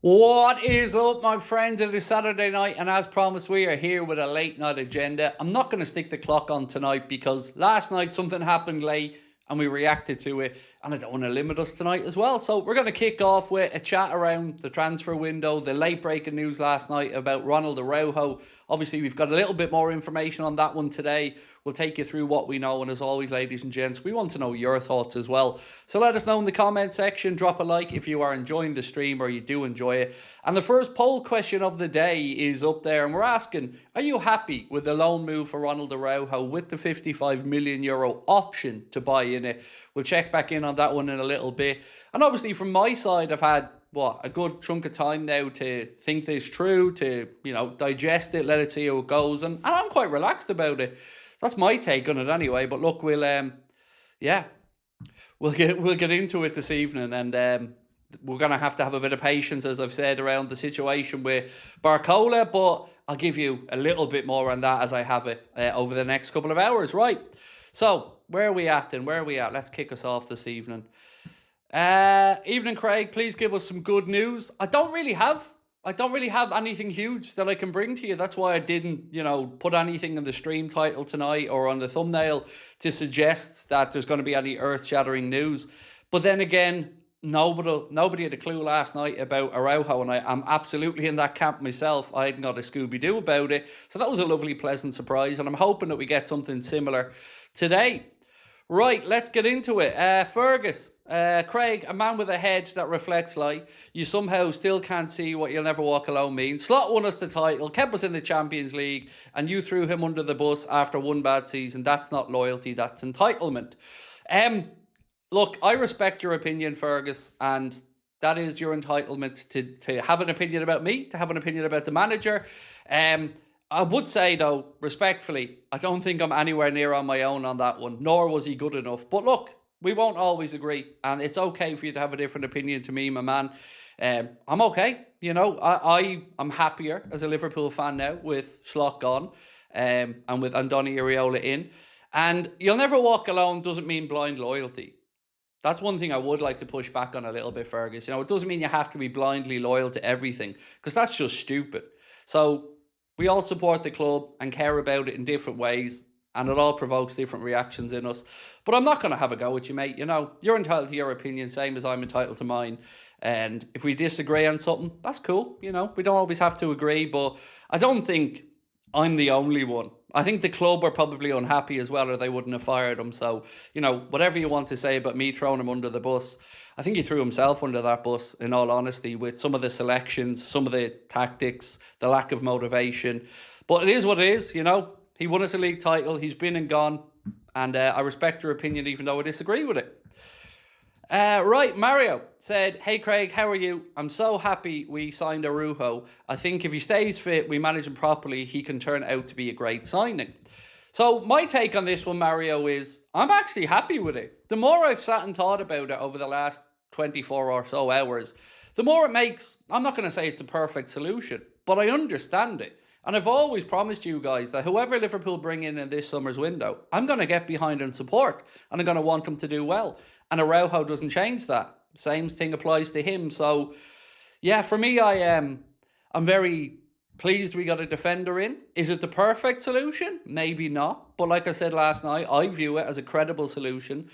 What is up, my friends? It is Saturday night, and as promised, we are here with a late night agenda. I'm not going to stick the clock on tonight because last night something happened late and we reacted to it, and I don't want to limit us tonight as well. So we're going to kick off with a chat around the transfer window, the late breaking news last night about Ronald ARAUJO. Obviously, we've got a little bit more information on that one today. We'll take you through what we know, and as always, ladies and gents, we want to know your thoughts as well. So let us know in the comment section. Drop a like if you are enjoying the stream or you do enjoy it. And the first poll question of the day is up there, and we're asking, are you happy with the loan move for Ronald ARAUJO with the €55 million option to buy in it? We'll check back in on that one in a little bit. And obviously from my side, I've had a good chunk of time now to think this through, to digest it, let it see how it goes, and I'm quite relaxed about it. That's my take on it anyway. But look, we'll get into it this evening, and we're gonna have to have a bit of patience, as I've said, around the situation with BARCOLA. But I'll give you a little bit more on that as I have it over the next couple of hours. Right. So where are we at then? Where are we at? Let's kick us off this evening. Evening, Craig. Please give us some good news. I don't really have anything huge that I can bring to you. That's why I didn't, put anything in the stream title tonight or on the thumbnail to suggest that there's going to be any earth-shattering news. But then again, nobody had a clue last night about ARAUJO, and I'm absolutely in that camp myself. I hadn't got a Scooby-Doo about it. So that was a lovely, pleasant surprise, and I'm hoping that we get something similar today. Right, let's get into it. Fergus, Craig, a man with a head that reflects light. You somehow still can't see what "you'll never walk alone" means. Slot won us the title, kept us in the Champions League, and you threw him under the bus after one bad season. That's not loyalty, that's entitlement. Look, I respect your opinion, Fergus, and that is your entitlement to have an opinion about me, to have an opinion about the manager. I would say, though, respectfully, I don't think I'm anywhere near on my own on that one, nor was he good enough. But look, we won't always agree, and it's okay for you to have a different opinion to me, my man. I'm okay. I'm happier as a Liverpool fan now with Slot gone, and with Andoni Iraola in. And "you'll never walk alone" doesn't mean blind loyalty. That's one thing I would like to push back on a little bit, Fergus. It doesn't mean you have to be blindly loyal to everything, because that's just stupid. So we all support the club and care about it in different ways, and it all provokes different reactions in us. But I'm not going to have a go with you, mate. You're entitled to your opinion, same as I'm entitled to mine. And if we disagree on something, that's cool. We don't always have to agree, but I don't think I'm the only one. I think the club were probably unhappy as well, or they wouldn't have fired him. So, whatever you want to say about me throwing him under the bus, I think he threw himself under that bus, in all honesty, with some of the selections, some of the tactics, the lack of motivation. But it is what it is, He won us a league title, he's been and gone, and I respect your opinion even though I disagree with it. Right, Mario said, "Hey Craig, how are you? I'm so happy we signed ARAUJO. I think if he stays fit, we manage him properly, he can turn out to be a great signing." So my take on this one, Mario, is I'm actually happy with it. The more I've sat and thought about it over the last 24 or so hours, the more it makes, I'm not going to say it's the perfect solution, but I understand it. And I've always promised you guys that whoever Liverpool bring in this summer's window, I'm going to get behind and support, and I'm going to want them to do well. And ARAUJO doesn't change that. Same thing applies to him. So, yeah, for me, I'm very pleased we got a defender in. Is it the perfect solution? Maybe not. But like I said last night, I view it as a credible solution.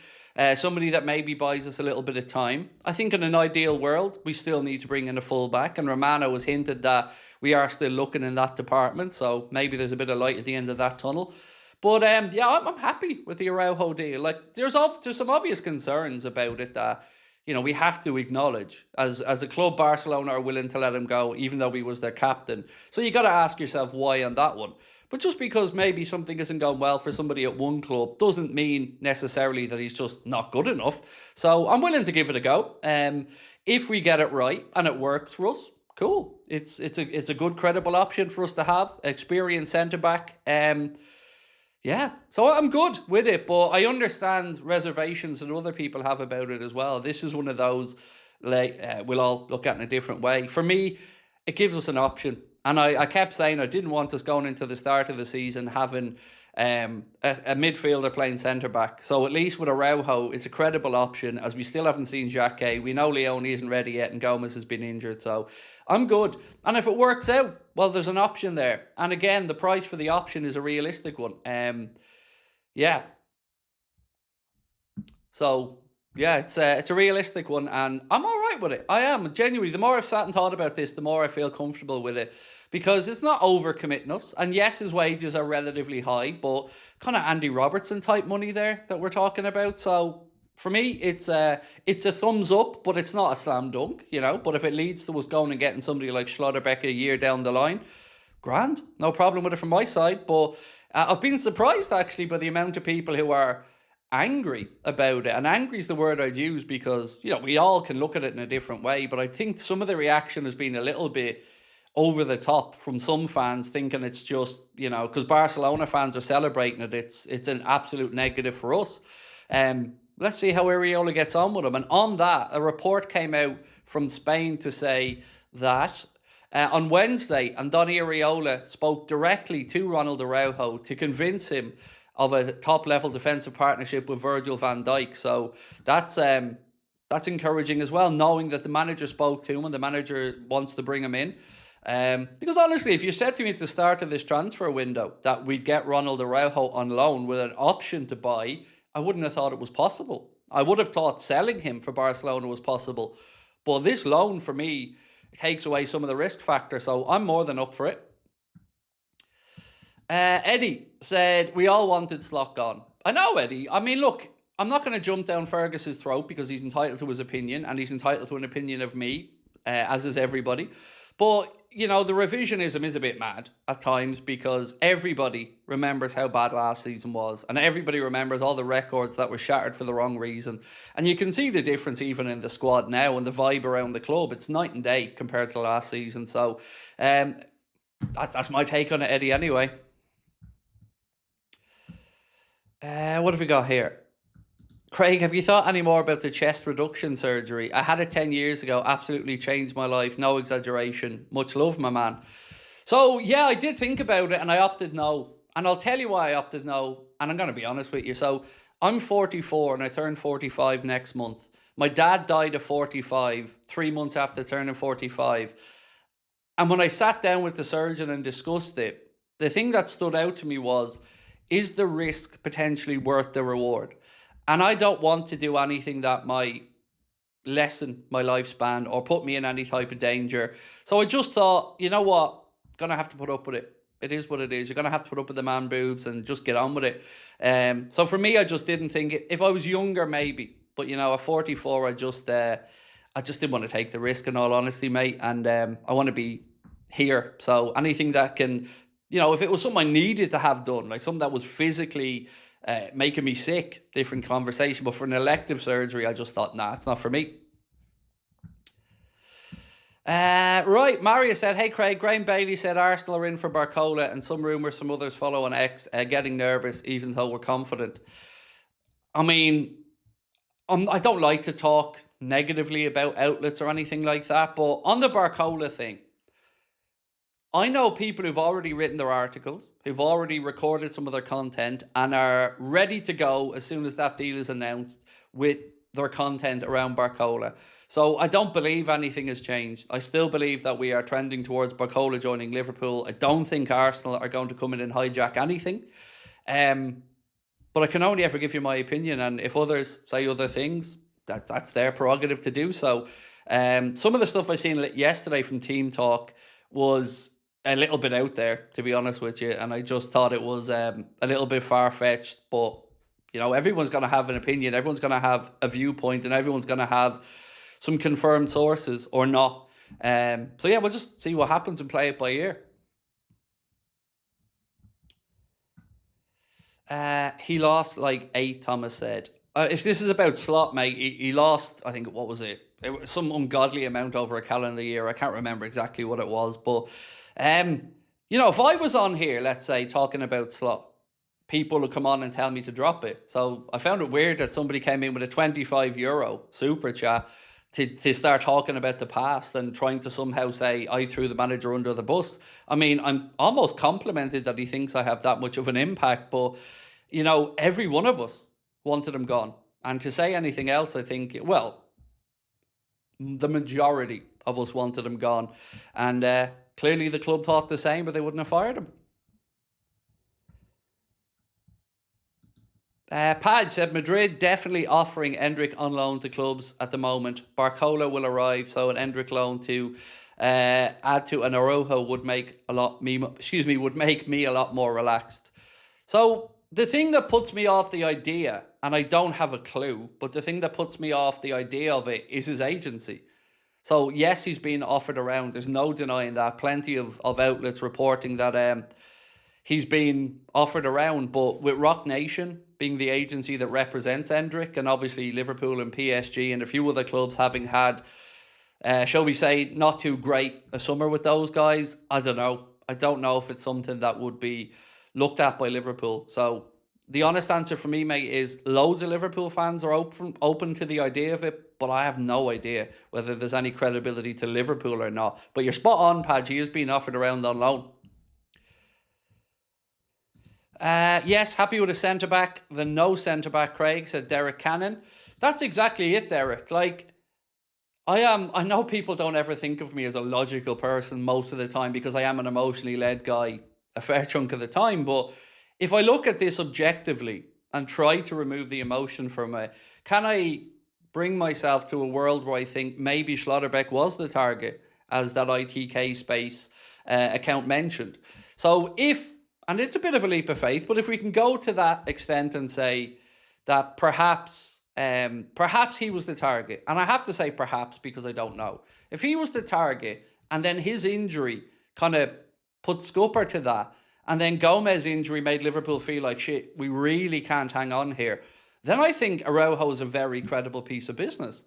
Somebody that maybe buys us a little bit of time. I think in an ideal world, we still need to bring in a fullback. And Romano has hinted that we are still looking in that department. So maybe there's a bit of light at the end of that tunnel. But yeah, I'm happy with the ARAUJO deal. Like, there's some obvious concerns about it that, we have to acknowledge. As a club, Barcelona are willing to let him go, even though he was their captain. So you got to ask yourself why on that one. But just because maybe something isn't going well for somebody at one club doesn't mean necessarily that he's just not good enough. So I'm willing to give it a go. If we get it right and it works for us, cool. It's a good, credible option for us to have. Experienced centre-back. Yeah, so I'm good with it, but I understand reservations that other people have about it as well. This is one of those, we'll all look at in a different way. For me, it gives us an option. And I kept saying I didn't want us going into the start of the season having a midfielder playing centre-back. So at least with Araujo, it's a credible option, as we still haven't seen Xhaka. We know Leone isn't ready yet and Gomez has been injured. So I'm good. And if it works out, well, there's an option there. And again, the price for the option is a realistic one. Yeah. So yeah, it's a realistic one, and I'm all right with it. I am, genuinely. The more I've sat and thought about this, the more I feel comfortable with it, because it's not overcommitting us. And yes, his wages are relatively high, but kind of Andy Robertson type money there that we're talking about. So for me, it's a thumbs up, but it's not a slam dunk, you know. But if it leads to us going and getting somebody like Schlotterbeck a year down the line, grand, no problem with it from my side. But I've been surprised actually by the amount of people who are angry about it. And angry is the word I'd use, because, you know, we all can look at it in a different way, but I think some of the reaction has been a little bit over the top from some fans, thinking it's just, you know, because Barcelona fans are celebrating it, it's an absolute negative for us. Let's see how Areola gets on with him. And on that, a report came out from Spain to say that on Wednesday, Andoni Areola spoke directly to Ronald Araujo to convince him of a top-level defensive partnership with Virgil van Dijk. So that's encouraging as well, knowing that the manager spoke to him and the manager wants to bring him in. Because honestly, if you said to me at the start of this transfer window that we'd get Ronald Araujo on loan with an option to buy, I wouldn't have thought it was possible. I would have thought selling him for Barcelona was possible. But this loan, for me, takes away some of the risk factor. So I'm more than up for it. Eddie said, we all wanted Slot gone. I know, Eddie. I mean, look, I'm not going to jump down Fergus's throat, because he's entitled to his opinion, and he's entitled to an opinion of me, as is everybody. But, you know, the revisionism is a bit mad at times, because everybody remembers how bad last season was, and everybody remembers all the records that were shattered for the wrong reason. And you can see the difference even in the squad now and the vibe around the club. It's night and day compared to last season. So that's my take on it, Eddie, anyway. What have we got here? Craig, have you thought any more about the chest reduction surgery? I had it 10 years ago. Absolutely changed my life. No exaggeration. Much love, my man. So, yeah, I did think about it and I opted no. And I'll tell you why I opted no. And I'm going to be honest with you. So, I'm 44 and I turn 45 next month. My dad died at 45, 3 months after turning 45. And when I sat down with the surgeon and discussed it, the thing that stood out to me was, is the risk potentially worth the reward? And I don't want to do anything that might lessen my lifespan or put me in any type of danger. So I just thought, you know what? Gonna have to put up with it. It is what it is. You're gonna have to put up with the man boobs and just get on with it. So for me, I just didn't think it. If I was younger, maybe. But, you know, at 44, I just didn't want to take the risk, in all honesty, mate. And I want to be here. So anything that can, you know, if it was something I needed to have done, like something that was physically making me sick, different conversation. But for an elective surgery, I just thought, nah, it's not for me. Right, Mario said, hey Craig, Graham Bailey said Arsenal are in for Barcola, and some rumours from others follow on X, getting nervous even though we're confident. I mean, I don't like to talk negatively about outlets or anything like that, but on the Barcola thing, I know people who've already written their articles, who've already recorded some of their content, and are ready to go as soon as that deal is announced with their content around Barcola. So I don't believe anything has changed. I still believe that we are trending towards Barcola joining Liverpool. I don't think Arsenal are going to come in and hijack anything. But I can only ever give you my opinion, and if others say other things, that's their prerogative to do so. Some of the stuff I seen yesterday from Team Talk was a little bit out there, to be honest with you, and I just thought it was a little bit far-fetched. But, you know, everyone's going to have an opinion, everyone's going to have a viewpoint, and everyone's going to have some confirmed sources or not. So yeah, we'll just see what happens and play it by ear. He lost like 8, Thomas said. If this is about Slot, mate, he lost, I think, what was it? It was some ungodly amount over a calendar year. I can't remember exactly what it was. But, you know, if I was on here, let's say, talking about Slot, people would come on and tell me to drop it. So I found it weird that somebody came in with a €25 super chat to start talking about the past and trying to somehow say I threw the manager under the bus. I mean, I'm almost complimented that he thinks I have that much of an impact, but you know, every one of us wanted him gone. And to say anything else, I think, well, the majority of us wanted him gone. And clearly the club thought the same, but they wouldn't have fired him. Pad said Madrid definitely offering Endrick on loan to clubs at the moment. BARCOLA will arrive, so an Endrick loan to add to an ARAUJO would make me a lot more relaxed. So the thing that puts me off the idea, and I don't have a clue, but the thing that puts me off the idea of it is his agency. So yes, he's been offered around. There's no denying that. Plenty of outlets reporting that he's been offered around, but with Rock Nation being the agency that represents Endrick, and obviously Liverpool and PSG and a few other clubs having had, shall we say, not too great a summer with those guys, I don't know. I don't know if it's something that would be looked at by Liverpool. So the honest answer for me, mate, is loads of Liverpool fans are open to the idea of it, but I have no idea whether there's any credibility to Liverpool or not. But you're spot on, Padge. He is being offered around on loan. Yes, happy with a centre-back. The no centre-back, Craig, said Derek Cannon. That's exactly it, Derek. Like, I know people don't ever think of me as a logical person most of the time because I am an emotionally led guy a fair chunk of the time. But if I look at this objectively and try to remove the emotion from it, can I bring myself to a world where I think maybe Schlotterbeck was the target, as that ITK Space account mentioned? So and it's a bit of a leap of faith, but if we can go to that extent and say that perhaps he was the target, and I have to say perhaps because I don't know. If he was the target and then his injury kind of put scupper to that, and then Gomez's injury made Liverpool feel like, shit, we really can't hang on here, then I think ARAUJO is a very credible piece of business.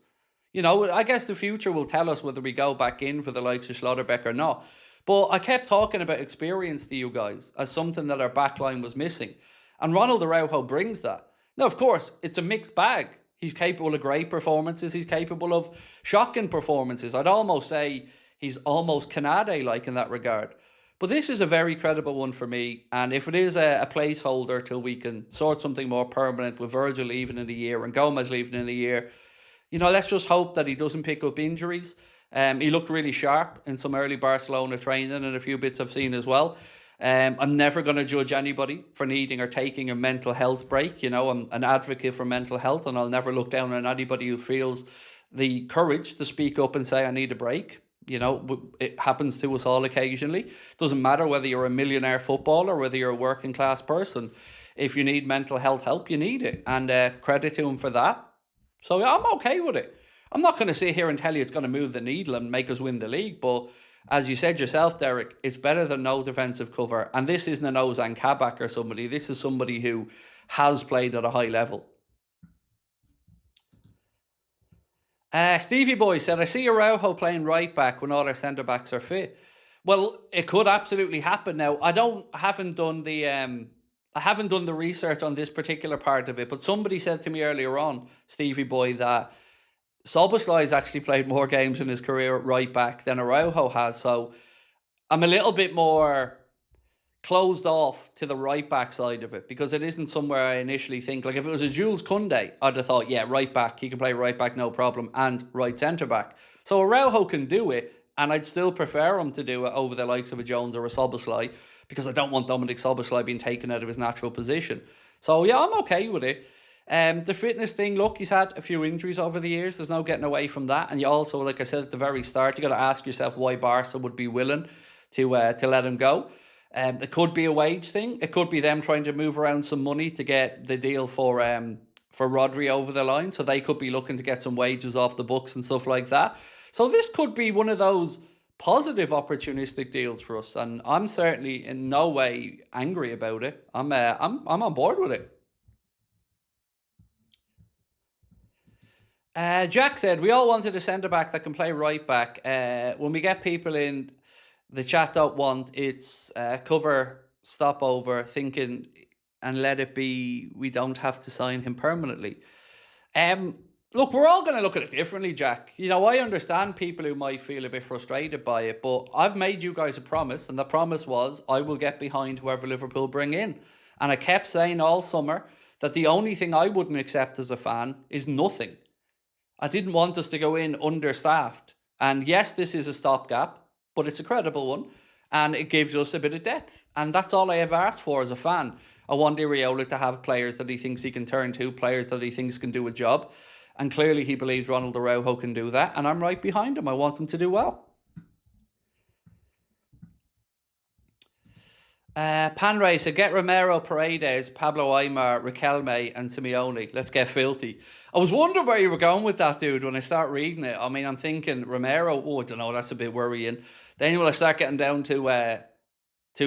You know, I guess the future will tell us whether we go back in for the likes of Schlotterbeck or not. But I kept talking about experience to you guys as something that our backline was missing. And Ronald ARAUJO brings that. Now, of course, it's a mixed bag. He's capable of great performances. He's capable of shocking performances. I'd almost say he's almost Canade-like in that regard. But this is a very credible one for me. And if it is a placeholder till we can sort something more permanent with Virgil leaving in a year and Gomez leaving in a year, you know, let's just hope that he doesn't pick up injuries. He looked really sharp in some early Barcelona training and a few bits I've seen as well. I'm never going to judge anybody for needing or taking a mental health break. You know, I'm an advocate for mental health, and I'll never look down on anybody who feels the courage to speak up and say, I need a break. You know, it happens to us all occasionally. Doesn't matter whether you're a millionaire footballer, whether you're a working class person. If you need mental health help, you need it. And credit to him for that. So yeah, I'm okay with it. I'm not going to sit here and tell you it's going to move the needle and make us win the league. But as you said yourself, Derek, it's better than no defensive cover. And this isn't an Ozan Kabak or somebody. This is somebody who has played at a high level. Stevie Boy said, I see ARAUJO playing right back when all our centre backs are fit. Well, it could absolutely happen. Now, I haven't done the research on this particular part of it, but somebody said to me earlier on, Stevie Boy, that Szoboszlai's actually played more games in his career at right back than ARAUJO has. So I'm a little bit more closed off to the right back side of it because it isn't somewhere I initially think. Like if it was a Jules Koundé, I'd have thought, yeah, right back, he can play right back, no problem, and right centre back. So ARAUJO can do it, and I'd still prefer him to do it over the likes of a Jones or a Szoboszlai because I don't want Dominic Szoboszlai being taken out of his natural position. So yeah, I'm okay with it. The fitness thing, look, he's had a few injuries over the years. There's no getting away from that. And you also, like I said at the very start, you got to ask yourself why Barca would be willing to let him go. It could be a wage thing. It could be them trying to move around some money to get the deal for Rodri over the line. So they could be looking to get some wages off the books and stuff like that. So this could be one of those positive opportunistic deals for us. And I'm certainly in no way angry about it. I'm on board with it. Jack said, we all wanted a centre-back that can play right-back. When we get people in the chat don't want, it's cover, stopover, thinking, and let it be, we don't have to sign him permanently. Look, we're all going to look at it differently, Jack. You know, I understand people who might feel a bit frustrated by it, but I've made you guys a promise, and the promise was I will get behind whoever Liverpool bring in. And I kept saying all summer that the only thing I wouldn't accept as a fan is nothing. I didn't want us to go in understaffed. And yes, this is a stopgap, but it's a credible one. And it gives us a bit of depth. And that's all I ever asked for as a fan. I want Iraola to have players that he thinks he can turn to, players that he thinks can do a job. And clearly he believes Ronald Araujo can do that. And I'm right behind him. I want him to do well. Panray said, get Romero, Paredes, Pablo Aimar, Riquelme and Simeone. Let's get filthy. I was wondering where you were going with that, dude, when I start reading it. I mean, I'm thinking Romero, I don't know, that's a bit worrying. Then when I start getting down to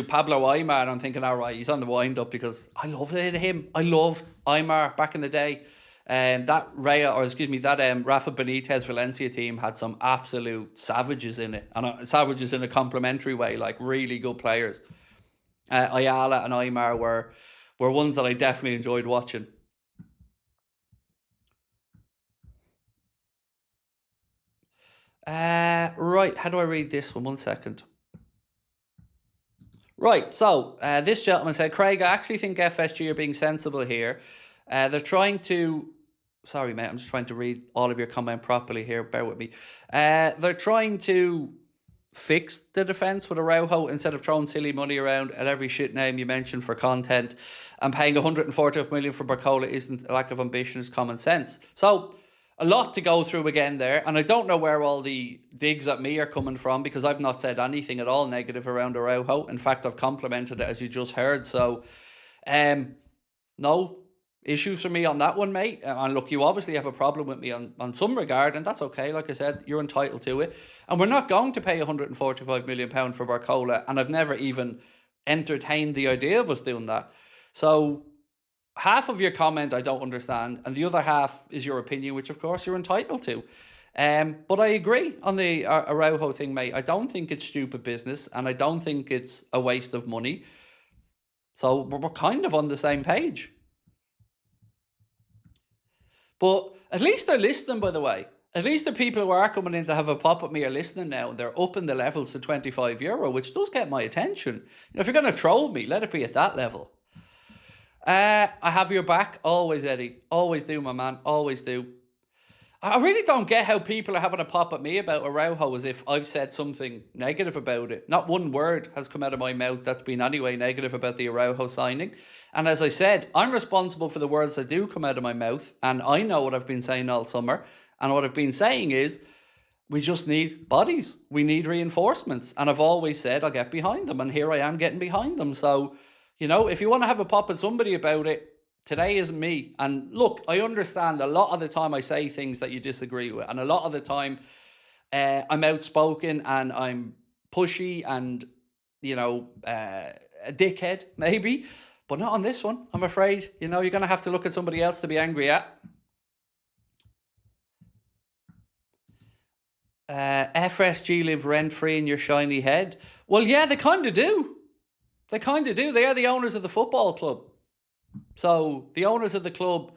Pablo Aimar, and I'm thinking, all right, he's on the wind-up because I loved him. I loved Aimar back in the day. That Rafa Benitez Valencia team had some absolute savages in it. And savages in a complimentary way, like really good players. Ayala and Aimar were ones that I definitely enjoyed watching. Right, how do I read this one? 1 second. Right, so this gentleman said, Craig, I actually think FSG are being sensible here. They're trying to... Sorry, mate, I'm just trying to read all of your comment properly here. Bear with me. They're trying to fix the defence with Araujo instead of throwing silly money around at every shit name you mentioned for content, and paying 140 million for BARCOLA isn't a lack of ambition, it's common sense. So a lot to go through again there, and I don't know where all the digs at me are coming from because I've not said anything at all negative around Araujo. In fact, I've complimented it, as you just heard. So no issues for me on that one, mate. And look, you obviously have a problem with me on some regard, and that's okay. Like I said, you're entitled to it. And we're not going to pay £145 million for BARCOLA, and I've never even entertained the idea of us doing that. So half of your comment I don't understand, and the other half is your opinion, which of course you're entitled to. But I agree on the Araujo thing, mate. I don't think it's stupid business, and I don't think it's a waste of money. So we're kind of on the same page. But at least they're listening, by the way. At least the people who are coming in to have a pop at me are listening now. They're upping the levels to €25, which does get my attention. You know, if you're going to troll me, let it be at that level. I have your back. Always, Eddie. Always do, my man. Always do. I really don't get how people are having a pop at me about Araujo as if I've said something negative about it. Not one word has come out of my mouth that's been anyway negative about the Araujo signing. And as I said, I'm responsible for the words that do come out of my mouth. And I know what I've been saying all summer. And what I've been saying is, we just need bodies. We need reinforcements. And I've always said I'll get behind them. And here I am getting behind them. So, you know, if you want to have a pop at somebody about it, today isn't me. And look, I understand a lot of the time I say things that you disagree with. And a lot of the time I'm outspoken and I'm pushy and, you know, a dickhead, maybe. But not on this one, I'm afraid. You know, you're going to have to look at somebody else to be angry at. FSG live rent-free in your shiny head. Well, yeah, they kind of do. They kind of do. They are the owners of the football club. So the owners of the club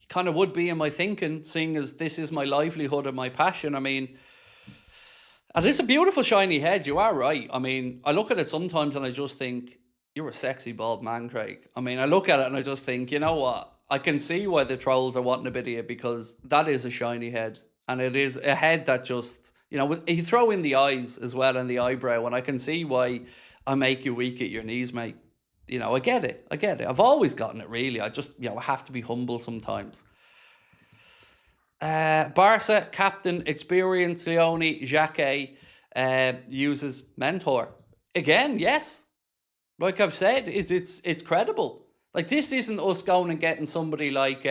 kind of would be in my thinking, seeing as this is my livelihood and my passion. I mean, and it's a beautiful shiny head. You are right. I mean, I look at it sometimes and I just think, you're a sexy bald man, Craig. I mean, I look at it and I just think, you know what? I can see why the trolls are wanting a bit of it, because that is a shiny head. And it is a head that just, you know, you throw in the eyes as well and the eyebrow, and I can see why I make you weak at your knees, mate. You know, I get it. I get it. I've always gotten it, really. I just, you know, I have to be humble sometimes. Barca captain experience Leone Jacquet uses mentor. Again, yes. Like I've said, it's credible. Like, this isn't us going and getting somebody like...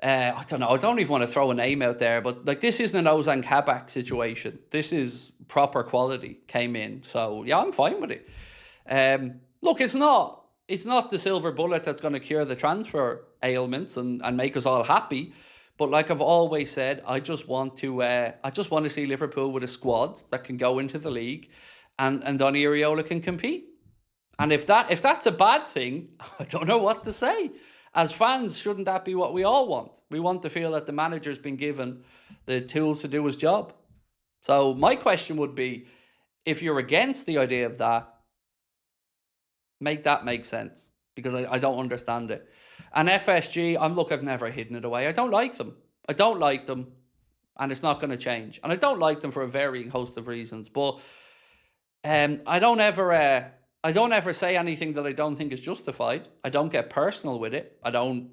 I don't know, I don't even want to throw a name out there, but like, this isn't an Ozan Kabak situation. This is proper quality came in. So yeah, I'm fine with it. Look, it's not the silver bullet that's going to cure the transfer ailments and make us all happy. But like I've always said, I just want to see Liverpool with a squad that can go into the league and Donny Iraola can compete. And if that's a bad thing, I don't know what to say. As fans, shouldn't that be what we all want? We want to feel that the manager's been given the tools to do his job. So my question would be, if you're against the idea of that, make that make sense, because I don't understand it. And FSG, I've never hidden it away. I don't like them. I don't like them, and it's not going to change. And I don't like them for a varying host of reasons. But I don't ever say anything that I don't think is justified. I don't get personal with it. I don't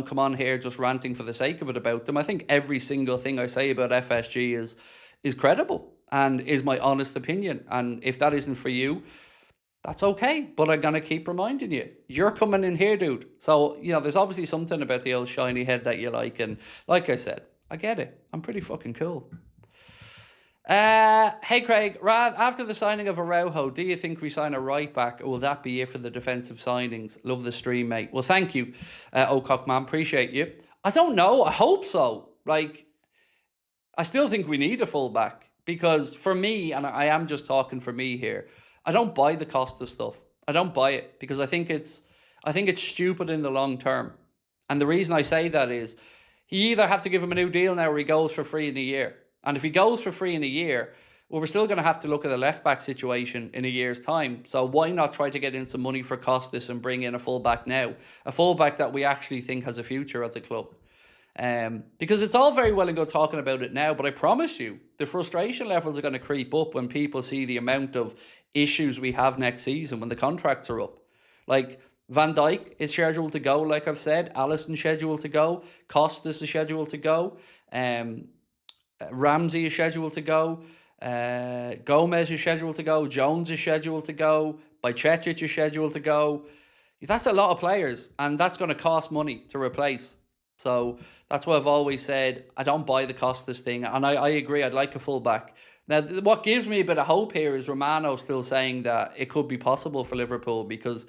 come on here just ranting for the sake of it about them. I think every single thing I say about FSG is credible and is my honest opinion. And if that isn't for you, that's okay. But I'm going to keep reminding you, you're coming in here, dude. So, there's obviously something about the old shiny head that you like. And like I said, I get it. I'm pretty fucking cool. Hey Craig, after the signing of ARAUJO, do you think we sign a right back, or will that be it for the defensive signings? Love the stream, mate. Well, thank you, Ocock man. Appreciate you. I don't know. I hope so. I still think we need a fullback, because for me, and I am just talking for me here, I don't buy the Costa stuff. I don't buy it, because I think it's stupid in the long term. And the reason I say that is, you either have to give him a new deal now, or he goes for free in a year. And if he goes for free in a year, well, we're still going to have to look at the left-back situation in a year's time. So why not try to get in some money for Costas and bring in a full-back now? A full-back that we actually think has a future at the club. Because it's all very well and good talking about it now, but I promise you, the frustration levels are going to creep up when people see the amount of issues we have next season when the contracts are up. Like, Van Dijk is scheduled to go, like I've said. Alisson scheduled to go. Costas is scheduled to go. Ramsey is scheduled to go. Gomez is scheduled to go. Jones is scheduled to go. Bajcetic is scheduled to go. That's a lot of players, and that's going to cost money to replace. So that's why I've always said I don't buy the Costas thing, and I agree. I'd like a fullback. Now, what gives me a bit of hope here is Romano still saying that it could be possible for Liverpool, because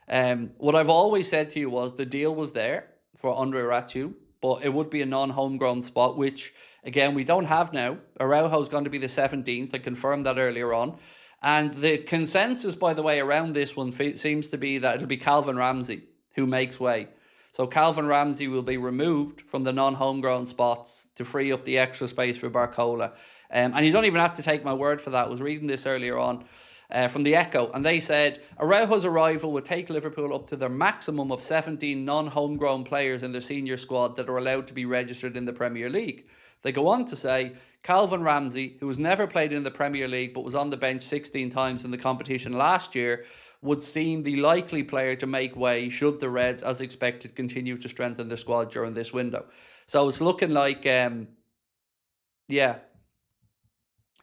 what I've always said to you was the deal was there for Andre Ratiu, but it would be a non-homegrown spot, which, again, we don't have now. Araujo is going to be the 17th. I confirmed that earlier on. And the consensus, by the way, around this one seems to be that it'll be Calvin Ramsey who makes way. So Calvin Ramsey will be removed from the non-homegrown spots to free up the extra space for BARCOLA. And you don't even have to take my word for that. I was reading this earlier on from the Echo, and they said Araujo's arrival would take Liverpool up to their maximum of 17 non-homegrown players in their senior squad that are allowed to be registered in the Premier League. They go on to say Calvin Ramsey, who has never played in the Premier League but was on the bench 16 times in the competition last year, would seem the likely player to make way should the Reds, as expected, continue to strengthen their squad during this window. So it's looking like, it's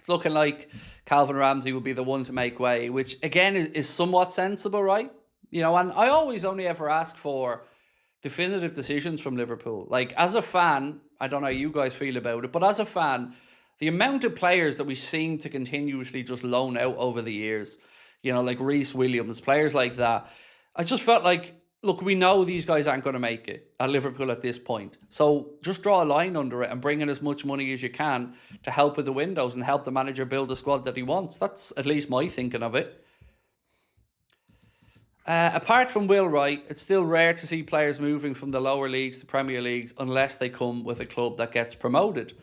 looking like Calvin Ramsey will be the one to make way, which again is somewhat sensible, right? And I always only ever ask for definitive decisions from Liverpool. Like, as a fan, I don't know how you guys feel about it, but as a fan, the amount of players that we seem to continuously just loan out over the years, like Reece Williams, players like that, I just felt like, look, we know these guys aren't going to make it at Liverpool at this point. So just draw a line under it and bring in as much money as you can to help with the windows and help the manager build the squad that he wants. That's at least my thinking of it. Apart from Will Wright, it's still rare to see players moving from the lower leagues to Premier Leagues unless they come with a club that gets promoted.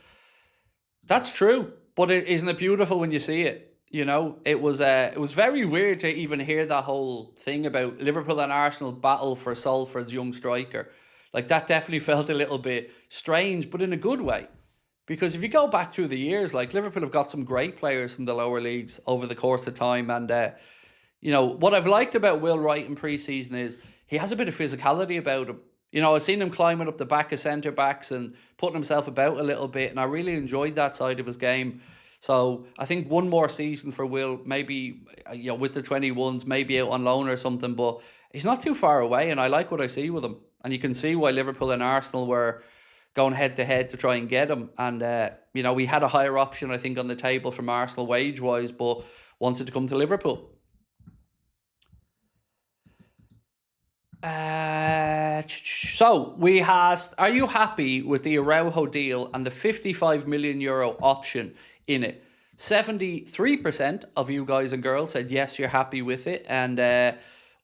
That's true, but isn't it beautiful when you see it? It was very weird to even hear that whole thing about Liverpool and Arsenal battle for Salford's young striker. Like, that definitely felt a little bit strange, but in a good way. Because if you go back through the years, like, Liverpool have got some great players from the lower leagues over the course of time. And, what I've liked about Will Wright in pre-season is he has a bit of physicality about him. I've seen him climbing up the back of centre-backs and putting himself about a little bit, and I really enjoyed that side of his game. So I think one more season for Will, maybe with the 21s, maybe out on loan or something, but he's not too far away, and I like what I see with him. And you can see why Liverpool and Arsenal were going head-to-head to try and get him. And, we had a higher option, I think, on the table from Arsenal wage-wise, but wanted to come to Liverpool. So we asked, are you happy with the Araujo deal and the €55 million option in it? 73% of you guys and girls said yes, you're happy with it, and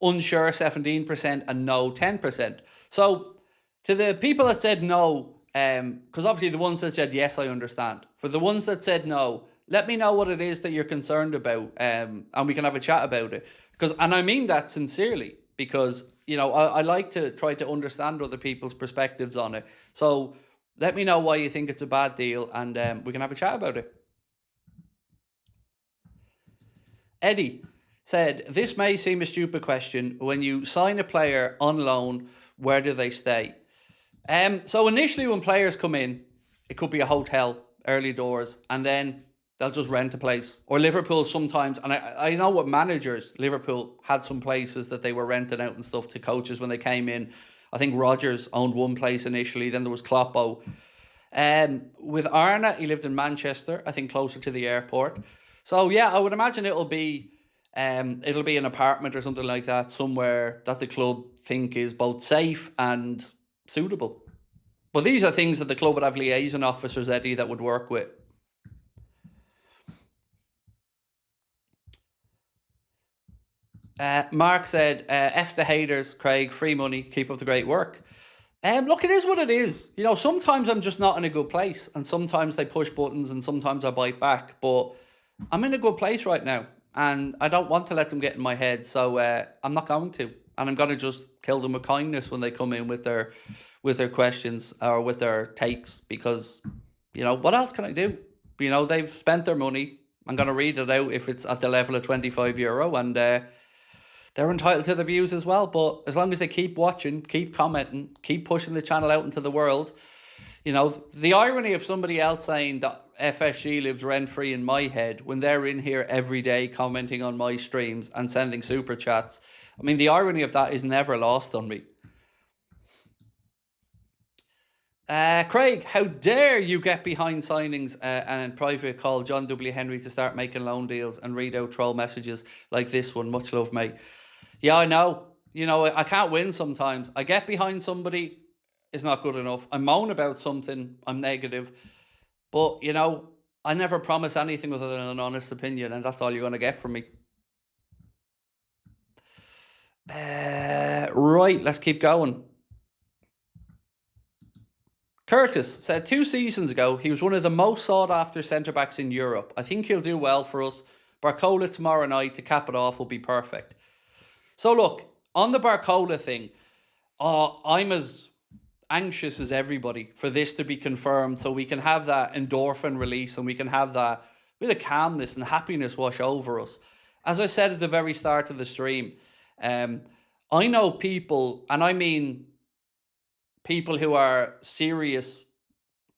unsure 17%, and no 10%. So to the people that said no, because obviously the ones that said yes, I understand. For the ones that said no, let me know what it is that you're concerned about, and we can have a chat about it. And I mean that sincerely, because, you know, I like to try to understand other people's perspectives on it. So let me know why you think it's a bad deal, and we can have a chat about it. Eddie said, this may seem a stupid question. When you sign a player on loan, where do they stay? So initially when players come in, it could be a hotel, early doors, and then they'll just rent a place. Or Liverpool sometimes, and I know what managers, Liverpool had some places that they were renting out and stuff to coaches when they came in. I think Rodgers owned one place initially, then there was Kloppo. With Arna, he lived in Manchester, I think closer to the airport. So yeah, I would imagine it'll be an apartment or something like that, somewhere that the club think is both safe and suitable. But these are things that the club would have liaison officers, Eddie, that would work with. Mark said, F the haters, Craig, free money, keep up the great work. Look, it is what it is. You know, sometimes I'm just not in a good place, and sometimes they push buttons and sometimes I bite back, but I'm in a good place right now, and I don't want to let them get in my head, so I'm not going to. And I'm going to just kill them with kindness when they come in with their questions or with their takes, because, you know, what else can I do? You know, they've spent their money. I'm going to read it out if it's at the level of €25, and they're entitled to the views as well. But as long as they keep watching, keep commenting, keep pushing the channel out into the world, you know, the irony of somebody else saying that FSG lives rent-free in my head when they're in here every day commenting on my streams and sending super chats. I mean, the irony of that is never lost on me. Craig, how dare you get behind signings and in private call John W. Henry to start making loan deals and read out troll messages like this one. Much love, mate. Yeah, I know. You know, I can't win sometimes. I get behind somebody, it's not good enough. I moan about something, I'm negative. But, you know, I never promise anything other than an honest opinion, and that's all you're going to get from me. Right, let's keep going. Curtis said 2 seasons ago, he was one of the most sought-after centre-backs in Europe. I think he'll do well for us. BARCOLA tomorrow night to cap it off will be perfect. So look, on the BARCOLA thing, I'm as anxious as everybody for this to be confirmed so we can have that endorphin release and we can have that bit of calmness and happiness wash over us. As I said at the very start of the stream, I know people, and I mean people who are serious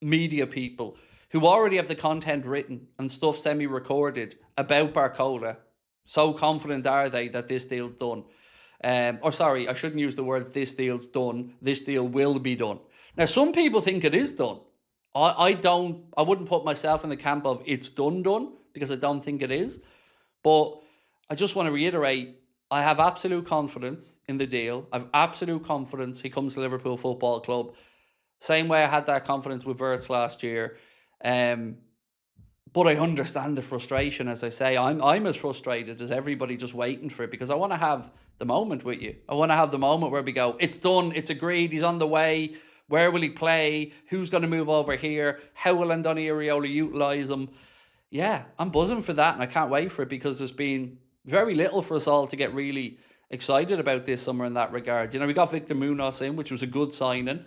media people, who already have the content written and stuff semi-recorded about BARCOLA. So confident are they that this deal's done. Or sorry, I shouldn't use the words this deal's done, this deal will be done. Now, some people think it is done. I wouldn't put myself in the camp of it's done, because I don't think it is. But I just want to reiterate, I have absolute confidence in the deal. I have absolute confidence he comes to Liverpool Football Club. Same way I had that confidence with Wirtz last year. But I understand the frustration, as I say. I'm as frustrated as everybody just waiting for it, because I want to have the moment with you. I want to have the moment where we go, it's done, it's agreed, he's on the way. Where will he play? Who's going to move over here? How will Andoni Iraola utilise him? Yeah, I'm buzzing for that, and I can't wait for it, because there's been very little for us all to get really excited about this summer in that regard. You know, we got Victor Munoz in, which was a good signing.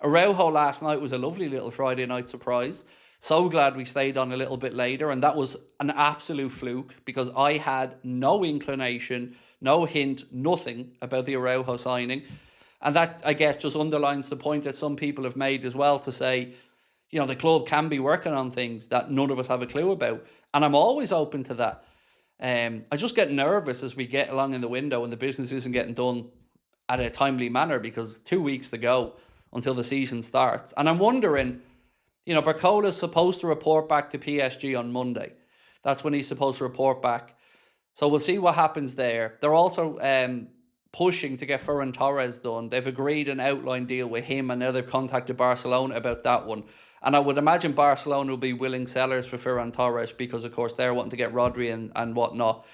Araujo last night was a lovely little Friday night surprise. So glad we stayed on a little bit later, and that was an absolute fluke, because I had no inclination, no hint, nothing about the Araujo signing. And that, I guess, just underlines the point that some people have made as well, to say, you know, the club can be working on things that none of us have a clue about. And I'm always open to that. I just get nervous as we get along in the window and the business isn't getting done at a timely manner, because 2 weeks to go until the season starts. And I'm wondering, you know, BARCOLA's supposed to report back to PSG on Monday. That's when he's supposed to report back. So we'll see what happens there. They're also pushing to get Ferran Torres done. They've agreed an outline deal with him, and now they've contacted Barcelona about that one. And I would imagine Barcelona will be willing sellers for Ferran Torres, because, of course, they're wanting to get Rodri and whatnot.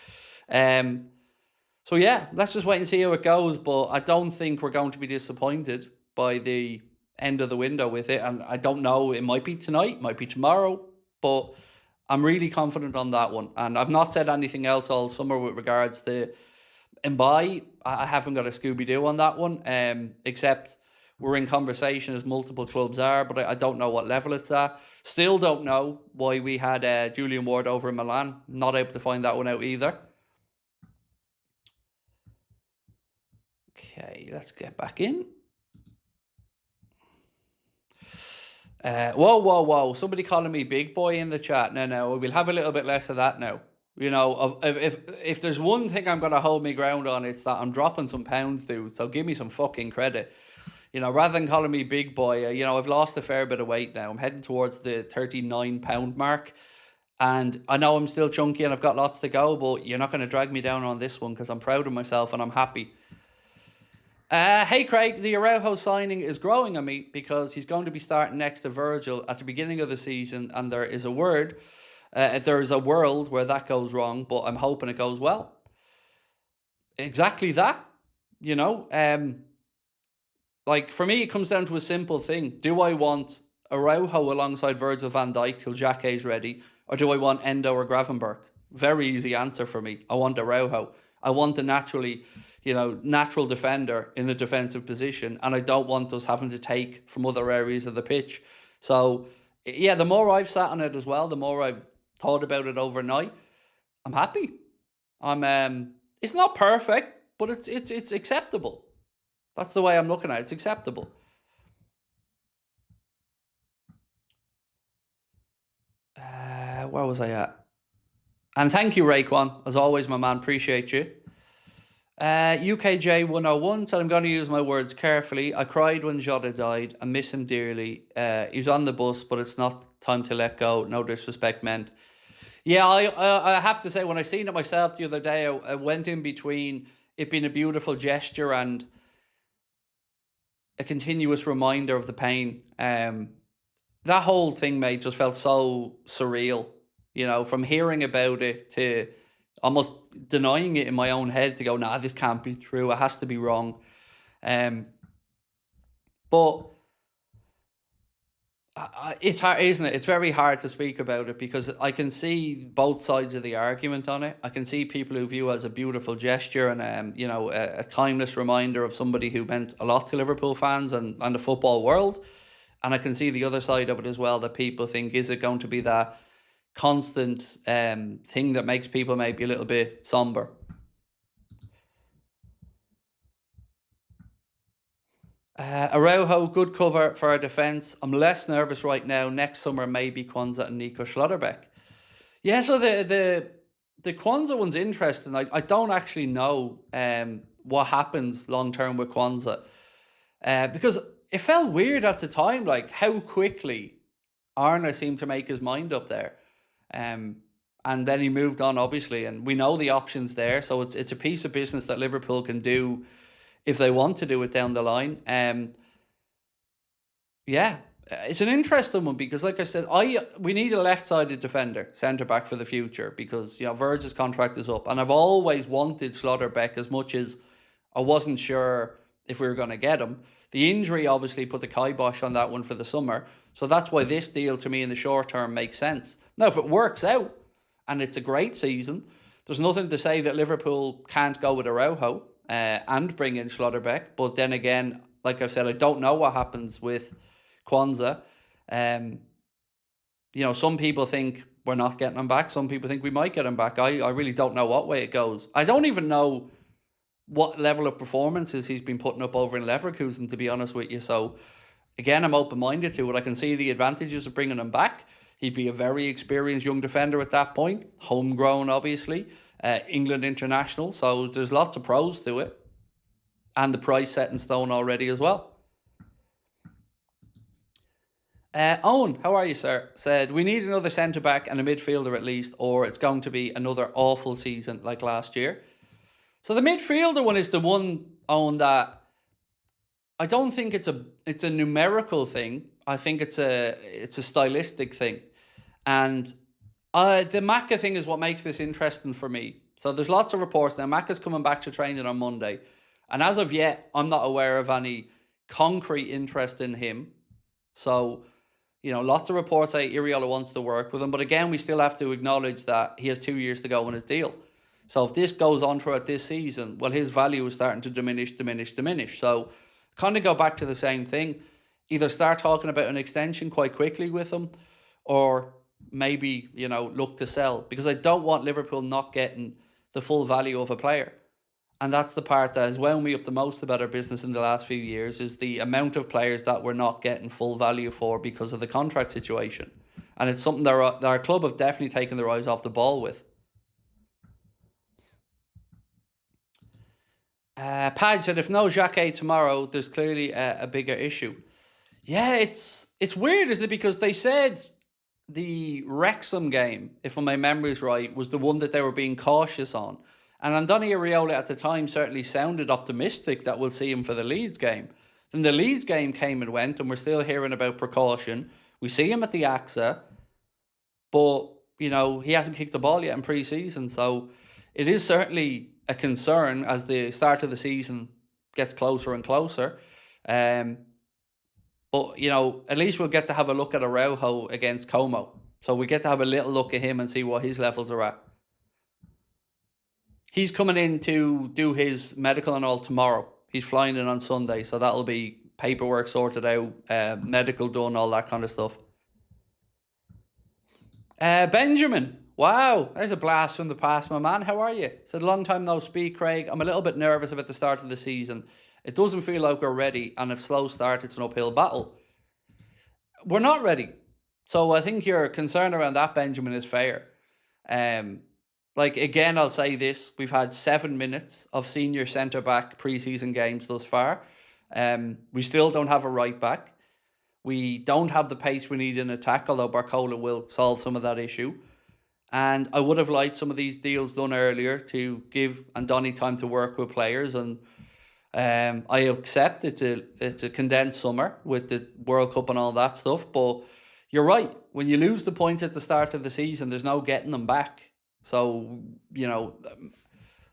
So yeah, let's just wait and see how it goes. But I don't think we're going to be disappointed by the end of the window with it. And I don't know, it might be tonight, might be tomorrow, but I'm really confident on that one. And I've not said anything else all summer with regards to Mbaye. I haven't got a Scooby-Doo on that one, except we're in conversation as multiple clubs are, but I don't know what level it's at. Still don't know why we had Julian Ward over in Milan. Not able to find that one out either. Okay, let's get back in. Whoa. Somebody calling me big boy in the chat. No. We'll have a little bit less of that now. You know, if there's one thing I'm going to hold my ground on, it's that I'm dropping some pounds, dude. So give me some fucking credit. You know, rather than calling me big boy, you know, I've lost a fair bit of weight now. I'm heading towards the 39-pound mark. And I know I'm still chunky and I've got lots to go, but you're not going to drag me down on this one because I'm proud of myself and I'm happy. Hey Craig, the ARAUJO signing is growing on me because he's going to be starting next to Virgil at the beginning of the season, and there is a world where that goes wrong, but I'm hoping it goes well. Exactly that, you know. Like for me, it comes down to a simple thing: do I want ARAUJO alongside Virgil van Dijk till Xhake's ready, or do I want Endo or Gravenberch? Very easy answer for me. I want ARAUJO. I want a natural defender in the defensive position, and I don't want us having to take from other areas of the pitch. So, yeah, the more I've sat on it as well, the more I've thought about it overnight, I'm happy. It's not perfect, but it's acceptable. That's the way I'm looking at it. It's acceptable. Where was I at? And thank you, Raekwon. As always, my man. Appreciate you. UKJ 101 said, I'm going to use my words carefully. I cried when Jota died. I miss him dearly. He's on the bus, but it's not time to let go. No disrespect meant. Yeah, I have to say, when I seen it myself the other day, I went in between it being a beautiful gesture and a continuous reminder of the pain. That whole thing, mate, just felt so surreal. You know, from hearing about it to almost denying it in my own head to go, nah, this can't be true. It has to be wrong. But it's hard, isn't it? It's very hard to speak about it because I can see both sides of the argument on it. I can see people who view it as a beautiful gesture and, a timeless reminder of somebody who meant a lot to Liverpool fans and the football world. And I can see the other side of it as well, that people think, is it going to be that constant thing that makes people maybe a little bit somber? ARAUJO, good cover for our defence. I'm less nervous right now. Next summer, maybe Kwanzaa and Nico Schlotterbeck. Yeah, so the Kwanzaa one's interesting. I don't actually know what happens long-term with Kwanzaa. Because it felt weird at the time, like how quickly Arna seemed to make his mind up there. And then he moved on, obviously, and we know the options there. So it's a piece of business that Liverpool can do if they want to do it down the line. Yeah, it's an interesting one because, like I said, we need a left-sided defender, centre-back for the future because, Virgil's contract is up. And I've always wanted Schlotterbeck as much as I wasn't sure if we were going to get him. The injury obviously put the kibosh on that one for the summer. So that's why this deal to me in the short term makes sense. Now, if it works out and it's a great season, there's nothing to say that Liverpool can't go with ARAUJO and bring in Schlotterbeck. But then again, like I said, I don't know what happens with Kwanzaa. Some people think we're not getting him back. Some people think we might get him back. I really don't know what way it goes. I don't even know what level of performances he's been putting up over in Leverkusen, to be honest with you. So, again, I'm open-minded to it. I can see the advantages of bringing him back. He'd be a very experienced young defender at that point. Homegrown, obviously. England international. So, there's lots of pros to it. And the price set in stone already as well. Owen, how are you, sir? Said, we need another centre-back and a midfielder at least, or it's going to be another awful season like last year. So the midfielder one is the one, Owen, that I don't think it's a numerical thing. I think it's a stylistic thing. And the Maka thing is what makes this interesting for me. So there's lots of reports now. Mac is coming back to training on Monday. And as of yet, I'm not aware of any concrete interest in him. So, lots of reports say Iriola wants to work with him. But again, we still have to acknowledge that he has 2 years to go on his deal. So if this goes on throughout this season, well, his value is starting to diminish. So kind of go back to the same thing. Either start talking about an extension quite quickly with him, or maybe, look to sell. Because I don't want Liverpool not getting the full value of a player. And that's the part that has wound me up the most about our business in the last few years, is the amount of players that we're not getting full value for because of the contract situation. And it's something that our club have definitely taken their eyes off the ball with. Padge said, if no Xhaka tomorrow, there's clearly a bigger issue. Yeah, it's weird, isn't it? Because they said the Wrexham game, if my memory's right, was the one that they were being cautious on. And Andoni Iraola at the time certainly sounded optimistic that we'll see him for the Leeds game. Then the Leeds game came and went, and we're still hearing about precaution. We see him at the AXA, but, he hasn't kicked the ball yet in pre-season. So it is certainly a concern as the start of the season gets closer and closer. But, at least we'll get to have a look at Araujo against Como. So we get to have a little look at him and see what his levels are at. He's coming in to do his medical and all tomorrow. He's flying in on Sunday, so that'll be paperwork sorted out, medical done, all that kind of stuff. Benjamin, wow, there's a blast from the past, my man. How are you? Said, long time no speak, Craig. I'm a little bit nervous about the start of the season. It doesn't feel like we're ready, and if slow start, it's an uphill battle. We're not ready. So I think your concern around that, Benjamin, is fair. Again, I'll say this. We've had 7 minutes of senior centre-back pre-season games thus far. We still don't have a right-back. We don't have the pace we need in attack, although BARCOLA will solve some of that issue. And I would have liked some of these deals done earlier to give Andoni time to work with players. And I accept it's a condensed summer with the World Cup and all that stuff. But you're right. When you lose the points at the start of the season, there's no getting them back. So,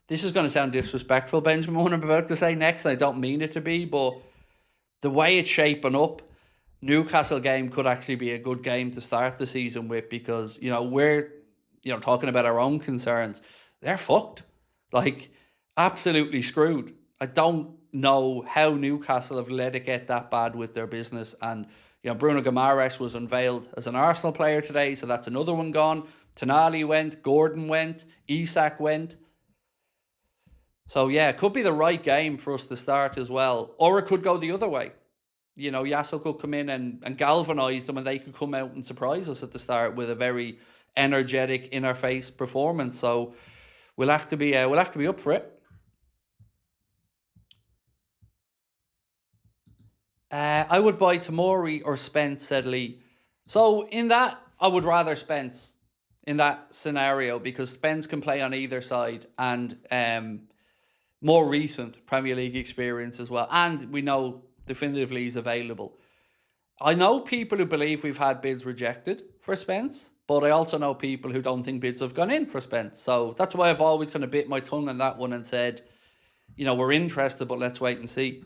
this is going to sound disrespectful, Benjamin, what I'm about to say next, and I don't mean it to be, but the way it's shaping up, Newcastle game could actually be a good game to start the season with, because, we're, talking about our own concerns. They're fucked. Absolutely screwed. I don't know how Newcastle have let it get that bad with their business. And, Bruno Guimaraes was unveiled as an Arsenal player today, so that's another one gone. Tonali went, Gordon went, Isak went. So, yeah, it could be the right game for us to start as well. Or it could go the other way. Yasso could come in and galvanise them, and they could come out and surprise us at the start with a very energetic, in-our-face performance. So we'll have to be up for it. I would buy Tomori or Spence, said Lee. So in that, I would rather Spence in that scenario, because Spence can play on either side, and more recent Premier League experience as well. And we know definitively he's available. I know people who believe we've had bids rejected for Spence, but I also know people who don't think bids have gone in for Spence. So that's why I've always kind of bit my tongue on that one and said, we're interested, but let's wait and see.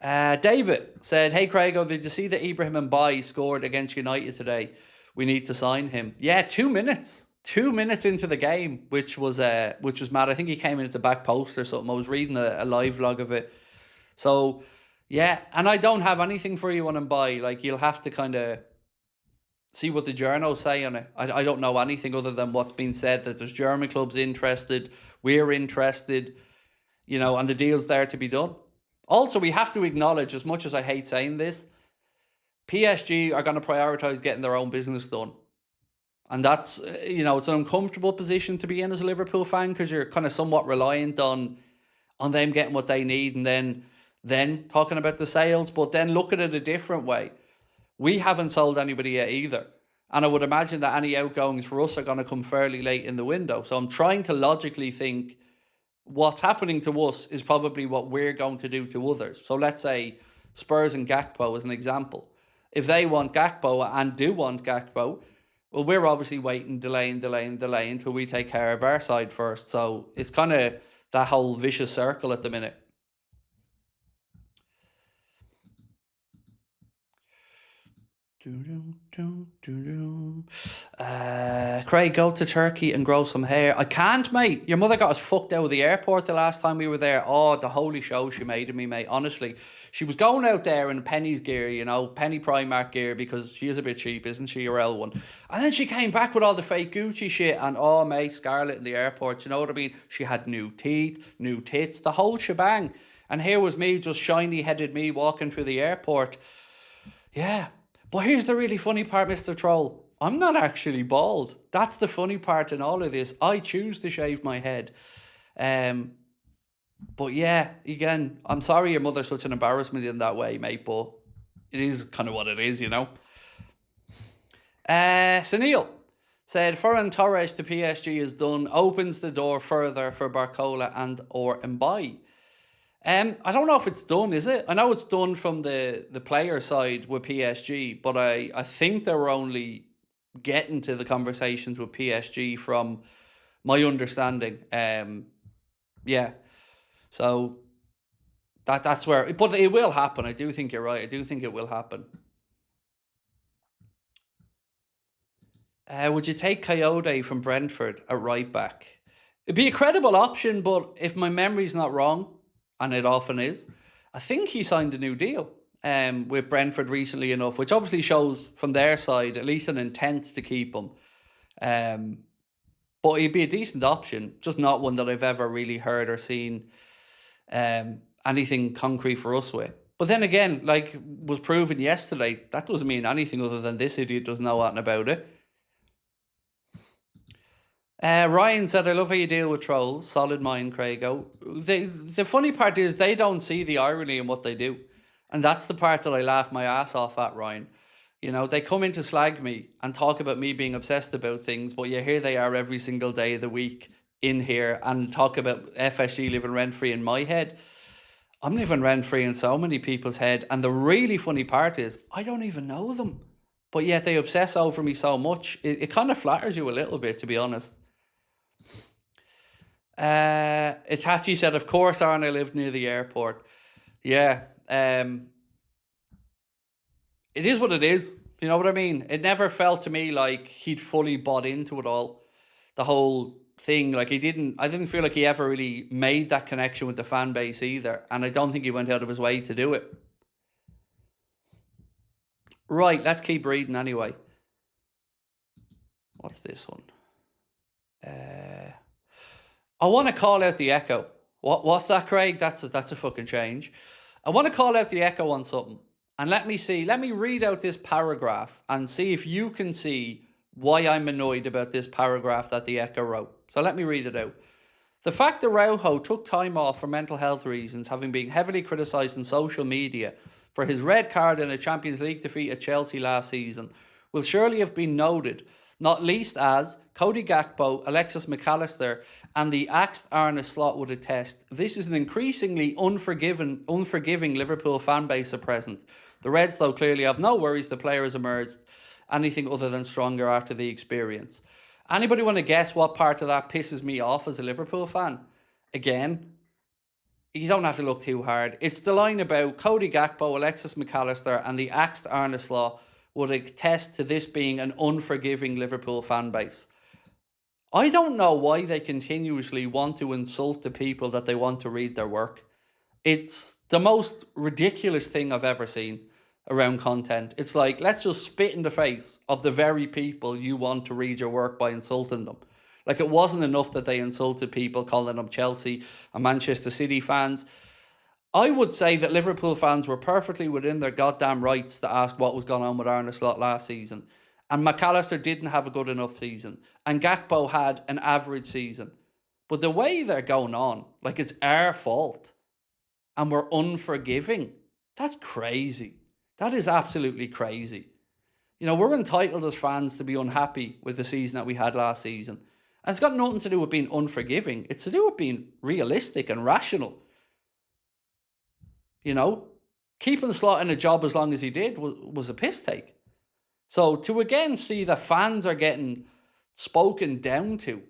David said, hey Craig, did you see that Ibrahim Mbaye scored against United today? We need to sign him. Yeah, 2 minutes. 2 minutes into the game, which was mad. I think he came in at the back post or something. I was reading a live log of it. So, yeah, and I don't have anything for you on Mbaye. You'll have to kind of see what the journos say on it. I don't know anything other than what's been said, that there's German clubs interested, we're interested, and the deal's there to be done. Also, we have to acknowledge, as much as I hate saying this, PSG are going to prioritise getting their own business done. And that's, it's an uncomfortable position to be in as a Liverpool fan, because you're kind of somewhat reliant on them getting what they need, and then talking about the sales. But then look at it a different way. We haven't sold anybody yet either. And I would imagine that any outgoings for us are going to come fairly late in the window. So I'm trying to logically think what's happening to us is probably what we're going to do to others. So let's say Spurs and Gakpo as an example. If they want Gakpo and do want Gakpo, Well, we're obviously waiting, delaying until we take care of our side first. So it's kind of that whole vicious circle at the minute. Craig, go to Turkey and grow some hair. I can't, mate. Your mother got us fucked out of the airport the last time we were there. Oh, the holy show she made of me, mate. Honestly, she was going out there in Penny's gear, you know, Penny Primark gear, because she is a bit cheap, isn't she, your L1? And then she came back with all the fake Gucci shit, and oh, mate, Scarlett in the airport, you know what I mean? She had new teeth, new tits, the whole shebang. And here was me, just shiny-headed me, walking through the airport. Yeah. But here's the really funny part, Mr. Troll. I'm not actually bald. That's the funny part in all of this. I choose to shave my head. But yeah, again, I'm sorry your mother's such an embarrassment in that way, mate, but it is kind of what it is, you know. Sunil said, Ferran Torres to PSG is done, opens the door further for Barcola and or Mbaye. I don't know if it's done, is it? I know it's done from the player side with PSG, but I think they were only getting to the conversations with PSG from my understanding. Yeah. So that's where, but it will happen. I do think you're right. I do think it will happen. Would you take Coyote from Brentford at right back? It'd be a credible option, but if my memory's not wrong, and it often is, I think he signed a new deal with Brentford recently enough, which obviously shows from their side at least an intent to keep him. But he'd be a decent option, just not one that I've ever really heard or seen anything concrete for us with. But then again, like was proven yesterday, that doesn't mean anything other than this idiot doesn't know anything about it. Ryan said, I love how you deal with trolls. Solid mind, Craigo. The funny part is they don't see the irony in what they do. And that's the part that I laugh my ass off at, Ryan. You know, they come in to slag me and talk about me being obsessed about things, but yeah, here they are every single day of the week in here and talk about FSG living rent-free in my head. I'm living rent-free in so many people's head. And the really funny part is, I don't even know them. But yet they obsess over me so much. It kind of flatters you a little bit, to be honest. Itachi said, of course, Arne lived near the airport. Yeah. It is what it is. You know what I mean? It never felt to me like he'd fully bought into it all. The whole thing, like I didn't feel like he ever really made that connection with the fan base either. And I don't think he went out of his way to do it. Right, let's keep reading anyway. What's this one? I want to call out the Echo. What's that, Craig? That's a fucking change. I want to call out the Echo on something. And let me read out this paragraph and see if you can see why I'm annoyed about this paragraph that the Echo wrote. So let me read it out. The fact that ARAUJO took time off for mental health reasons, having been heavily criticised on social media for his red card in a Champions League defeat at Chelsea last season, will surely have been noted, not least as Cody Gakpo, Alexis McAllister, and the axed Arne Slot would attest. This is an increasingly unforgiving Liverpool fan base at present. The Reds, though, clearly have no worries the player has emerged anything other than stronger after the experience. Anybody want to guess what part of that pisses me off as a Liverpool fan? Again, you don't have to look too hard. It's the line about Cody Gakpo, Alexis McAllister, and the axed Arne Slot would attest to this being an unforgiving Liverpool fan base. I don't know why they continuously want to insult the people that they want to read their work. It's the most ridiculous thing I've ever seen around content. It's like, let's just spit in the face of the very people you want to read your work by insulting them. Like, it wasn't enough that they insulted people, calling them Chelsea and Manchester City fans. I would say that Liverpool fans were perfectly within their goddamn rights to ask what was going on with Arne Slot last season. And McAllister didn't have a good enough season. And Gakpo had an average season. But the way they're going on, like it's our fault and we're unforgiving, that's crazy. That is absolutely crazy. You know, we're entitled as fans to be unhappy with the season that we had last season. And it's got nothing to do with being unforgiving. It's to do with being realistic and rational. You know, keeping Slot in a job as long as he did was a piss take. So to again see that fans are getting spoken down to,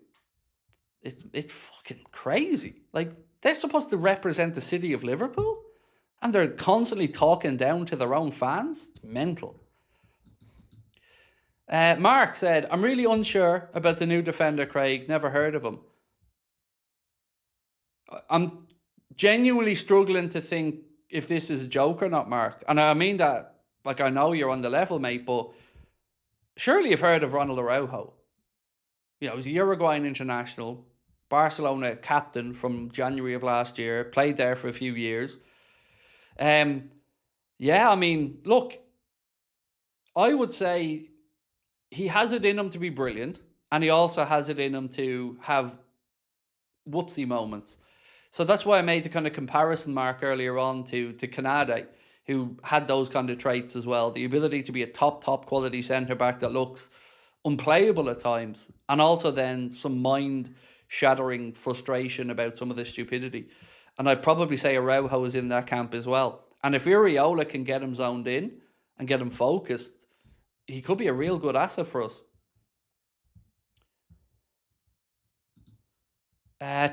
it's fucking crazy. Like, they're supposed to represent the city of Liverpool, and they're constantly talking down to their own fans. It's mental. Mark said, I'm really unsure about the new defender, Craig. Never heard of him. I'm genuinely struggling to think if this is a joke or not, Mark. And I mean that, like, I know you're on the level, mate, but surely you've heard of Ronald Araujo. You know, he's a Uruguayan international, Barcelona captain from January of last year, played there for a few years. Yeah, I mean, look, I would say he has it in him to be brilliant, and he also has it in him to have whoopsie moments. So that's why I made the kind of comparison, Mark, earlier on to Canada, who had those kind of traits as well. The ability to be a top quality centre-back that looks unplayable at times, and also then some mind-shattering frustration about some of the stupidity. And I'd probably say Araujo is in that camp as well. And if Iriola can get him zoned in and get him focused, he could be a real good asset for us.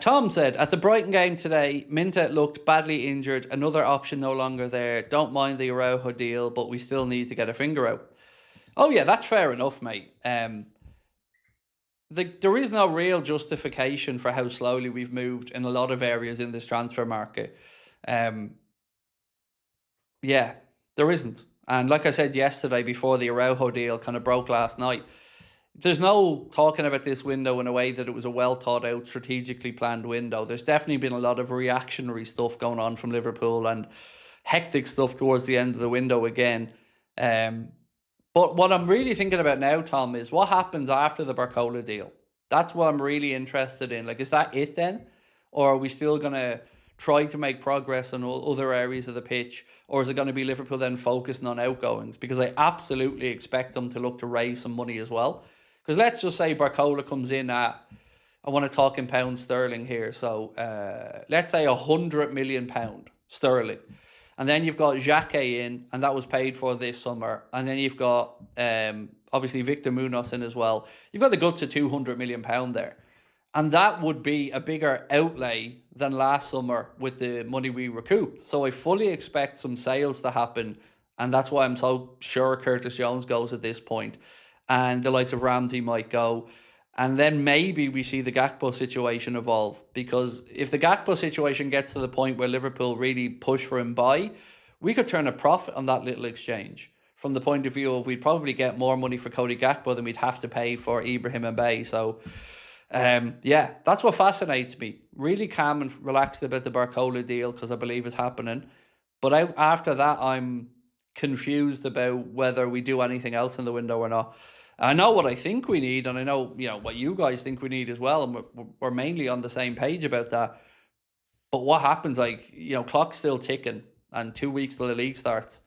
Tom said, at the Brighton game today, Minta looked badly injured. Another option no longer there. Don't mind the Araujo deal, but we still need to get a finger out. Oh, yeah, that's fair enough, mate. There is no real justification for how slowly we've moved in a lot of areas in this transfer market. Yeah, there isn't. And like I said yesterday, before the Araujo deal kind of broke last night, there's no talking about this window in a way that it was a well thought out, strategically planned window. There's definitely been a lot of reactionary stuff going on from Liverpool and hectic stuff towards the end of the window again. But what I'm really thinking about now, Tom, is what happens after the BARCOLA deal. That's what I'm really interested in. Like, is that it then? Or are we still going to try to make progress on other areas of the pitch? Or is it going to be Liverpool then focusing on outgoings? Because I absolutely expect them to look to raise some money as well. Because let's just say BARCOLA comes in at, I want to talk in pounds sterling here. So let's say £100 million sterling. And then you've got Xhaka in, and that was paid for this summer. And then you've got, obviously, Victor Munoz in as well. You've got the guts of £200 million there. And that would be a bigger outlay than last summer with the money we recouped. So I fully expect some sales to happen. And that's why I'm so sure Curtis Jones goes at this point. And the likes of Ramsey might go. And then maybe we see the Gakpo situation evolve. Because if the Gakpo situation gets to the point where Liverpool really push for him by, we could turn a profit on that little exchange. From the point of view of we'd probably get more money for Cody Gakpo than we'd have to pay for Ibrahim Mbaye. So, yeah, that's what fascinates me. Really calm and relaxed about the BARCOLA deal because I believe it's happening. But after that, I'm confused about whether we do anything else in the window or not. I know what I think we need, and I know, you know, what you guys think we need as well, and we're mainly on the same page about that. But what happens, like, you know, clock's still ticking, and 2 weeks till the league starts.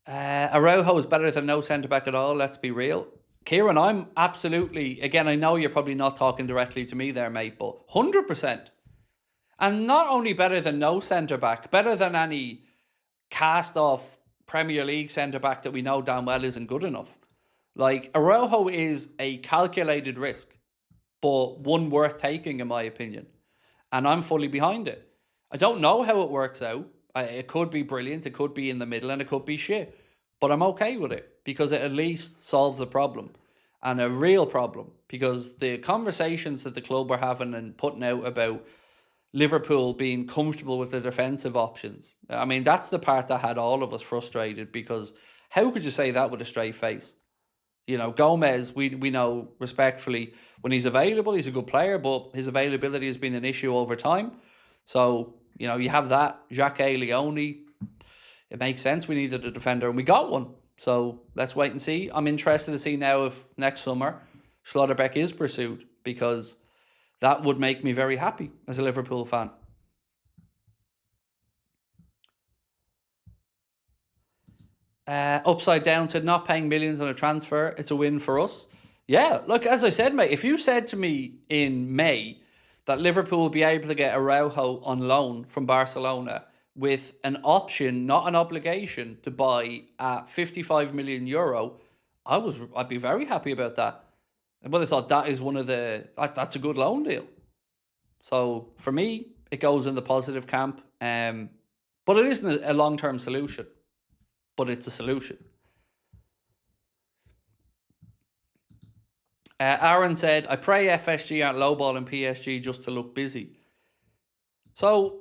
Araujo is better than no centre-back at all, let's be real. Kieran, I'm absolutely, again, I know you're probably not talking directly to me there, mate, but 100%. And not only better than no centre-back, better than any cast-off Premier League centre-back that we know damn well isn't good enough. Like, Araujo is a calculated risk, but one worth taking, in my opinion. And I'm fully behind it. I don't know how it works out. It could be brilliant, it could be in the middle, and it could be shit. But I'm okay with it, because it at least solves a problem. And a real problem. Because the conversations that the club are having and putting out about Liverpool being comfortable with the defensive options. I mean, that's the part that had all of us frustrated, because how could you say that with a straight face? You know, Gomez, we know respectfully, when he's available, he's a good player, but his availability has been an issue over time. So, you know, you have that, Xhaka, Leone. It makes sense we needed a defender, and we got one. So let's wait and see. I'm interested to see now if next summer Schlotterbeck is pursued, because that would make me very happy as a Liverpool fan. Upside Down said, not paying millions on a transfer, it's a win for us. Yeah, look, as I said, mate, if you said to me in May that Liverpool will be able to get Araujo on loan from Barcelona with an option, not an obligation, to buy at 55 million euro, I'd be very happy about that. But I thought that is that's a good loan deal. So for me, it goes in the positive camp. But it isn't a long-term solution, but it's a solution. Aaron said, I pray FSG aren't lowballing PSG just to look busy. So,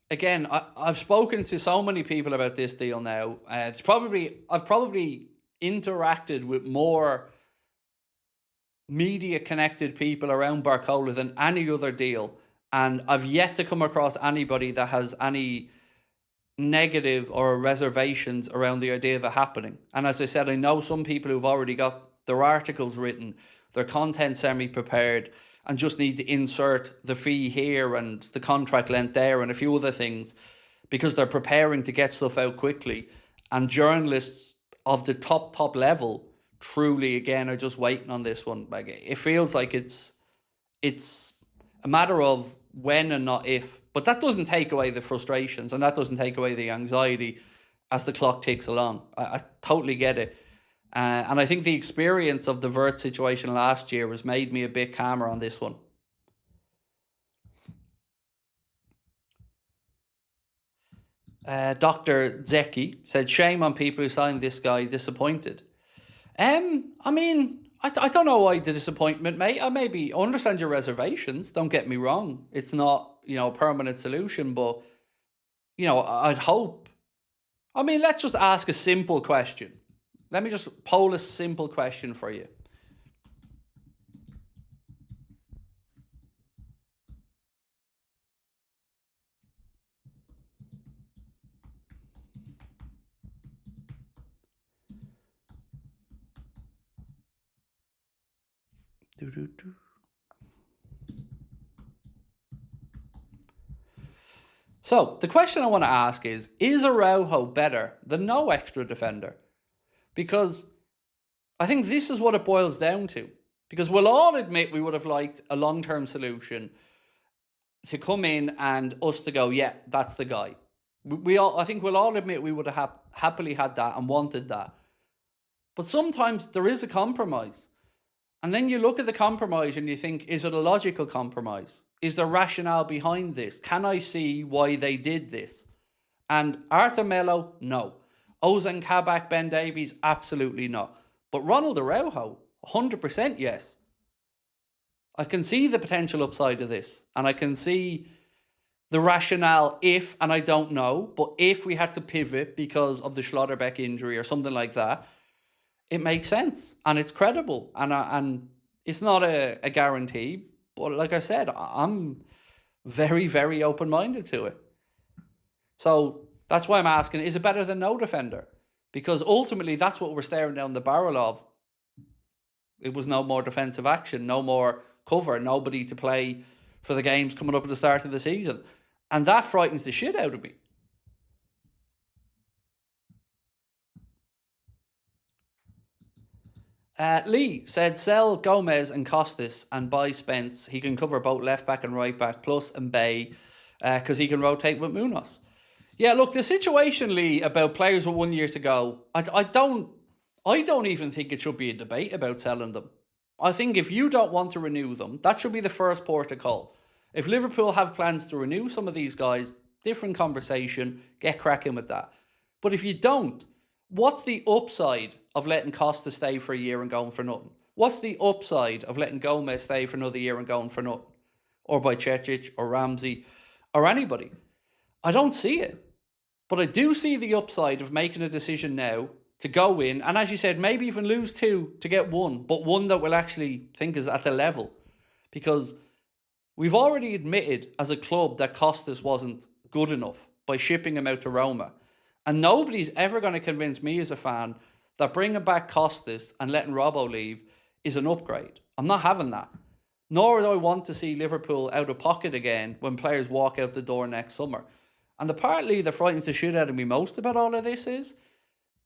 again, I've spoken to so many people about this deal now. I've probably interacted with more media-connected people around BARCOLA than any other deal. And I've yet to come across anybody that has any negative or reservations around the idea of it happening. And as I said, I know some people who've already got their articles written, their content semi-prepared, and just need to insert the fee here and the contract length there and a few other things because they're preparing to get stuff out quickly. And journalists of the top level truly, again, are just waiting on this one. Like, it feels like it's a matter of when and not if. But that doesn't take away the frustrations and that doesn't take away the anxiety as the clock ticks along. I totally get it. And I think the experience of the Vert situation last year has made me a bit calmer on this one. Dr. Zeki said, shame on people who signed this guy, disappointed. I mean, I don't know why the disappointment, mate. I maybe understand your reservations, don't get me wrong. It's not, a permanent solution, but, I'd hope. I mean, let's just ask a simple question. Let me just poll a simple question for you. So, the question I want to ask is ARAUJO better than no extra defender? Because I think this is what it boils down to. Because we'll all admit we would have liked a long-term solution to come in and us to go, yeah, that's the guy. I think we'll all admit we would have happily had that and wanted that. But sometimes there is a compromise. And then you look at the compromise and you think, is it a logical compromise? Is there rationale behind this? Can I see why they did this? And Arthur Melo, no. Ozan Kabak, Ben Davies, absolutely not. But Ronald Araujo, 100% yes. I can see the potential upside of this. And I can see the rationale if, and I don't know, but if we had to pivot because of the Schlotterbeck injury or something like that, it makes sense. And it's credible. And it's not a guarantee. But like I said, I'm very, very open-minded to it. So that's why I'm asking, is it better than no defender? Because ultimately, that's what we're staring down the barrel of. It was no more defensive action, no more cover, nobody to play for the games coming up at the start of the season. And that frightens the shit out of me. Lee said, sell Gomez and Costas and buy Spence. He can cover both left back and right back, plus Mbaye, because he can rotate with Munoz. Yeah, look, the situation, Lee, about players with 1 year to go, I don't even think it should be a debate about selling them. I think if you don't want to renew them, that should be the first port of call. If Liverpool have plans to renew some of these guys, different conversation, get cracking with that. But if you don't, what's the upside of letting Costa stay for a year and going for nothing? What's the upside of letting Gomez stay for another year and going for nothing? Or by Cecic or Ramsey or anybody? I don't see it. But I do see the upside of making a decision now to go in, and as you said, maybe even lose two to get one, but one that we'll actually think is at the level. Because we've already admitted as a club that Costas wasn't good enough by shipping him out to Roma. And nobody's ever going to convince me as a fan that bringing back Costas and letting Robbo leave is an upgrade. I'm not having that. Nor do I want to see Liverpool out of pocket again when players walk out the door next summer. And the partly that frightens the shit out of me most about all of this is,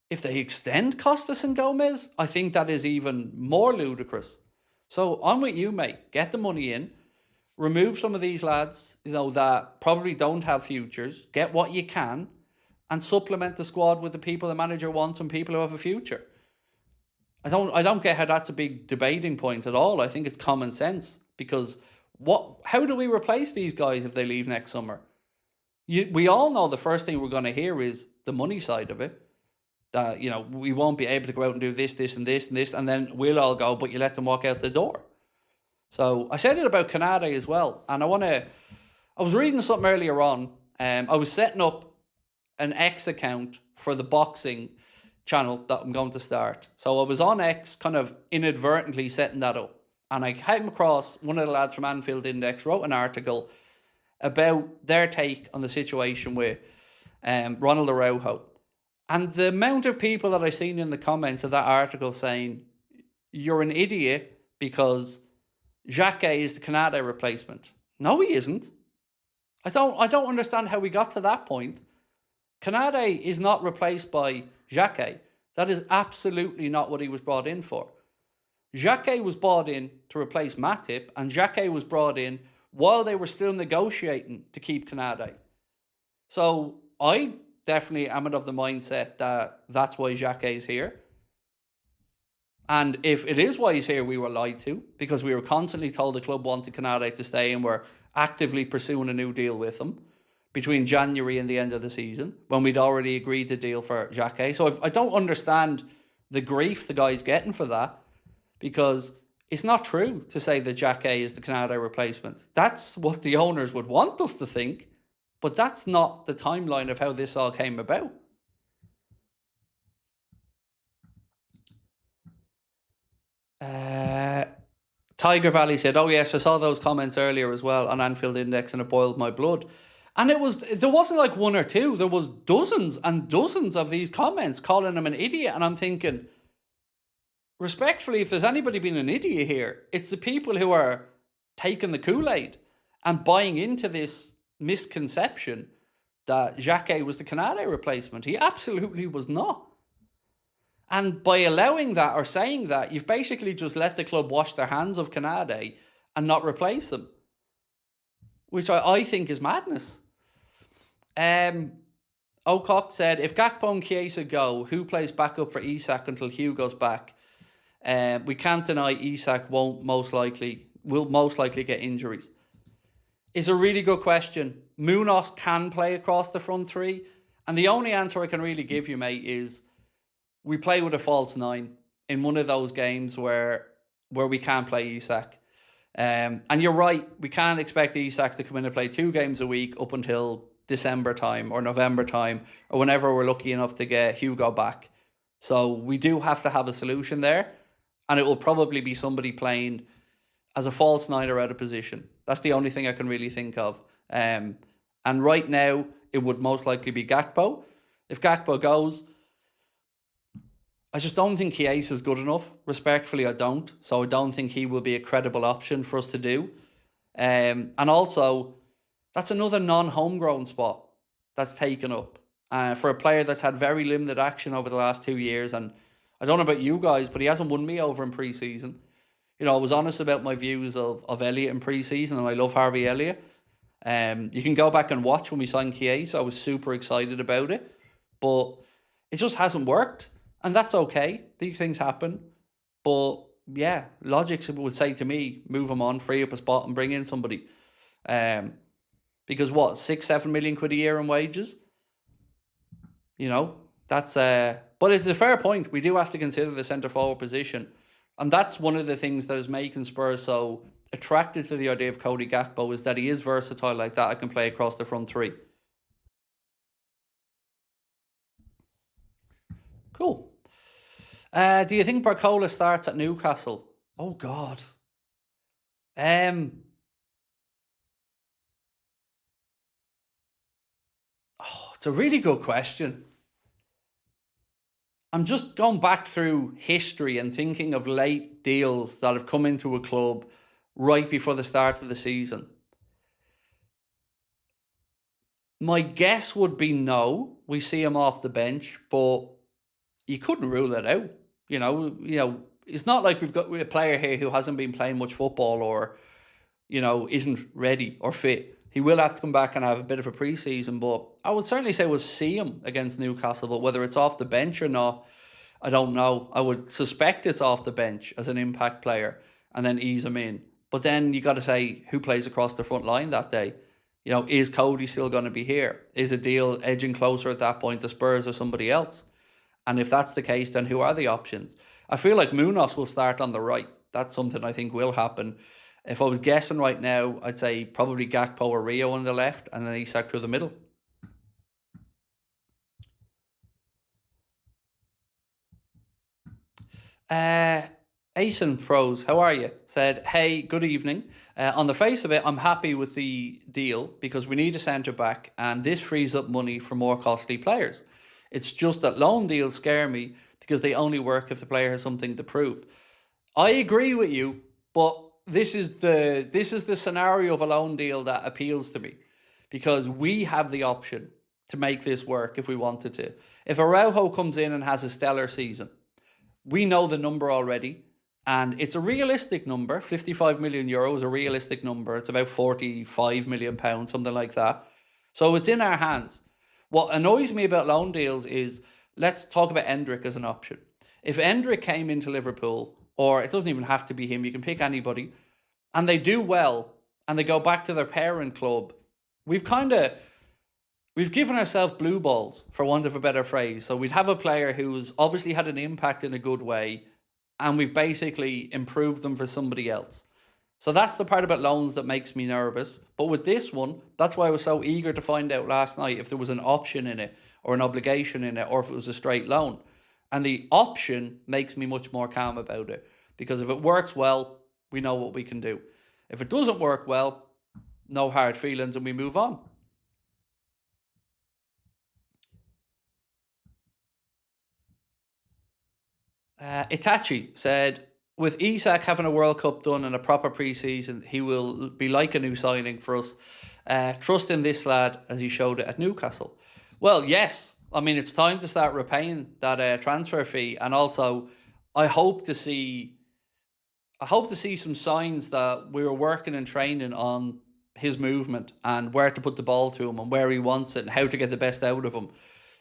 if they extend Costas and Gomez, I think that is even more ludicrous. So I'm with you, mate. Get the money in. Remove some of these lads, that probably don't have futures. Get what you can, and supplement the squad with the people the manager wants and people who have a future. I don't get how that's a big debating point at all. I think it's common sense, because how do we replace these guys if they leave next summer? We all know the first thing we're going to hear is the money side of it. That, we won't be able to go out and do this, this, and this, and this, and then we'll all go, but you let them walk out the door. So I said it about Canada as well, and I was reading something earlier on. I was setting up an X account for the boxing channel that I'm going to start. So I was on X, kind of inadvertently setting that up, and I came across one of the lads from Anfield Index wrote an article about their take on the situation with Ronald ARAUJO. And the amount of people that I've seen in the comments of that article saying, you're an idiot because Xhaka is the Canada replacement. No, he isn't. I don't understand how we got to that point. Canada is not replaced by Xhaka. That is absolutely not what he was brought in for. Xhaka was brought in to replace Matip, and Xhaka was brought in while they were still negotiating to keep Canada. So I definitely am of the mindset that that's why Xhaka is here. And if it is why he's here, we were lied to, because we were constantly told the club wanted Canada to stay and were actively pursuing a new deal with him between January and the end of the season, when we'd already agreed the deal for Xhaka. So I don't understand the grief the guy's getting for that, because it's not true to say that Xhaka is the Canada replacement. That's what the owners would want us to think, but that's not the timeline of how this all came about. Tiger Valley said, oh yes, I saw those comments earlier as well on Anfield Index and it boiled my blood. And there wasn't like one or two, there was dozens and dozens of these comments calling him an idiot. And I'm thinking, respectfully, if there's anybody being an idiot here, it's the people who are taking the Kool-Aid and buying into this misconception that Xhaka was the Canada replacement. He absolutely was not. And by allowing that or saying that, you've basically just let the club wash their hands of Canada and not replace them, which I think is madness. Ocock said, if Gakpo and Chiesa go, who plays backup for Isak until Hugh goes back? We can't deny Isak will most likely get injuries. It's a really good question. Munoz can play across the front three, and the only answer I can really give you, mate, is we play with a false nine in one of those games where we can't play Isak. And you're right, we can't expect Isak to come in and play 2 games a week up until December time or November time, or whenever we're lucky enough to get Hugo back. So we do have to have a solution there, and it will probably be somebody playing as a false nine or out of position. That's the only thing I can really think of. And right now, it would most likely be Gakpo. If Gakpo goes, I just don't think Chiesa is good enough. Respectfully, I don't. So I don't think he will be a credible option for us to do. And also, that's another non-homegrown spot that's taken up for a player that's had very limited action over the last 2 years. And I don't know about you guys, but he hasn't won me over in pre-season. I was honest about my views of Elliott in pre-season, and I love Harvey Elliott. You can go back and watch when we signed Chiesa. I was super excited about it, but it just hasn't worked. And that's okay. These things happen. But yeah, logic would say to me, move him on, free up a spot and bring in somebody. Because what, 6-7 million quid a year in wages? That's but it's a fair point. We do have to consider the centre forward position. And that's one of the things that is making Spurs so attracted to the idea of Cody Gakpo, is that he is versatile like that. I can play across the front three. Cool. Do you think BARCOLA starts at Newcastle? Oh, God. It's a really good question. I'm just going back through history and thinking of late deals that have come into a club right before the start of the season. My guess would be no. We see him off the bench, but you couldn't rule it out. It's not like we've got a player here who hasn't been playing much football or isn't ready or fit. He will have to come back and have a bit of a pre-season, but I would certainly say we'll see him against Newcastle. But whether it's off the bench or not, I don't know. I would suspect it's off the bench as an impact player and then ease him in. But then you got to say who plays across the front line that day. Is Cody still going to be here? Is a deal edging closer at that point to Spurs or somebody else? And if that's the case, then who are the options? I feel like Munoz will start on the right. That's something I think will happen. If I was guessing right now, I'd say probably Gakpo or Rio on the left and then Isak through the middle. Asen Froze, how are you? Said, hey, good evening. On the face of it, I'm happy with the deal because we need a centre-back and this frees up money for more costly players. It's just that loan deals scare me because they only work if the player has something to prove. I agree with you, but this is the scenario of a loan deal that appeals to me because we have the option to make this work if we wanted to. If ARAUJO comes in and has a stellar season, we know the number already. And it's a realistic number. 55 million euro is a realistic number. It's about 45 million pounds, something like that. So it's in our hands. What annoys me about loan deals is, let's talk about Endrick as an option. If Endrick came into Liverpool, or it doesn't even have to be him, you can pick anybody, and they do well, and they go back to their parent club, we've given ourselves blue balls, for want of a better phrase. So we'd have a player who's obviously had an impact in a good way, and we've basically improved them for somebody else. So that's the part about loans that makes me nervous. But with this one, that's why I was so eager to find out last night if there was an option in it or an obligation in it or if it was a straight loan. And the option makes me much more calm about it. Because if it works well, we know what we can do. If it doesn't work well, no hard feelings and we move on. Itachi said, with Isak having a World Cup done and a proper pre-season, he will be like a new signing for us. Trust in this lad as he showed it at Newcastle. Well, yes. I mean, it's time to start repaying that transfer fee. And also, I hope to see some signs that we were working and training on his movement and where to put the ball to him and where he wants it and how to get the best out of him.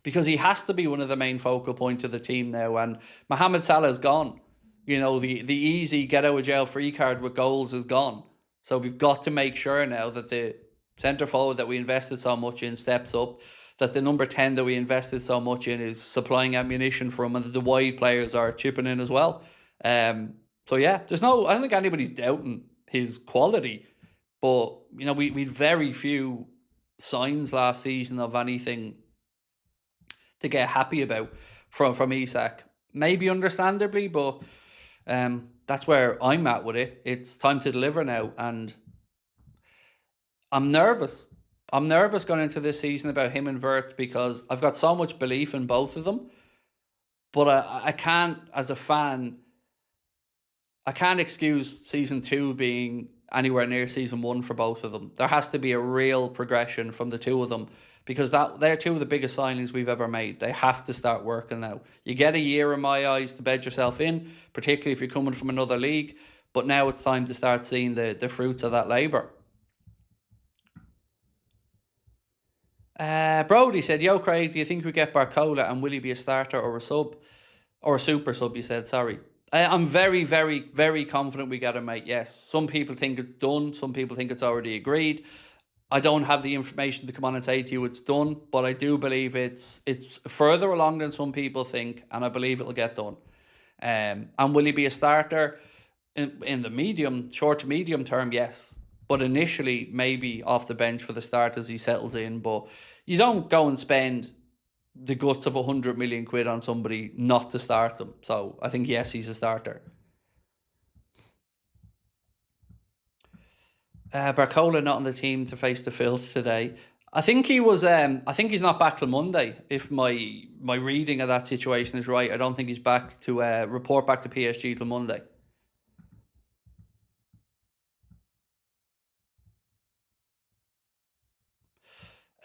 Because he has to be one of the main focal points of the team now. And Mohamed Salah is gone. The easy get out of jail free card with goals is gone. So we've got to make sure now that the centre forward that we invested so much in steps up, that the number 10 that we invested so much in is supplying ammunition for him, and that the wide players are chipping in as well. So yeah, I don't think anybody's doubting his quality, but we had very few signs last season of anything to get happy about from Isak. Maybe understandably, but that's where I'm at with it. It's time to deliver now, and I'm nervous. I'm nervous going into this season about him and Wirtz because I've got so much belief in both of them, but I can't, as a fan, I can't excuse season 2 being anywhere near season 1 for both of them. There has to be a real progression from the two of them, because they're two of the biggest signings we've ever made. They have to start working now. You get a year, in my eyes, to bed yourself in, particularly if you're coming from another league. But now it's time to start seeing the fruits of that labour. Brody said, yo, Craig, do you think we get BARCOLA and will he be a starter or a sub? Or a super sub, you said, sorry. I'm very, very, very confident we get him, mate, yes. Some people think it's done. Some people think it's already agreed. I don't have the information to come on and say to you it's done, but I do believe it's further along than some people think, and I believe it'll get done. And will he be a starter in the short to medium term? Yes. But initially, maybe off the bench for the start as he settles in. But you don't go and spend the guts of 100 million quid on somebody not to start them. So I think, yes, he's a starter. BARCOLA not on the team to face the filth today. I think he was. I think he's not back till Monday. If my reading of that situation is right, I don't think he's back to report back to PSG till Monday.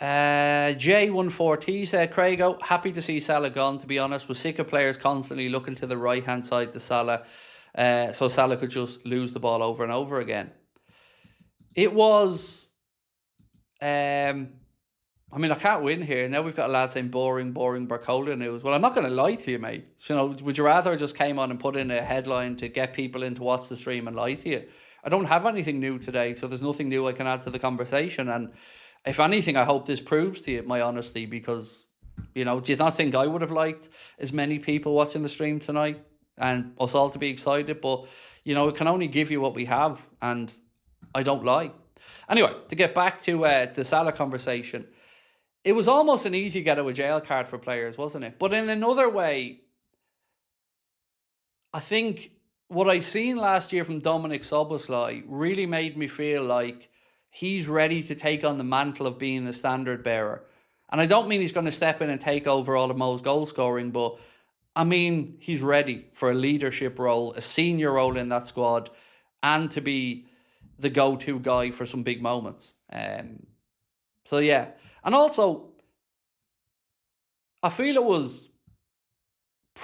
J14T said, Craigo, happy to see Salah gone, to be honest. Was sick of players constantly looking to the right hand side to Salah, so Salah could just lose the ball over and over again. It was, I mean, I can't win here. Now we've got a lad saying boring, boring BARCOLA news. Well, I'm not going to lie to you, mate. You know, would you rather I just came on and put in a headline to get people in to watch the stream and lie to you? I don't have anything new today, so there's nothing new I can add to the conversation. And if anything, I hope this proves to you my honesty, because, you know, do you not think I would have liked as many people watching the stream tonight and us all to be excited? But, you know, it can only give you what we have, and I don't lie. Anyway, to get back to the Salah conversation, it was almost an easy get out of jail card for players, wasn't it? But in another way, I think what I seen last year from Dominic Szoboszlai really made me feel like he's ready to take on the mantle of being the standard bearer. And I don't mean he's going to step in and take over all of Mo's goal scoring, but I mean he's ready for a leadership role, a senior role in that squad, and to be the go-to guy for some big moments. So yeah. And also, I feel it was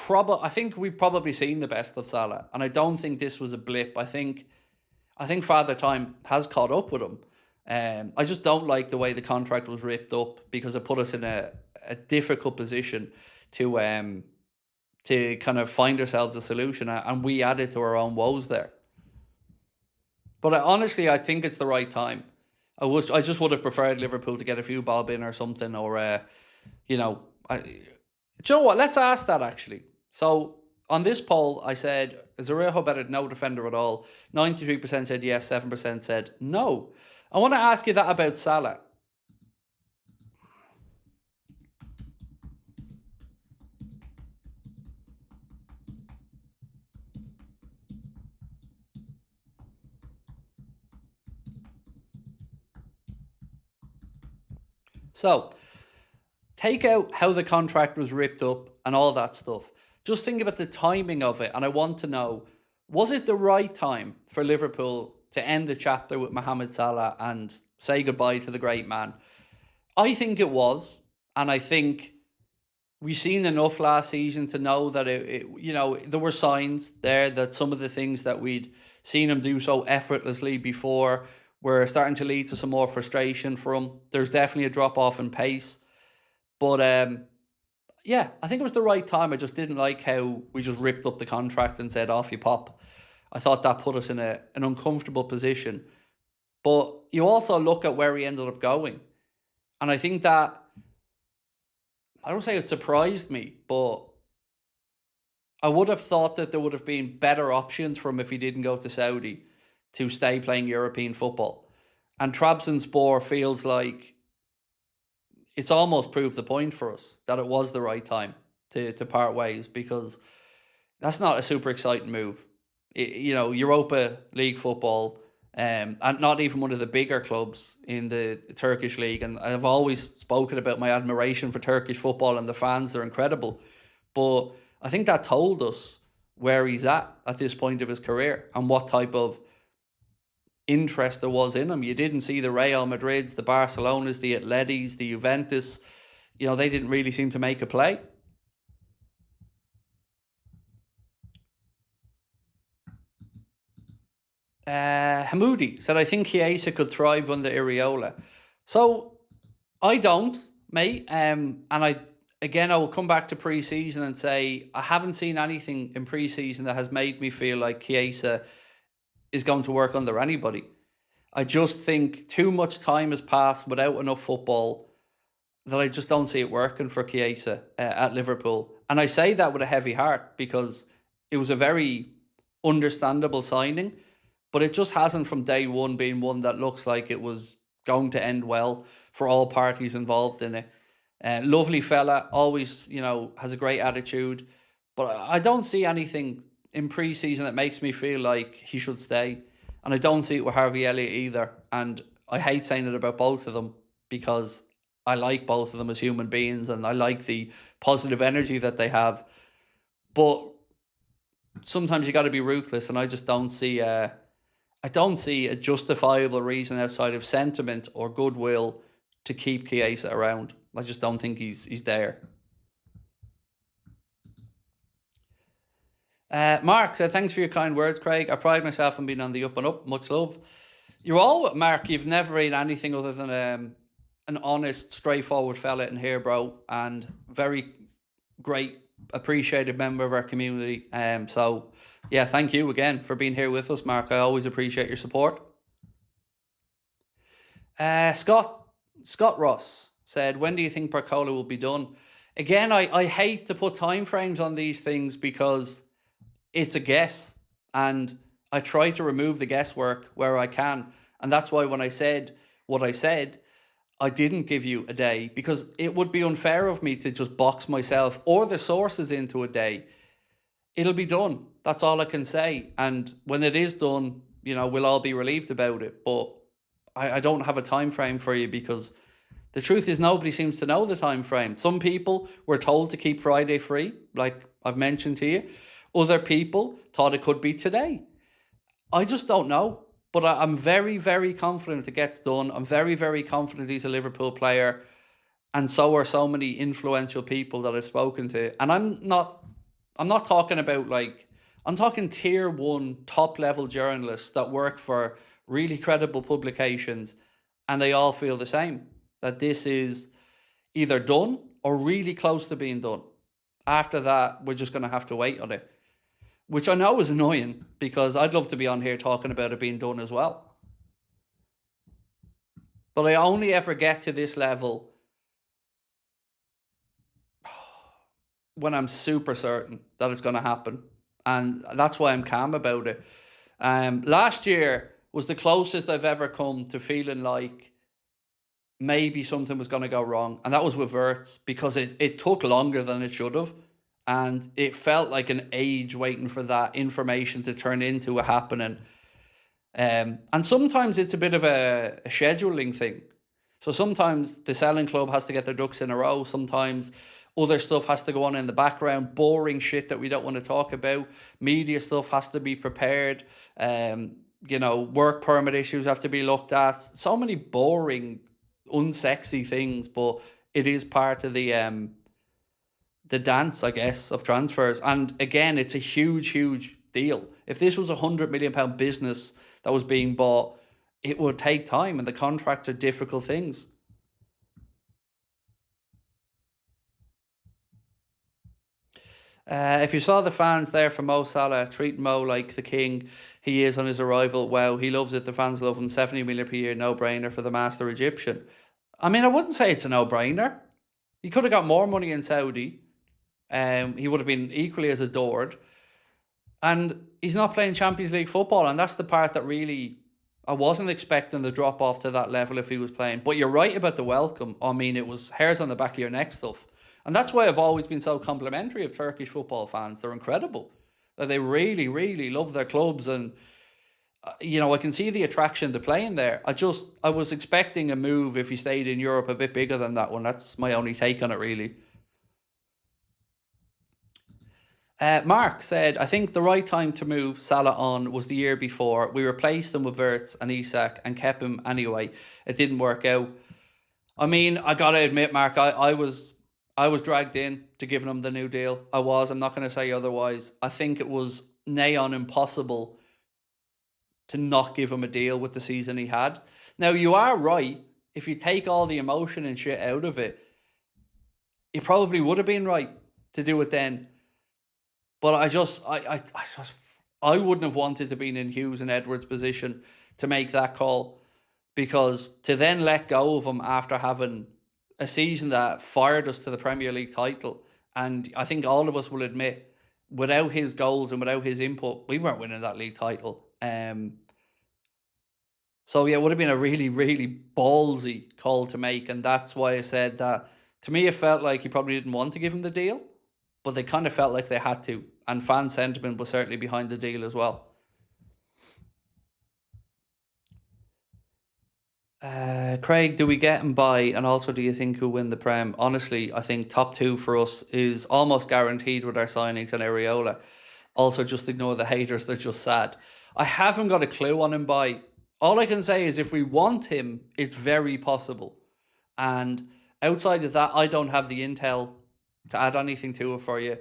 I think we've probably seen the best of Salah, and I don't think this was a blip. I think Father Time has caught up with him. I just don't like the way the contract was ripped up, because it put us in a difficult position to kind of find ourselves a solution, and we added to our own woes there. But honestly, I think it's the right time. I just would have preferred Liverpool to get a few bob in or something, or you know, do you know what? Let's ask that actually. So on this poll, I said, is Araujo better than no defender at all? 93% said yes, 7% said no. I want to ask you that about Salah. So take out how the contract was ripped up and all that stuff. Just think about the timing of it. And I want to know, was it the right time for Liverpool to end the chapter with Mohamed Salah and say goodbye to the great man? I think it was. And I think we've seen enough last season to know that, you know, there were signs there that some of the things that we'd seen him do so effortlessly before were starting to lead to some more frustration for him. There's definitely a drop-off in pace. But yeah, I think it was the right time. I just didn't like how we just ripped up the contract and said, off you pop. I thought that put us in an uncomfortable position. But you also look at where he ended up going. And I think that, I don't say it surprised me, but I would have thought that there would have been better options for him if he didn't go to Saudi to stay playing European football. And Trabzonspor feels like it's almost proved the point for us that it was the right time to part ways, because that's not a super exciting move. You know, Europa League football, and not even one of the bigger clubs in the Turkish league. And I've always spoken about my admiration for Turkish football and the fans. They're incredible. But I think that told us where he's at this point of his career and what type of interest there was in him. You didn't see the Real Madrids, the Barcelonas, the Atletis, the Juventus. You know, they didn't really seem to make a play. Hamoudi said, I think Chiesa could thrive under Iriola. So I don't, mate. And I will come back to pre-season and say I haven't seen anything in pre-season that has made me feel like Chiesa is going to work under anybody. I just think too much time has passed without enough football that I just don't see it working for Chiesa at Liverpool. And I say that with a heavy heart, because it was a very understandable signing, but it just hasn't from day one been one that looks like it was going to end well for all parties involved in it. Lovely fella, always, you know, has a great attitude, but I don't see anything in pre-season that makes me feel like he should stay. And I don't see it with Harvey Elliott either. And I hate saying it about both of them, because I like both of them as human beings and I like the positive energy that they have. But sometimes you got to be ruthless, and I just don't see a justifiable reason outside of sentiment or goodwill to keep Chiesa around. I just don't think he's there. Mark said, thanks for your kind words, Craig. I pride myself on being on the up and up. Much love. You're all, Mark, you've never been anything other than an honest, straightforward fella in here, bro, and very great, appreciated member of our community. So, yeah, thank you again for being here with us, Mark. I always appreciate your support. Scott Ross said, when do you think BARCOLA will be done? Again, I hate to put time frames on these things because it's a guess, and I try to remove the guesswork where I can. And that's why when I said what I said, I didn't give you a day, because it would be unfair of me to just box myself or the sources into a day. It'll be done. That's all I can say. And when it is done, we'll all be relieved about it. But I don't have a time frame for you, because the truth is nobody seems to know the time frame. Some people were told to keep Friday free, like I've mentioned to you. Other people thought it could be today. I just don't know. But I'm very, very confident it gets done. I'm very, very confident he's a Liverpool player. And so are so many influential people that I've spoken to. And I'm not talking about I'm talking tier 1 top level journalists that work for really credible publications. And they all feel the same, that this is either done or really close to being done. After that, we're just going to have to wait on it. Which I know is annoying, because I'd love to be on here talking about it being done as well. But I only ever get to this level when I'm super certain that it's going to happen. And that's why I'm calm about it. Last year was the closest I've ever come to feeling like maybe something was going to go wrong. And that was with Wirtz, because it took longer than it should have. And it felt like an age waiting for that information to turn into a happening. And sometimes it's a bit of a scheduling thing. So sometimes the selling club has to get their ducks in a row. Sometimes other stuff has to go on in the background. Boring shit that we don't want to talk about. Media stuff has to be prepared. Work permit issues have to be looked at. So many boring, unsexy things. But it is part of the dance, I guess, of transfers. And again, it's a huge, huge deal. If this was £100 million business that was being bought, it would take time, and the contracts are difficult things. If you saw the fans there for Mo Salah, treat Mo like the king he is on his arrival. Wow, he loves it. The fans love him. 70 million per year, no-brainer for the master Egyptian. I mean, I wouldn't say it's a no-brainer. He could have got more money in Saudi. He would have been equally as adored. And he's not playing Champions League football. And that's the part that really, I wasn't expecting the drop off to that level if he was playing. But you're right about the welcome. I mean, it was hairs on the back of your neck stuff. And that's why I've always been so complimentary of Turkish football fans. They're incredible. They really, really love their clubs. And, I can see the attraction to playing there. I was expecting a move if he stayed in Europe a bit bigger than that one. That's my only take on it, really. Mark said, I think the right time to move Salah on was the year before. We replaced him with Wirtz and Isak and kept him anyway. It didn't work out. I mean, I got to admit, Mark, I was dragged in to giving him the new deal. I'm not going to say otherwise. I think it was nigh on impossible to not give him a deal with the season he had. Now, you are right. If you take all the emotion and shit out of it, it probably would have been right to do it then. But I wouldn't have wanted to be in Hughes and Edwards' position to make that call, because to then let go of him after having a season that fired us to the Premier League title, and I think all of us will admit, without his goals and without his input, we weren't winning that league title. So yeah, it would have been a really, really ballsy call to make, and that's why I said that. To me, it felt like he probably didn't want to give him the deal, but they kind of felt like they had to. And fan sentiment was certainly behind the deal as well. Craig, do we get him by? And also, do you think he'll win the Prem? Honestly, I think top 2 for us is almost guaranteed with our signings and ARAUJO. Also, just ignore the haters. They're just sad. I haven't got a clue on him by. All I can say is if we want him, it's very possible. And outside of that, I don't have the intel to add anything to it for you.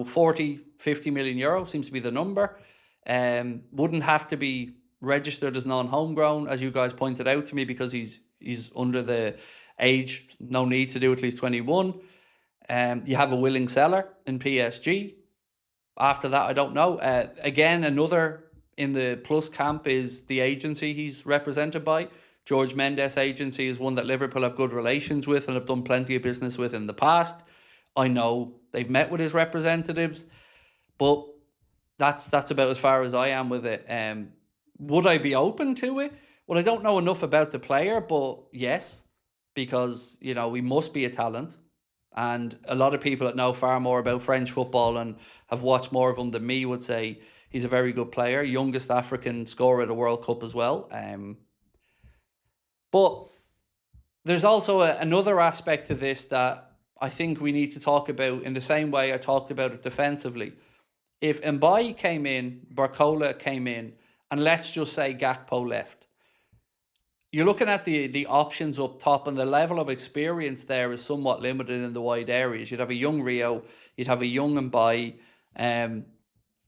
40, 50 million euro seems to be the number. Wouldn't have to be registered as non-homegrown, as you guys pointed out to me, because he's under the age, no need to do at least 21. You have a willing seller in PSG. After that, I don't know. Again, another in the plus camp is the agency he's represented by. George Mendes Agency is one that Liverpool have good relations with and have done plenty of business with in the past. I know they've met with his representatives, but that's about as far as I am with it. Would I be open to it? Well, I don't know enough about the player, but yes, because, you know, he must be a talent. And a lot of people that know far more about French football and have watched more of him than me would say he's a very good player. Youngest African scorer at the World Cup as well. But there's also another aspect to this that I think we need to talk about in the same way I talked about it defensively. If Mbaye came in, BARCOLA came in, and let's just say Gakpo left, you're looking at the options up top, and the level of experience there is somewhat limited in the wide areas. You'd have a young Rio, you'd have a young Mbaye, an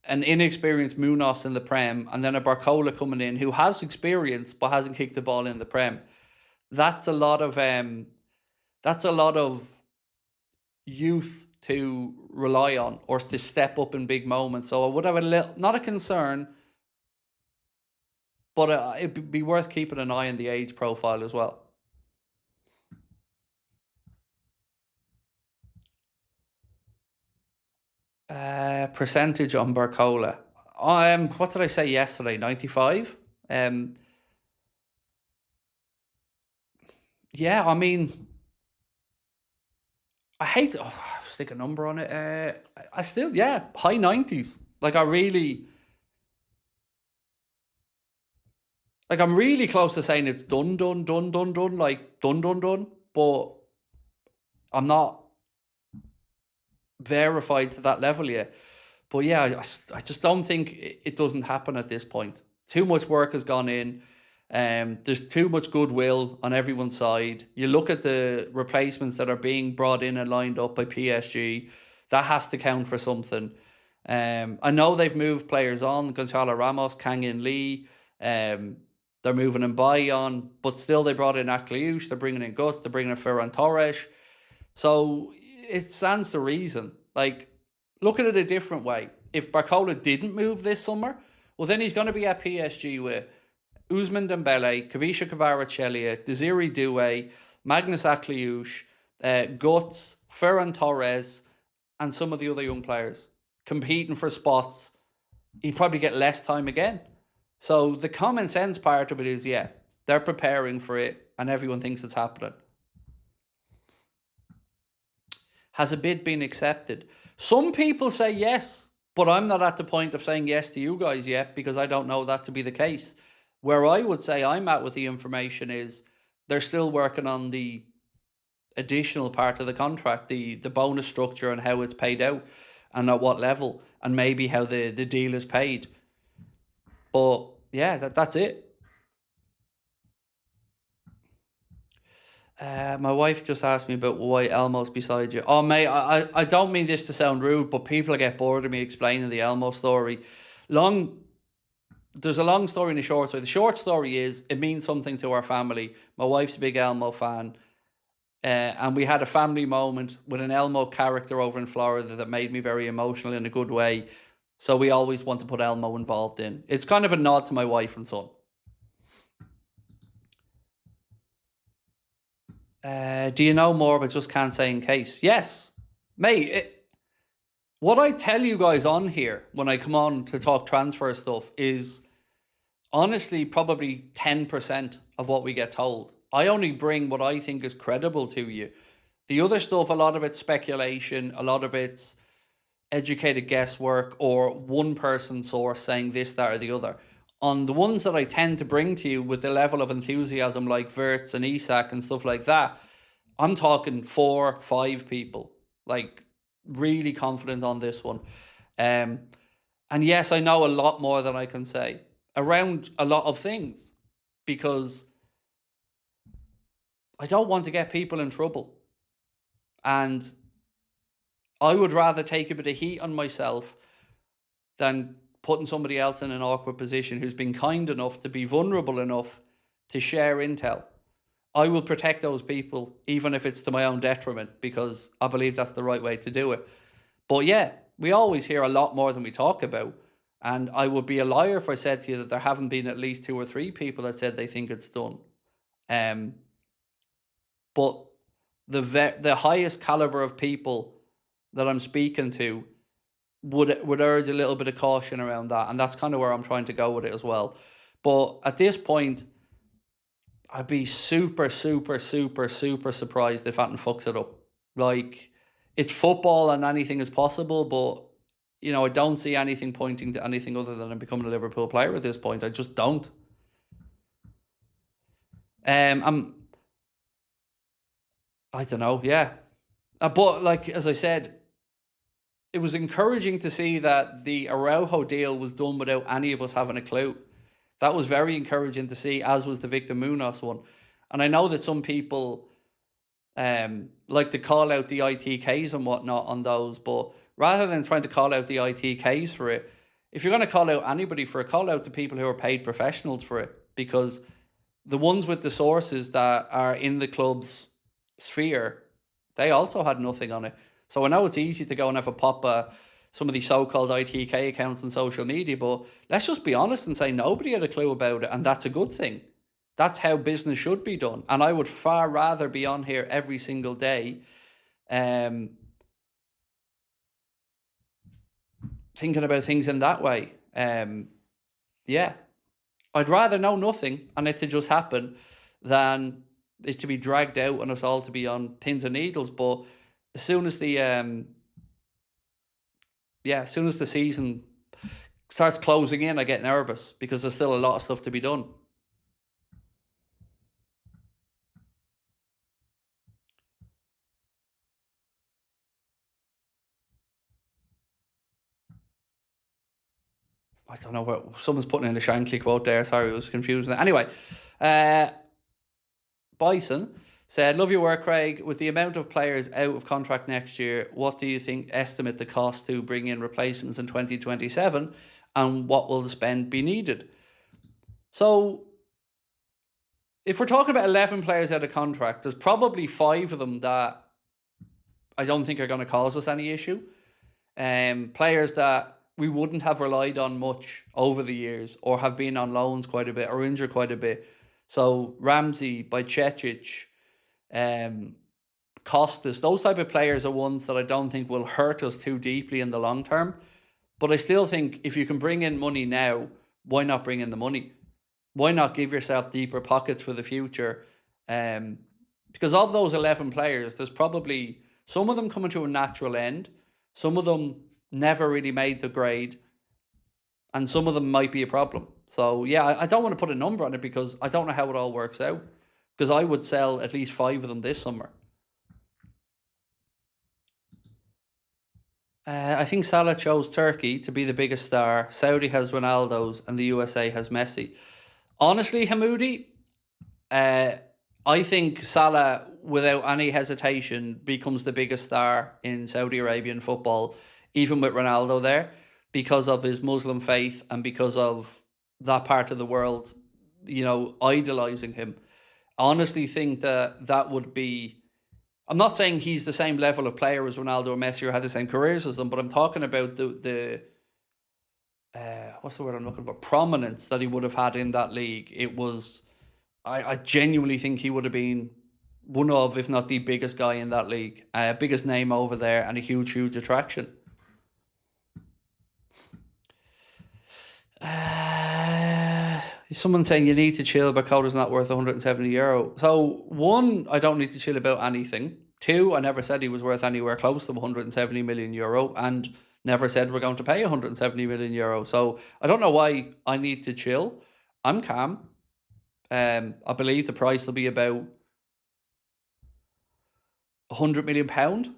inexperienced Munoz in the Prem, and then a BARCOLA coming in who has experience but hasn't kicked the ball in the Prem. That's a lot of youth to rely on or to step up in big moments. So I would have a little, not a concern, but it'd be worth keeping an eye on the age profile as well. Percentage on BARCOLA. What did I say yesterday? 95. Yeah, I mean, I hate stick a number on it. I still, yeah, high 90s. Like I'm really close to saying it's done, like done. But I'm not verified to that level yet. But yeah, I just don't think it doesn't happen at this point. Too much work has gone in. There's too much goodwill on everyone's side. You look at the replacements that are being brought in and lined up by PSG. That has to count for something. I know they've moved players on. Gonzalo Ramos, Kang-in Lee. They're moving Mbaye on. But still they brought in ARAUJO. They're bringing in Guts. They're bringing in Ferran Torres. So it stands to reason. Like, look at it a different way. If BARCOLA didn't move this summer, well, then he's going to be at PSG with Ousmane Dembele, Kavisha Kvaratskhelia, Desiree Doué, Magnus ARAUJO, Guts, Ferran Torres, and some of the other young players competing for spots. He'd probably get less time again. So the common sense part of it is, yeah, they're preparing for it and everyone thinks it's happening. Has a bid been accepted? Some people say yes, but I'm not at the point of saying yes to you guys yet because I don't know that to be the case. Where I would say I'm at with the information is they're still working on the additional part of the contract, the bonus structure and how it's paid out and at what level and maybe how the deal is paid. But yeah, that's it. My wife just asked me about why Elmo's beside you. Oh, mate, I don't mean this to sound rude, but people get bored of me explaining the Elmo story. There's a long story and a short story. The short story is it means something to our family. My wife's a big Elmo fan. And we had a family moment with an Elmo character over in Florida that made me very emotional in a good way. So we always want to put Elmo involved in. It's kind of a nod to my wife and son. Do you know more but just can't say in case? Yes. Mate, what I tell you guys on here when I come on to talk transfer stuff is honestly probably 10% of what we get told. I only bring what I think is credible to you. The other stuff, a lot of it's speculation, a lot of it's educated guesswork or one person source saying this, that or the other. On the ones that I tend to bring to you with the level of enthusiasm like Wirtz and Isak and stuff like that, I'm talking 4, 5 people. Like, really confident on this one. And yes, I know a lot more than I can say around a lot of things because I don't want to get people in trouble. And I would rather take a bit of heat on myself than putting somebody else in an awkward position who's been kind enough to be vulnerable enough to share intel. I will protect those people, even if it's to my own detriment, because I believe that's the right way to do it. But yeah, we always hear a lot more than we talk about. And I would be a liar if I said to you that there haven't been at least 2 or 3 people that said they think it's done. But the highest caliber of people that I'm speaking to would urge a little bit of caution around that. And that's kind of where I'm trying to go with it as well. But at this point, I'd be super, super, super, super surprised if Anton fucks it up. Like, it's football and anything is possible, but, you know, I don't see anything pointing to anything other than him becoming a Liverpool player at this point. I just don't. I don't know, yeah. But, like, as I said, it was encouraging to see that the ARAUJO deal was done without any of us having a clue. That was very encouraging to see, as was the Victor Munoz one. And I know that some people like to call out the ITKs and whatnot on those, but rather than trying to call out the ITKs for it, if you're going to call out anybody for it, call out the people who are paid professionals for it, because the ones with the sources that are in the club's sphere, they also had nothing on it. So I know it's easy to go and have a pop at some of these so-called ITK accounts on social media, but let's just be honest and say nobody had a clue about it, and that's a good thing. That's how business should be done. And I would far rather be on here every single day thinking about things in that way. Yeah. I'd rather know nothing and it to just happen than it to be dragged out and us all to be on pins and needles. But as soon as the as soon as the season starts closing in, I get nervous because there's still a lot of stuff to be done. I don't know what someone's putting in a Shankly quote there. Sorry, it was confusing. Anyway, Bison said, "Love your work, Craig. With the amount of players out of contract next year, what do you think estimate the cost to bring in replacements in 2027, and what will the spend be needed?" So, if we're talking about 11 players out of contract, there's probably 5 of them that I don't think are going to cause us any issue. Players that we wouldn't have relied on much over the years, or have been on loans quite a bit, or injured quite a bit. So Ramsey, Bajcetic, Costas, those type of players are ones that I don't think will hurt us too deeply in the long term. But I still think if you can bring in money now, why not bring in the money? Why not give yourself deeper pockets for the future? Because of those 11 players, there's probably some of them coming to a natural end. Some of them never really made the grade. And some of them might be a problem. So, yeah, I don't want to put a number on it because I don't know how it all works out. Because I would sell at least 5 of them this summer. I think Salah chose Turkey to be the biggest star. Saudi has Ronaldo's and the USA has Messi. Honestly, Hamoudi, I think Salah, without any hesitation, becomes the biggest star in Saudi Arabian football, even with Ronaldo there, because of his Muslim faith and because of that part of the world, you know, idolizing him. I honestly think that that would be... I'm not saying he's the same level of player as Ronaldo or Messi or had the same careers as them, but I'm talking about the what's the word I'm looking for? Prominence that he would have had in that league. It was... I genuinely think he would have been one of, if not the biggest guy in that league. Biggest name over there and a huge, huge attraction. Someone saying you need to chill, but Coda's not worth €170. So, 1, I don't need to chill about anything. 2, I never said he was worth anywhere close to €170 million, and never said we're going to pay €170 million. So, I don't know why I need to chill. I'm calm. I believe the price will be about £100 million,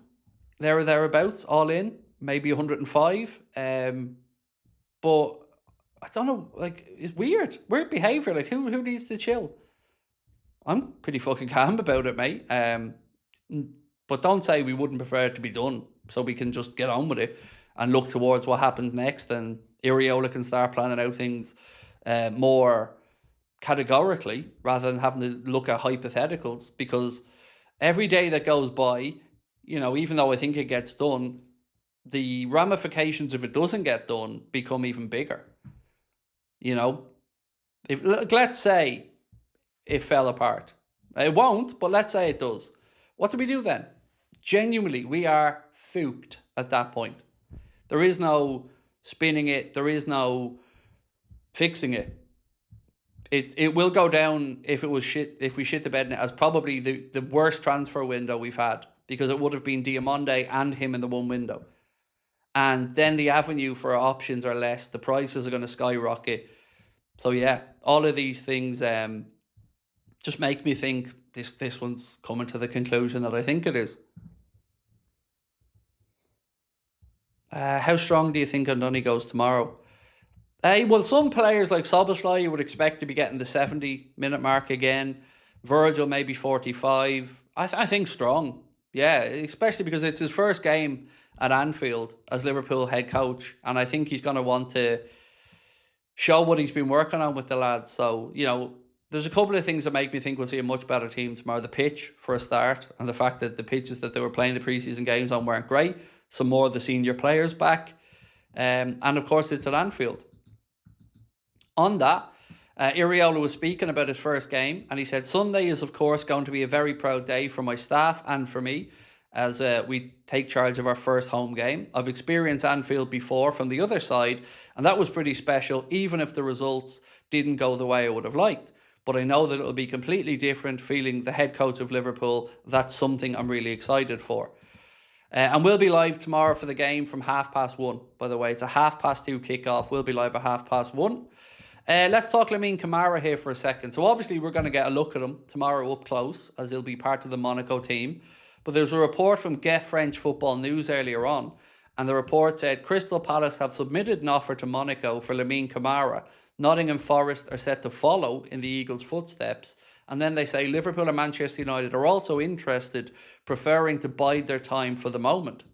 there or thereabouts, all in, maybe 105. But I don't know, like, it's weird behaviour. Like, who needs to chill? I'm pretty fucking calm about it, mate. But don't say we wouldn't prefer it to be done, so we can just get on with it and look towards what happens next. And Iriola can start planning out things more categorically rather than having to look at hypotheticals, because every day that goes by, even though I think it gets done, the ramifications if it doesn't get done become even bigger. If let's say it fell apart. It won't, but let's say it does. What do we do then? Genuinely, we are fooked at that point. There is no spinning it. There is no fixing it. It will go down if we shit the bed in it as probably the worst transfer window we've had, because it would have been Diamonde and him in the one window. And then the avenue for options are less. The prices are going to skyrocket. So yeah, all of these things just make me think this one's coming to the conclusion that I think it is. How strong do you think Andoni goes tomorrow? Well, some players like Szoboszlai you would expect to be getting the 70-minute mark again. Virgil maybe 45. I think strong. Yeah, especially because it's his first game at Anfield as Liverpool head coach, and I think he's going to want to show what he's been working on with the lads. So, there's a couple of things that make me think we'll see a much better team tomorrow. The pitch, for a start, and the fact that the pitches that they were playing the preseason games on weren't great. Some more of the senior players back. And of course, it's at Anfield. On that, Iriola was speaking about his first game, and he said, Sunday is, of course, going to be a very proud day for my staff and for me, as we take charge of our first home game. I've experienced Anfield before from the other side, and that was pretty special, even if the results didn't go the way I would have liked. But I know that it'll be completely different feeling the head coach of Liverpool. That's something I'm really excited for. And we'll be live tomorrow for the game from 1:30. By the way, it's a 2:30 kickoff. We'll be live at 1:30. Let's talk Lamine Camara here for a second. So obviously we're going to get a look at him tomorrow up close, as he'll be part of the Monaco team. But there's a report from Get French Football News earlier on, and the report said Crystal Palace have submitted an offer to Monaco for Lamine Camara. Nottingham Forest are set to follow in the Eagles' footsteps. And then they say Liverpool and Manchester United are also interested, preferring to bide their time for the moment.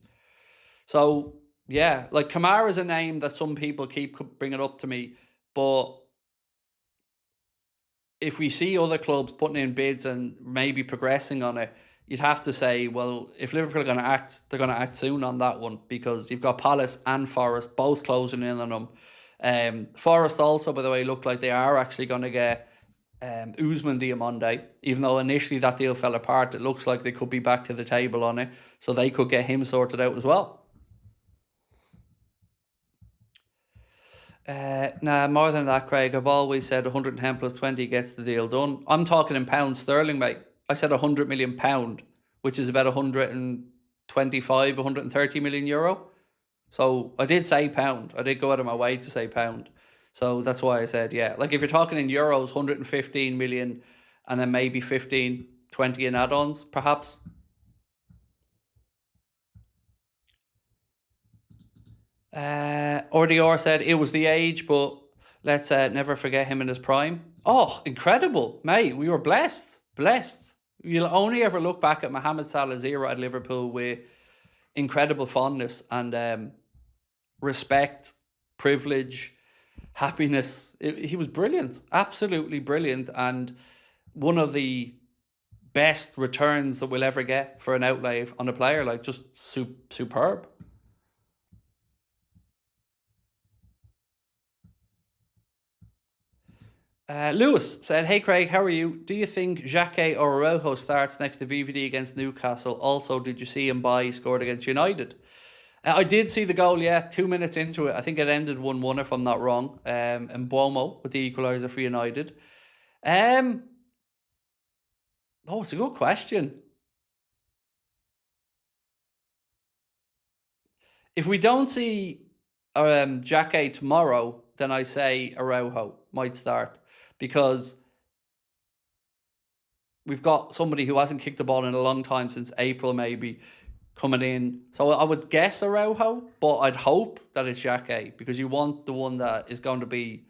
So, yeah, like Camara is a name that some people keep bringing up to me, but if we see other clubs putting in bids and maybe progressing on it, you'd have to say, well, if Liverpool are going to act, they're going to act soon on that one, because you've got Palace and Forest both closing in on them. Forest also, by the way, look like they are actually going to get Ousmane Diamonde, even though initially that deal fell apart. It looks like they could be back to the table on it, so they could get him sorted out as well. Nah, more than that, Craig. I've always said 110 plus 20 gets the deal done. I'm talking in pounds sterling, mate. I said £100 million, which is about 125, 130 million euro. So I did say pound. I did go out of my way to say pound. So that's why I said, yeah. Like if you're talking in euros, 115 million and then maybe 15, 20 in add-ons, perhaps. Ordior said it was the age, but let's never forget him in his prime. Oh, incredible, mate. We were blessed. You'll only ever look back at Mohamed Salah's era at Liverpool with incredible fondness and respect, privilege, happiness. He was brilliant, absolutely brilliant, and one of the best returns that we'll ever get for an outlay on a player. Like, just superb. Lewis said, hey Craig, how are you? Do you think Xhaka or ARAUJO starts next to VVD against Newcastle? Also, did you see him he scored against United? I did see the goal, yeah, 2 minutes into it. I think it ended 1-1 if I'm not wrong. And Bomo with the equaliser for United. Oh, it's a good question. If we don't see Xhaka tomorrow, then I say ARAUJO might start, because we've got somebody who hasn't kicked the ball in a long time, since April maybe, coming in. So I would guess ARAUJO, but I'd hope that it's Xhaka, because you want the one that is going to be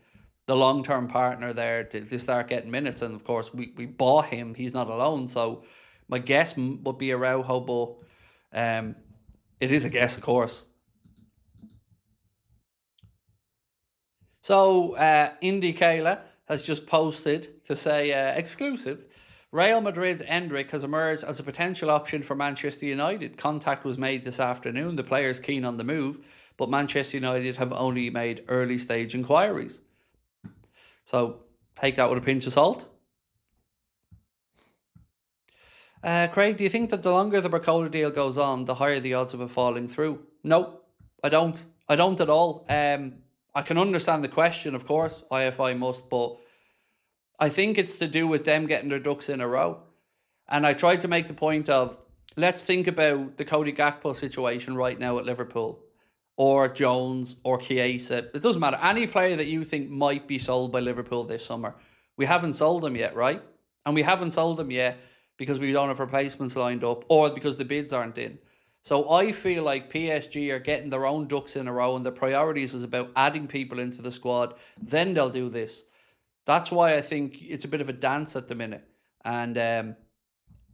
the long-term partner there to start getting minutes. And of course, we bought him. He's not alone. So my guess would be ARAUJO, but it is a guess, of course. So, Indicala has just posted to say, exclusive, Real Madrid's Endrick has emerged as a potential option for Manchester United. Contact was made this afternoon. The player's keen on the move, but Manchester United have only made early stage inquiries. So, take that with a pinch of salt. Craig, do you think that the longer the BARCOLA deal goes on, the higher the odds of it falling through? No, I don't. I don't at all. I can understand the question, of course, IFI must, but I think it's to do with them getting their ducks in a row. And I tried to make the point of, let's think about the Cody Gakpo situation right now at Liverpool, or Jones, or Chiesa. It doesn't matter. Any player that you think might be sold by Liverpool this summer. We haven't sold them yet, right? And we haven't sold them yet because we don't have replacements lined up, or because the bids aren't in. So I feel like PSG are getting their own ducks in a row, and the priorities is about adding people into the squad. Then they'll do this. That's why I think it's a bit of a dance at the minute. And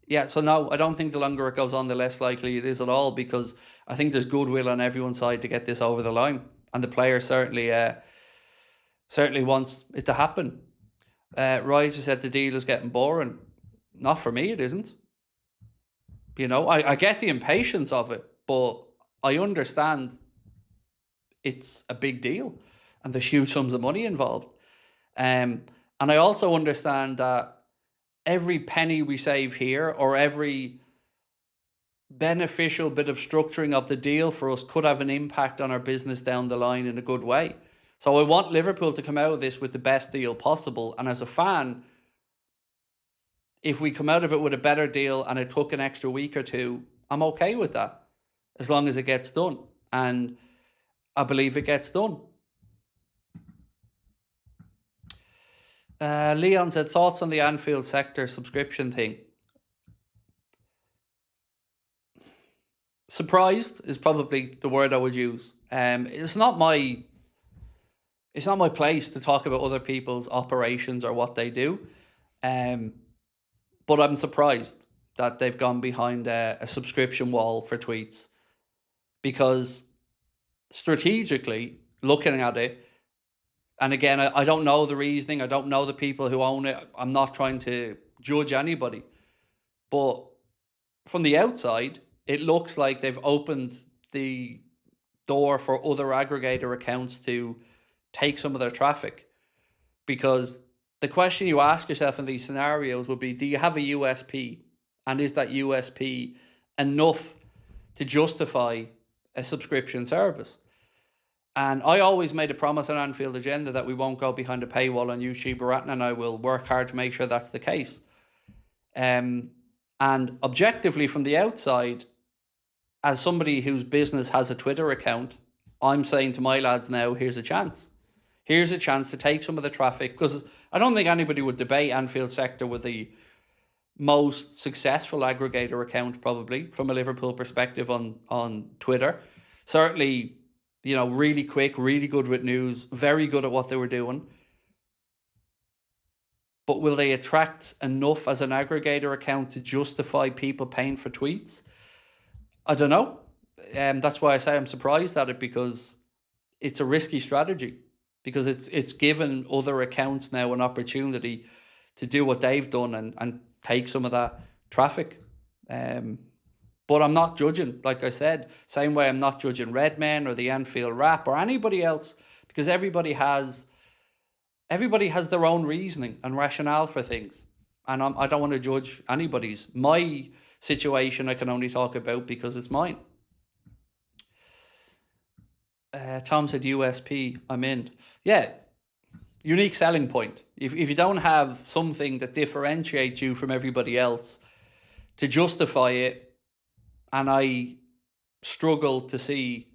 yeah, so no, I don't think the longer it goes on, the less likely it is at all, because I think there's goodwill on everyone's side to get this over the line. And the player certainly wants it to happen. Riser said the deal is getting boring. Not for me, it isn't. You know, I get the impatience of it, but I understand it's a big deal and there's huge sums of money involved. And I also understand that every penny we save here, or every beneficial bit of structuring of the deal for us, could have an impact on our business down the line in a good way. So I want Liverpool to come out of this with the best deal possible. And as a fan, if we come out of it with a better deal and it took an extra week or two, I'm okay with that, as long as it gets done. And I believe it gets done. Leon said, thoughts on the Anfield sector subscription thing? Surprised is probably the word I would use. It's not my place to talk about other people's operations or what they do. But I'm surprised that they've gone behind a subscription wall for tweets, because strategically, looking at it, and again, I don't know the reasoning, I don't know the people who own it, I'm not trying to judge anybody, but from the outside, it looks like they've opened the door for other aggregator accounts to take some of their traffic. Because the question you ask yourself in these scenarios would be, do you have a USP? And is that USP enough to justify a subscription service? And I always made a promise on Anfield Agenda that we won't go behind a paywall on YouTube or anything, and I will work hard to make sure that's the case. And objectively, from the outside, as somebody whose business has a Twitter account, I'm saying to my lads now, here's a chance. Here's a chance to take some of the traffic, because I don't think anybody would debate Anfield sector with the most successful aggregator account, probably, from a Liverpool perspective on Twitter. Certainly, you know, really quick, really good with news, very good at what they were doing. But will they attract enough as an aggregator account to justify people paying for tweets? I don't know. That's why I say I'm surprised at it, because it's a risky strategy. Because it's given other accounts now an opportunity to do what they've done and take some of that traffic. But I'm not judging, like I said, same way I'm not judging Redmen or the Anfield Rap or anybody else, because everybody has their own reasoning and rationale for things. And I don't want to judge anybody's. My situation I can only talk about because it's mine. Tom said USP, I'm in. Yeah, unique selling point. If you don't have something that differentiates you from everybody else to justify it, and I struggle to see,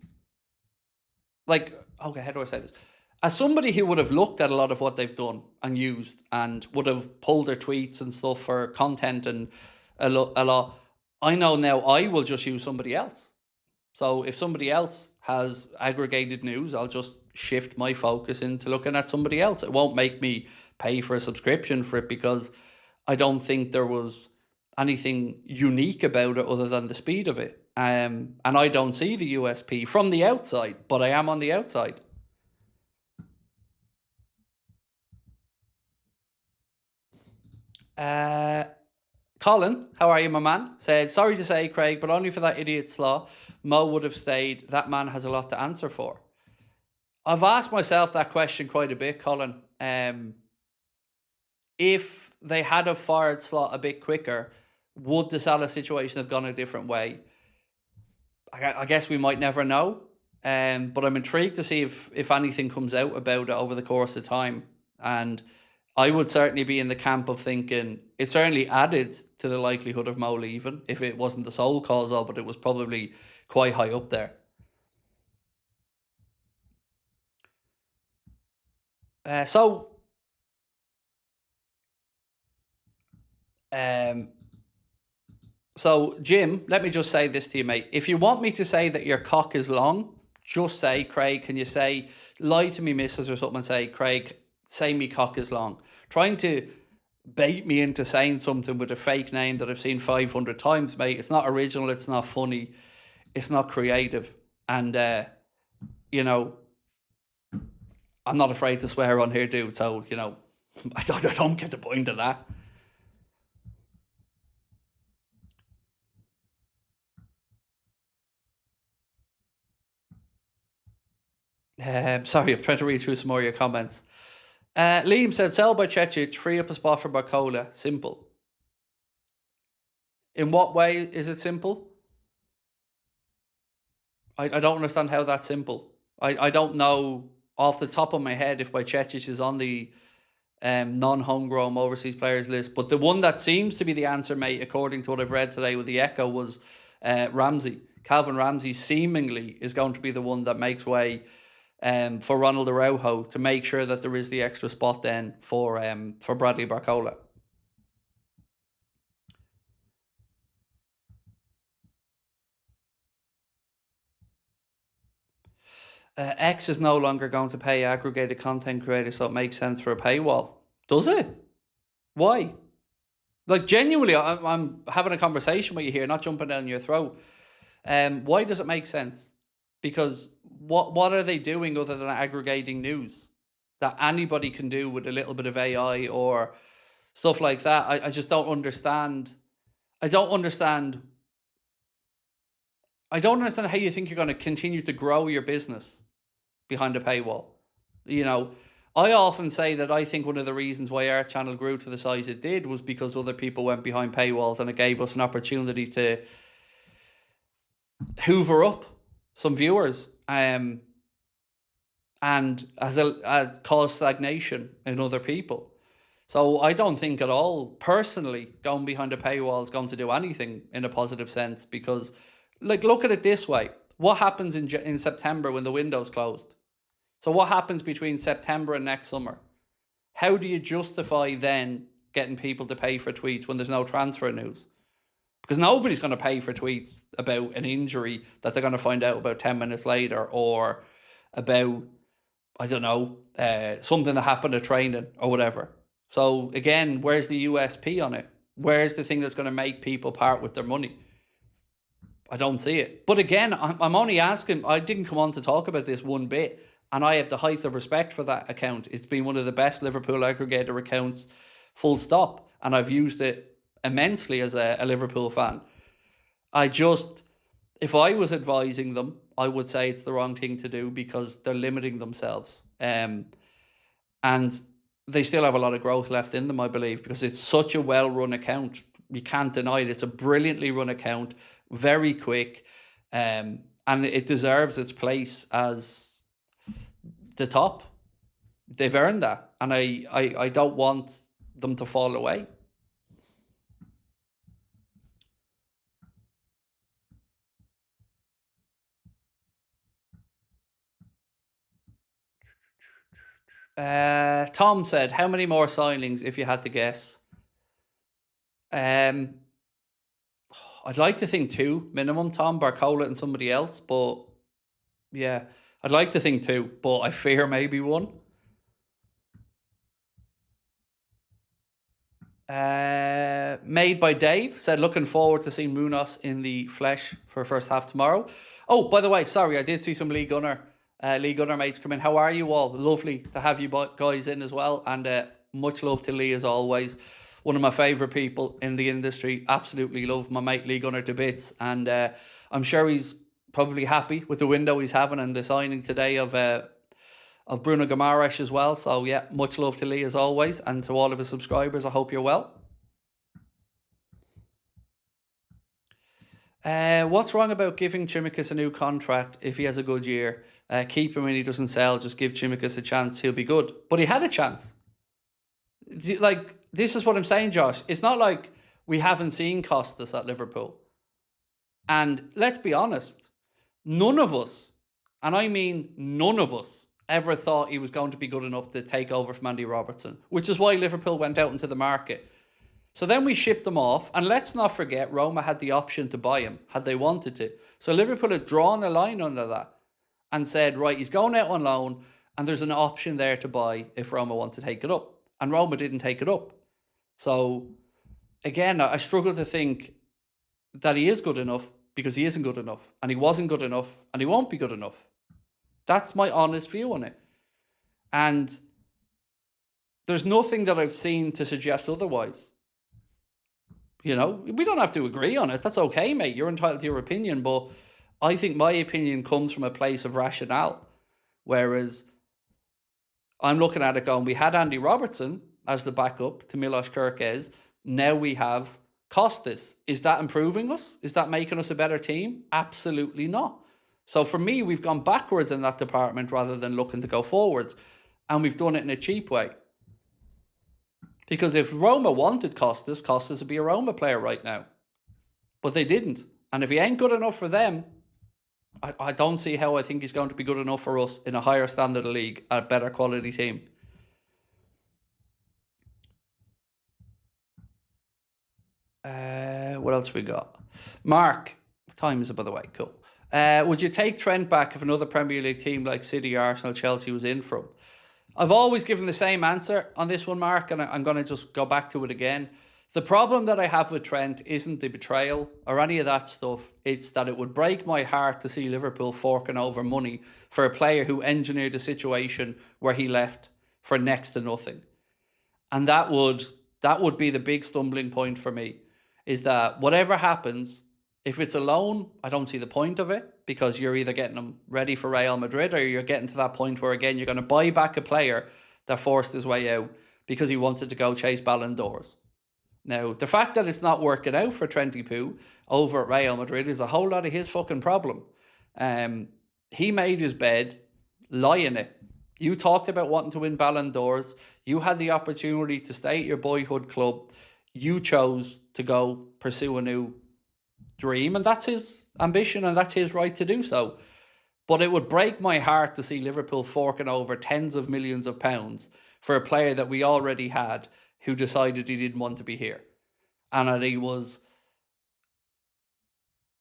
like, okay, how do I say this? As somebody who would have looked at a lot of what they've done and used, and would have pulled their tweets and stuff for content and a lot, I know now I will just use somebody else. So if somebody else has aggregated news, I'll just shift my focus into looking at somebody else. It won't make me pay for a subscription for it, because I don't think there was anything unique about it other than the speed of it. And I don't see the USP from the outside, but I am on the outside. Colin, how are you, my man? Said, sorry to say, Craig, but only for that idiot slaw. Mo would have stayed. That man has a lot to answer for. I've asked myself that question quite a bit, Colin. If they had have fired Slot a bit quicker, would the Salah situation have gone a different way? I guess we might never know. But I'm intrigued to see if anything comes out about it over the course of time. And I would certainly be in the camp of thinking it certainly added to the likelihood of Mo leaving. If it wasn't the sole cause of it, it was probably quite high up there. So, Jim, let me just say this to you, mate. If you want me to say that your cock is long, just say, Craig, can you say, lie to me, missus, or something, and say, Craig, say me cock is long. Trying to bait me into saying something with a fake name that I've seen 500 times, mate. It's not original, it's not funny, it's not creative. And, I'm not afraid to swear on here, dude. So, I don't get the point of that. Sorry, I'm trying to read through some more of your comments. Liam said, sell by Chechich, free up a spot for BARCOLA. Simple. In what way is it simple? I don't understand how that's simple. I don't know off the top of my head if Chechich is on the non-homegrown overseas players list. But the one that seems to be the answer, mate, according to what I've read today with the Echo, was Ramsey. Calvin Ramsey seemingly is going to be the one that makes way for Ronald Araujo to make sure that there is the extra spot then for Bradley BARCOLA. X is no longer going to pay aggregated content creators, so it makes sense for a paywall. Does it? Why? Like, genuinely, I'm having a conversation with you here, not jumping down your throat. Why does it make sense? Because what are they doing other than aggregating news that anybody can do with a little bit of AI or stuff like that? I just don't understand. I don't understand how you think you're going to continue to grow your business behind a paywall. I often say that I think one of the reasons why our channel grew to the size it did was because other people went behind paywalls, and it gave us an opportunity to hoover up some viewers, and as cause stagnation in other people. So I don't think at all, personally, going behind a paywall is going to do anything in a positive sense, because, like, look at it this way. What happens in September when the window's closed? So what happens between September and next summer? How do you justify then getting people to pay for tweets when there's no transfer news? Because nobody's going to pay for tweets about an injury that they're going to find out about 10 minutes later, or about, I don't know, something that happened at training or whatever. So again, where's the USP on it? Where's the thing that's going to make people part with their money? I don't see it. But again, I'm only asking, I didn't come on to talk about this one bit, and I have the height of respect for that account. It's been one of the best Liverpool aggregator accounts, full stop. And I've used it immensely as a Liverpool fan. If I was advising them, I would say it's the wrong thing to do, because they're limiting themselves. And they still have a lot of growth left in them, I believe, because it's such a well-run account. You can't deny it. It's a brilliantly run account, very quick, and it deserves its place as the top. They've earned that, and I don't want them to fall away. Tom said, how many more signings if you had to guess? I'd like to think 2 minimum, Tom, BARCOLA and somebody else, but yeah, I'd like to think 2, but I fear maybe 1. Made by Dave said, looking forward to seeing Munoz in the flesh for first half tomorrow. Oh, by the way, sorry, I did see some Lee Gunner mates come in. How are you all? Lovely to have you guys in as well, and much love to Lee as always. one of my favourite people in the industry. Absolutely love my mate Lee Gunner to bits, and I'm sure he's probably happy with the window he's having and the signing today of Bruno Guimaraes as well. So yeah, much love to Lee as always, and to all of his subscribers. I hope you're well. What's wrong about giving Tsimikas a new contract if he has a good year? Keep him when he doesn't sell. Just give Tsimikas a chance. He'll be good. But he had a chance. Like, this is what I'm saying, Josh. It's not like we haven't seen Costas at Liverpool. And let's be honest, none of us, and I mean none of us, ever thought he was going to be good enough to take over from Andy Robertson, which is why Liverpool went out into the market. So then we shipped him off, and let's not forget Roma had the option to buy him, had they wanted to. So Liverpool had drawn a line under that and said, right, he's going out on loan, and there's an option there to buy if Roma want to take it up. And Roma didn't take it up. So, again, I struggle to think that he is good enough, because he isn't good enough, and he wasn't good enough, and he won't be good enough. That's my honest view on it. And there's nothing that I've seen to suggest otherwise. You know, we don't have to agree on it. That's okay, mate. You're entitled to your opinion. But I think my opinion comes from a place of rationale. Whereas I'm looking at it going, we had Andy Robertson as the backup to Milos Kerkez. Now we have Costas. Is that improving us? Is that making us a better team? Absolutely not. So for me, we've gone backwards in that department rather than looking to go forwards. And we've done it in a cheap way. Because if Roma wanted Costas, Costas would be a Roma player right now. But they didn't. And if he ain't good enough for them, I don't see how I think he's going to be good enough for us in a higher standard of league, a better quality team. What else we got? Mark, time is it, by the way, cool. Would you take Trent back if another Premier League team like City, Arsenal, Chelsea was in from? I've always given the same answer on this one, Mark, and I'm going to just go back to it again. The problem that I have with Trent isn't the betrayal or any of that stuff. It's that it would break my heart to see Liverpool forking over money for a player who engineered a situation where he left for next to nothing. And that would be the big stumbling point for me, is that whatever happens, if it's a loan, I don't see the point of it, because you're either getting them ready for Real Madrid or you're getting to that point where, again, you're going to buy back a player that forced his way out because he wanted to go chase Ballon d'Ors. Now, the fact that it's not working out for Trenty Poo over at Real Madrid is a whole lot of his fucking problem. He made his bed, lie in it. You talked about wanting to win Ballon d'Ors. You had the opportunity to stay at your boyhood club. You chose to go pursue a new dream, and that's his ambition and that's his right to do so. But it would break my heart to see Liverpool forking over tens of millions of pounds for a player that we already had who decided he didn't want to be here, and that he was,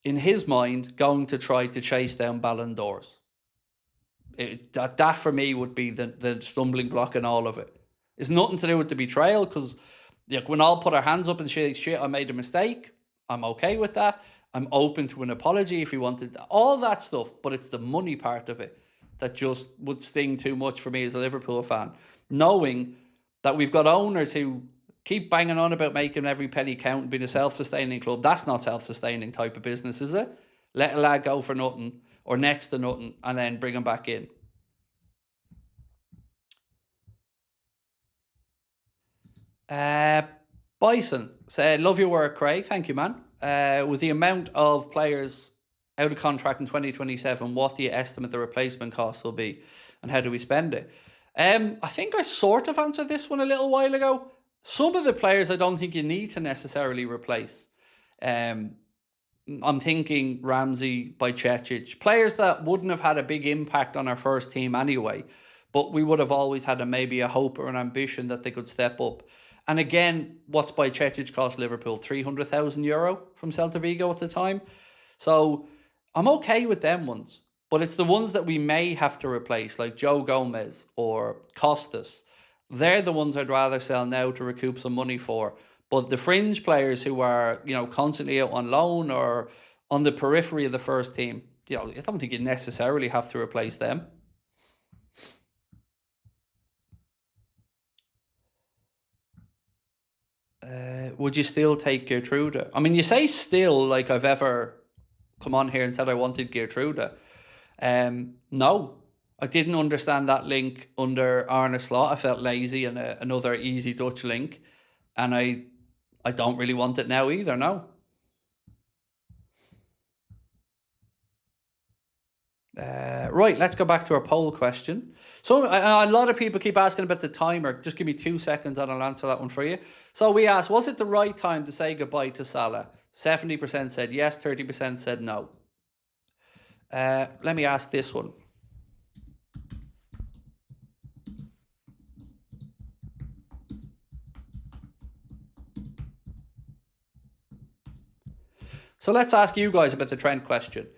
in his mind, going to try to chase down Ballon d'Ors. That for me would be the stumbling block in all of it. It's nothing to do with the betrayal, because when all put our hands up and say, shit, I made a mistake, I'm okay with that. I'm open to an apology if he wanted all that stuff, but it's the money part of it that just would sting too much for me as a Liverpool fan. Knowing that we've got owners who keep banging on about making every penny count and being a self-sustaining club. That's not self-sustaining type of business, is it? Let a lad go for nothing or next to nothing and then bring him back in. Bison said, love your work, Craig. Thank you, man. With the amount of players out of contract in 2027, what do you estimate the replacement cost will be, and how do we spend it? I think I sort of answered this one a little while ago. Some of the players I don't think you need to necessarily replace. I'm thinking Ramsey, Bajcetic, players that wouldn't have had a big impact on our first team anyway, but we would have always had maybe a hope or an ambition that they could step up. And again, what's Bajcetic cost Liverpool? €300,000 from Celta Vigo at the time. So I'm okay with them ones. But it's the ones that we may have to replace, like Joe Gomez or Costas. They're the ones I'd rather sell now to recoup some money for. But the fringe players who are, constantly out on loan or on the periphery of the first team, I don't think you necessarily have to replace them. would you still take Gertruda? I mean, you say still like I've ever come on here and said I wanted Gertruda. No, I didn't understand that link under Arne Slot. I felt lazy and another easy Dutch link. And I don't really want it now either, no. Right, let's go back to our poll question. So a lot of people keep asking about the timer. Just give me 2 seconds and I'll answer that one for you. So we asked, was it the right time to say goodbye to Salah? 70% said yes, 30% said no. Let me ask this one. So let's ask you guys about the Trent question.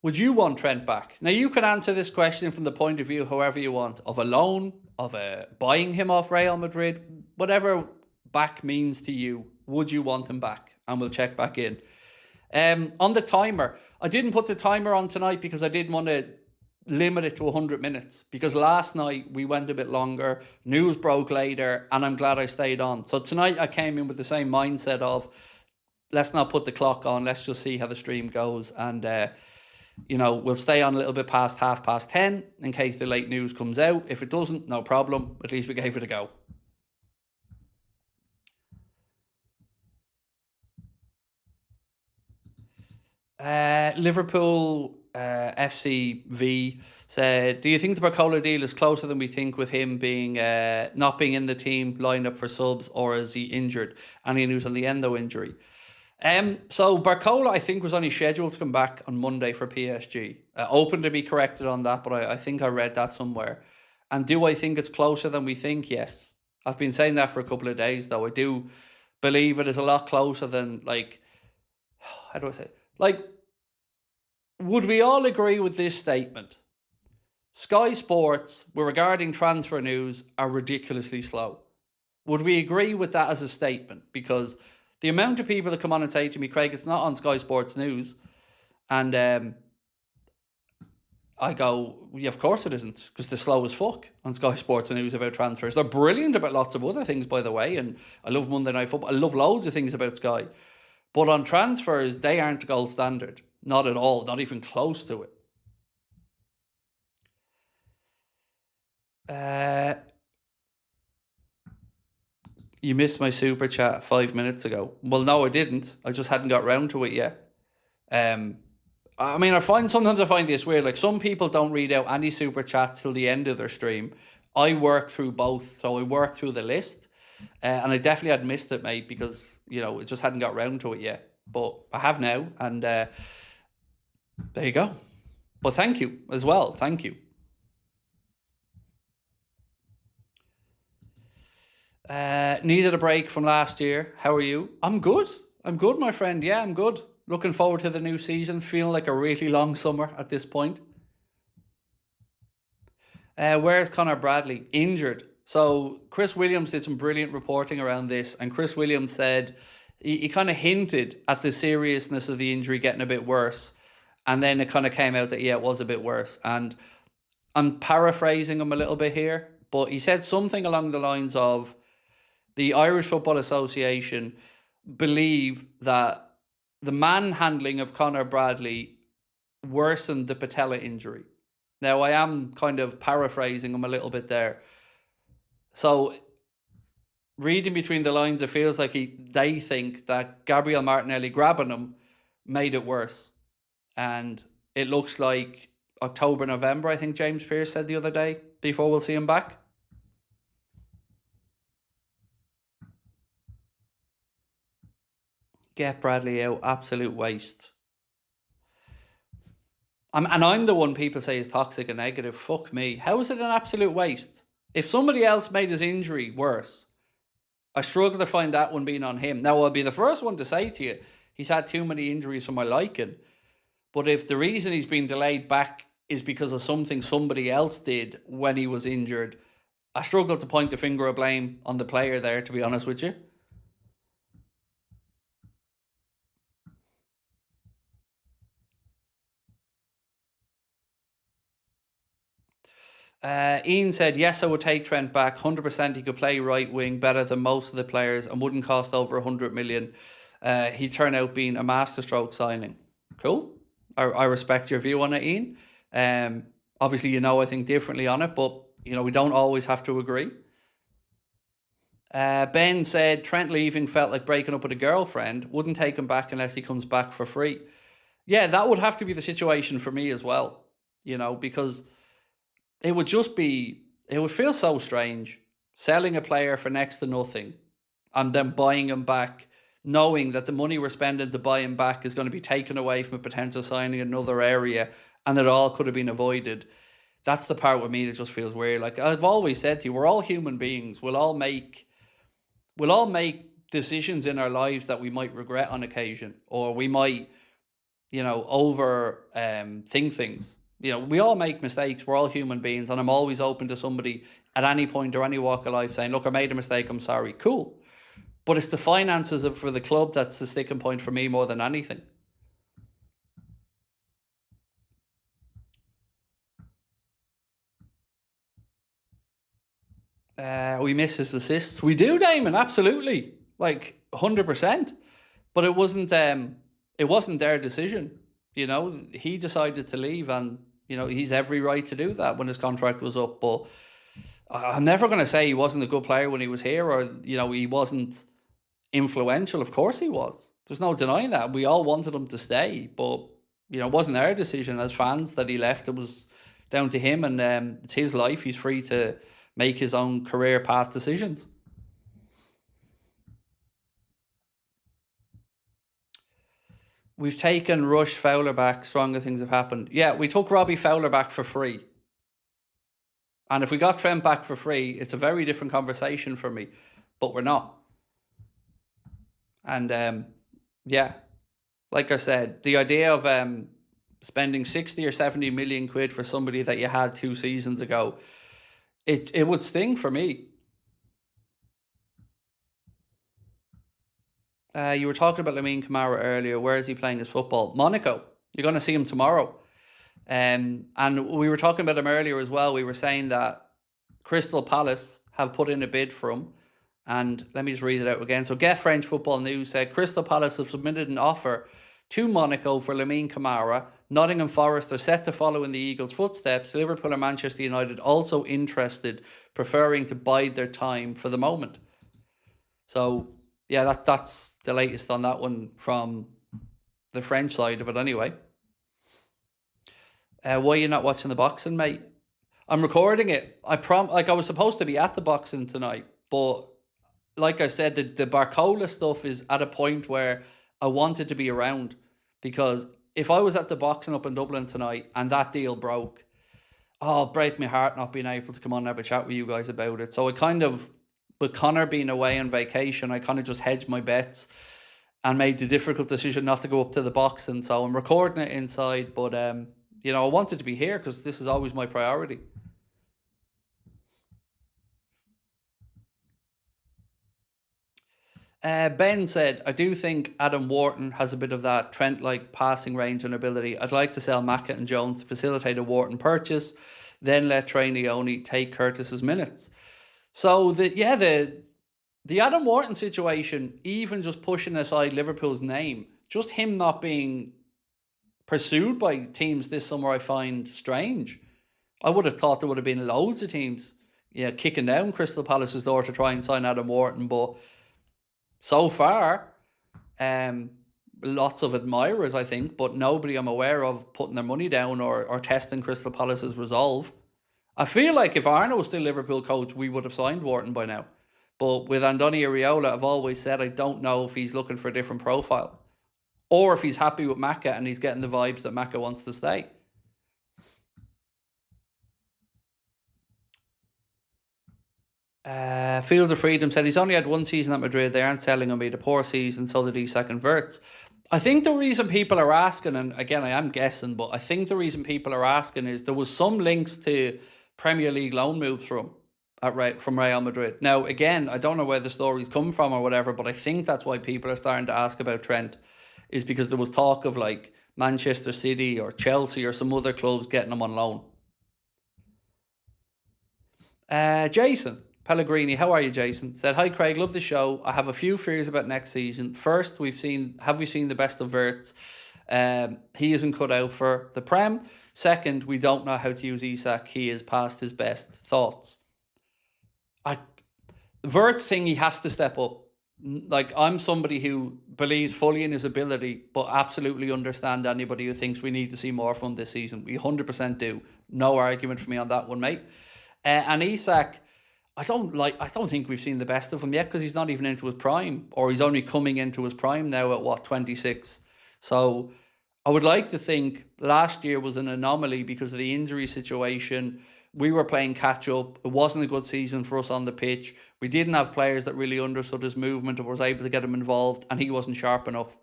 Would you want Trent back? Now, you can answer this question from the point of view however you want, of a loan, of buying him off Real Madrid, whatever back means to you. Would you want him back? And we'll check back in. On the timer, I didn't put the timer on tonight because I didn't want to limit it to 100 minutes. Because last night we went a bit longer, news broke later, and I'm glad I stayed on. So tonight I came in with the same mindset of, let's not put the clock on, let's just see how the stream goes. And we'll stay on a little bit past 10:30 in case the late news comes out. If it doesn't, no problem. At least we gave it a go. Liverpool FC V said, do you think the BARCOLA deal is closer than we think with him being not being in the team lined up for subs, or is he injured? Any news on the Endo injury? So BARCOLA, I think, was only scheduled to come back on Monday for PSG. Open to be corrected on that, but I think I read that somewhere. And do I think it's closer than we think? Yes. I've been saying that for a couple of days, though. I do believe it is a lot closer than, like, how do I say it? Like, would we all agree with this statement? Sky Sports, regarding transfer news, are ridiculously slow. Would we agree with that as a statement? Because the amount of people that come on and say to me, Craig, it's not on Sky Sports News. And I go, yeah, of course it isn't, because they're slow as fuck on Sky Sports News about transfers. They're brilliant about lots of other things, by the way. And I love Monday Night Football. I love loads of things about Sky. But on transfers, they aren't the gold standard. Not at all. Not even close to it. You missed my super chat 5 minutes ago. Well, no, I didn't. I just hadn't got round to it yet. I mean, sometimes I find this weird. Like, some people don't read out any super chats till the end of their stream. I work through both. So I work through the list. And I definitely had missed it, mate, because, it just hadn't got round to it yet. But I have now. And there you go. But thank you as well. Thank you. Needed a break from last year. How are you? I'm good. I'm good, my friend. Yeah, I'm good. Looking forward to the new season. Feeling like a really long summer at this point. Where's Connor Bradley? Injured. So Chris Williams did some brilliant reporting around this, and Chris Williams said he kind of hinted at the seriousness of the injury getting a bit worse, and then it kind of came out that, yeah, it was a bit worse. And I'm paraphrasing him a little bit here, but he said something along the lines of, the Irish Football Association believe that the manhandling of Connor Bradley worsened the patella injury. Now, I am kind of paraphrasing him a little bit there. So, reading between the lines, it feels like they think that Gabriel Martinelli grabbing him made it worse. And it looks like October, November, I think James Pearce said the other day, before we'll see him back. Get Bradley out. Absolute waste. I'm the one people say is toxic and negative. Fuck me. How is it an absolute waste? If somebody else made his injury worse, I struggle to find that one being on him. Now, I'll be the first one to say to you, he's had too many injuries for my liking. But if the reason he's been delayed back is because of something somebody else did when he was injured, I struggle to point the finger of blame on the player there, to be honest with you. Ian said, yes, I would take Trent back. 100% he could play right wing better than most of the players and wouldn't cost over 100 million. He'd turn out being a masterstroke signing. Cool. I respect your view on it, Ian. Obviously, I think differently on it, but, we don't always have to agree. Ben said, Trent leaving felt like breaking up with a girlfriend. Wouldn't take him back unless he comes back for free. Yeah, that would have to be the situation for me as well, because it would feel so strange selling a player for next to nothing and then buying him back, knowing that the money we're spending to buy him back is going to be taken away from a potential signing in another area and it all could have been avoided. That's the part with me that just feels weird. Like I've always said to you, we're all human beings. We'll all make decisions in our lives that we might regret on occasion, or we might, over think things. We all make mistakes. We're all human beings, and I'm always open to somebody at any point or any walk of life saying, look, I made a mistake, I'm sorry. Cool. But it's the finances for the club that's the sticking point for me more than anything. We miss his assists. We do, Damon, absolutely. Like 100%. But it wasn't their decision. He decided to leave, and he's every right to do that when his contract was up. But I'm never going to say he wasn't a good player when he was here, or he wasn't influential. Of course he was. There's no denying that. We all wanted him to stay, but it wasn't our decision as fans that he left. It was down to him, and it's his life. He's free to make his own career path decisions. We've taken Rush Fowler back. Stronger things have happened. Yeah, we took Robbie Fowler back for free. And if we got Trent back for free, it's a very different conversation for me. But we're not. And yeah, like I said, the idea of spending 60 or 70 million quid for somebody that you had 2 seasons ago, it would sting for me. You were talking about Lamine Camara earlier. Where is he playing his football? Monaco. You're going to see him tomorrow. And we were talking about him earlier as well. We were saying that Crystal Palace have put in a bid for him. And let me just read it out again. So Get French Football News said, Crystal Palace have submitted an offer to Monaco for Lamine Camara. Nottingham Forest are set to follow in the Eagles' footsteps. Liverpool and Manchester United also interested, preferring to bide their time for the moment. So yeah, that's the latest on that one from the French side of it anyway. Why are you not watching the boxing, mate? I'm recording it. I was supposed to be at the boxing tonight, but like I said, the BARCOLA stuff is at a point where I wanted to be around, because if I was at the boxing up in Dublin tonight and that deal broke, it'd break my heart not being able to come on and have a chat with you guys about it. So I kind of, with Connor being away on vacation, I kind of just hedged my bets and made the difficult decision not to go up to the boxing. So I'm recording it inside, but I wanted to be here because this is always my priority. Ben said, I do think Adam Wharton has a bit of that Trent-like passing range and ability. I'd like to sell Mackett and Jones to facilitate a Wharton purchase, then let Trainee take Curtis's minutes. So the Adam Wharton situation, even just pushing aside Liverpool's name, just him not being pursued by teams this summer, I find strange. I would have thought there would have been loads of teams kicking down Crystal Palace's door to try and sign Adam Wharton, but so far, lots of admirers, I think, but nobody I'm aware of putting their money down or testing Crystal Palace's resolve. I feel like if Arno was still Liverpool coach, we would have signed Wharton by now. But with Andoni Iraola, I've always said I don't know if he's looking for a different profile, or if he's happy with Macca and he's getting the vibes that Macca wants to stay. Fields of Freedom said he's only had 1 season at Madrid. They aren't selling him. He had a poor season, so did Isak and Wirtz. I think the reason people are asking, and again, I am guessing, but I think the reason people are asking is there was some links to Premier League loan moves from Real Madrid. Now, again, I don't know where the stories come from or whatever, but I think that's why people are starting to ask about Trent, is because there was talk of like Manchester City or Chelsea or some other clubs getting him on loan. Jason Pellegrini, how are you, Jason? Said, hi Craig, love the show. I have a few fears about next season. First, have we seen the best of Wirtz? He isn't cut out for the Prem. Second, we don't know how to use Isak. He is past his best. Thoughts? Wirtz thing, he has to step up. Like, I'm somebody who believes fully in his ability, but absolutely understand anybody who thinks we need to see more from this season. We 100% do. No argument for me on that one, mate. And Isak, I don't think we've seen the best of him yet, because he's not even into his prime, or he's only coming into his prime now at 26. So I would like to think last year was an anomaly because of the injury situation. We were playing catch up. It wasn't a good season for us on the pitch. We didn't have players that really understood his movement or was able to get him involved, and he wasn't sharp enough.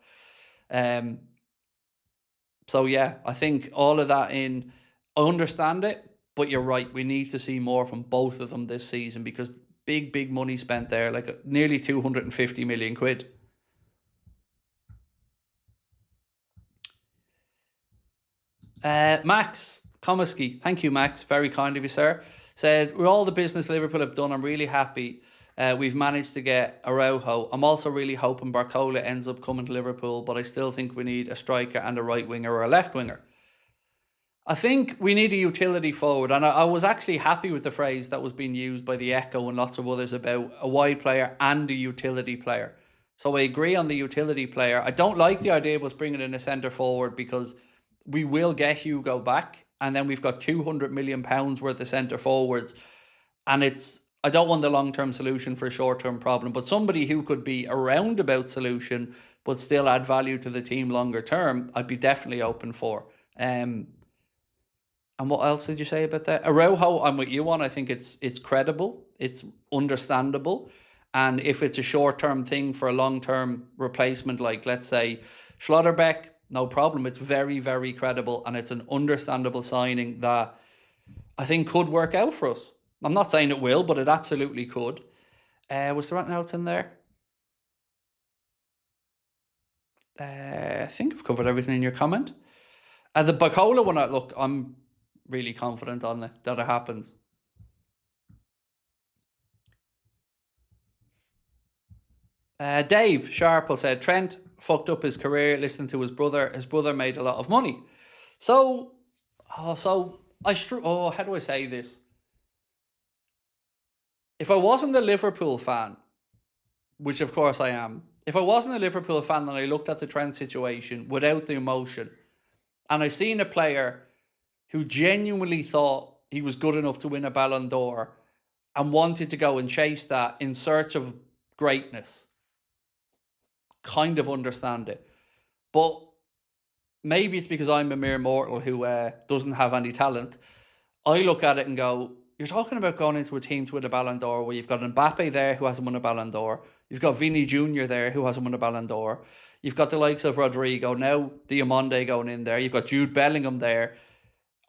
So yeah, I think all of that I understand it, but you're right. We need to see more from both of them this season, because big money spent there, like nearly 250 million quid. Max Komisky, thank you, Max. Very kind of you, sir. Said, with all the business Liverpool have done, I'm really happy we've managed to get ARAUJO. I'm also really hoping BARCOLA ends up coming to Liverpool, but I still think we need a striker and a right winger or a left winger. I think we need a utility forward, and I was actually happy with the phrase that was being used by the Echo and lots of others about a wide player and a utility player. So I agree on the utility player. I don't like the idea of us bringing in a centre forward, because we will get Hugo back, and then we've got £200 million worth of centre forwards, and I don't want the long-term solution for a short-term problem, but somebody who could be a roundabout solution but still add value to the team longer term, I'd be definitely open for. And what else did you say about that? ARAUJO, I'm with you on. I think it's credible, it's understandable, and if it's a short-term thing for a long-term replacement, like let's say Schlotterbeck, no problem. It's very, very credible, and it's an understandable signing that I think could work out for us. I'm not saying it will, but it absolutely could. Was there anything else in there? I think I've covered everything in your comment. The BARCOLA one, look, I'm really confident on it, that it happens. Dave Sharple said, Trent fucked up his career listening to his brother. His brother made a lot of money. So how do I say this? If I wasn't a Liverpool fan, which of course I am, if I wasn't a Liverpool fan and I looked at the Trent situation without the emotion, and I seen a player who genuinely thought he was good enough to win a Ballon d'Or and wanted to go and chase that in search of greatness, kind of understand it. But maybe it's because I'm a mere mortal who doesn't have any talent. I look at it and go, you're talking about going into a team to win a Ballon d'Or where you've got Mbappe there who hasn't won a Ballon d'Or. You've got Vini Jr. there who hasn't won a Ballon d'Or. You've got the likes of Rodrigo, now Diomande going in there. You've got Jude Bellingham there.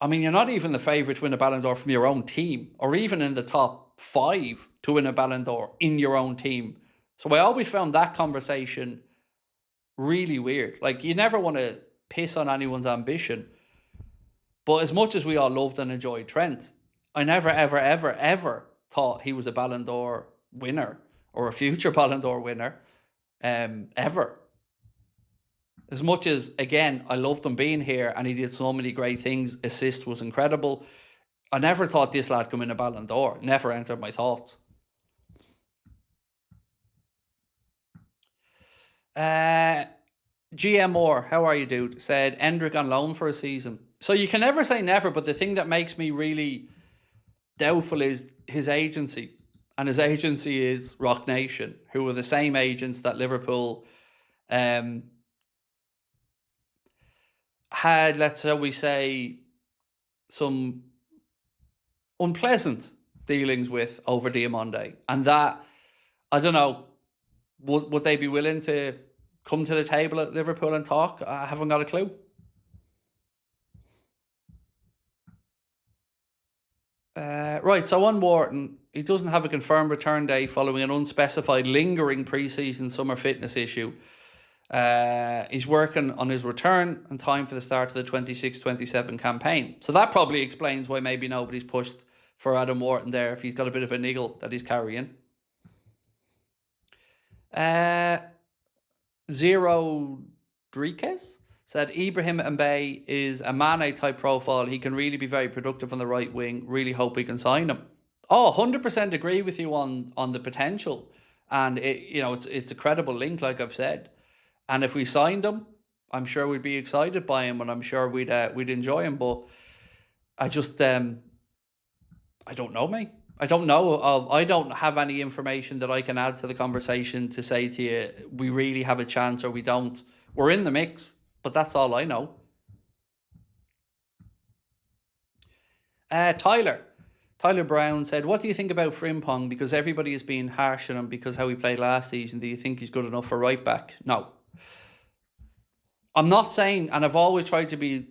I mean, you're not even the favourite to win a Ballon d'Or from your own team, or even in the top 5 to win a Ballon d'Or in your own team. So I always found that conversation really weird. Like, you never want to piss on anyone's ambition. But as much as we all loved and enjoyed Trent, I never, ever, ever, ever thought he was a Ballon d'Or winner or a future Ballon d'Or winner, ever. As much as, again, I loved him being here and he did so many great things, assist was incredible, I never thought this lad could win a Ballon d'Or. Never entered my thoughts. GM Moore, how are you, dude? Said Endrick on loan for a season. So you can never say never, but the thing that makes me really doubtful is his agency. And his agency is Rock Nation, who are the same agents that Liverpool had, let's say, some unpleasant dealings with over Diomande. And that, I don't know, would they be willing to come to the table at Liverpool and talk? I haven't got a clue. Right, so on Wharton, he doesn't have a confirmed return day following an unspecified lingering pre-season summer fitness issue. He's working on his return in time for the start of the 26-27 campaign. So that probably explains why maybe nobody's pushed for Adam Wharton there if he's got a bit of a niggle that he's carrying. Zero Drikes said Ibrahim Mbaye is a Mane type profile. He can really be very productive on the right wing. Really hope we can sign him. Oh, 100% agree with you on the potential. And it's a credible link, like I've said. And if we signed him, I'm sure we'd be excited by him, and I'm sure we'd enjoy him. But I just I don't know, mate. I don't know. I don't have any information that I can add to the conversation to say to you we really have a chance or we don't. We're in the mix, but that's all I know. Tyler Brown said, what do you think about Frimpong? Because everybody is being harsh on him because how he played last season. Do you think he's good enough for right back? No. I'm not saying, and I've always tried to be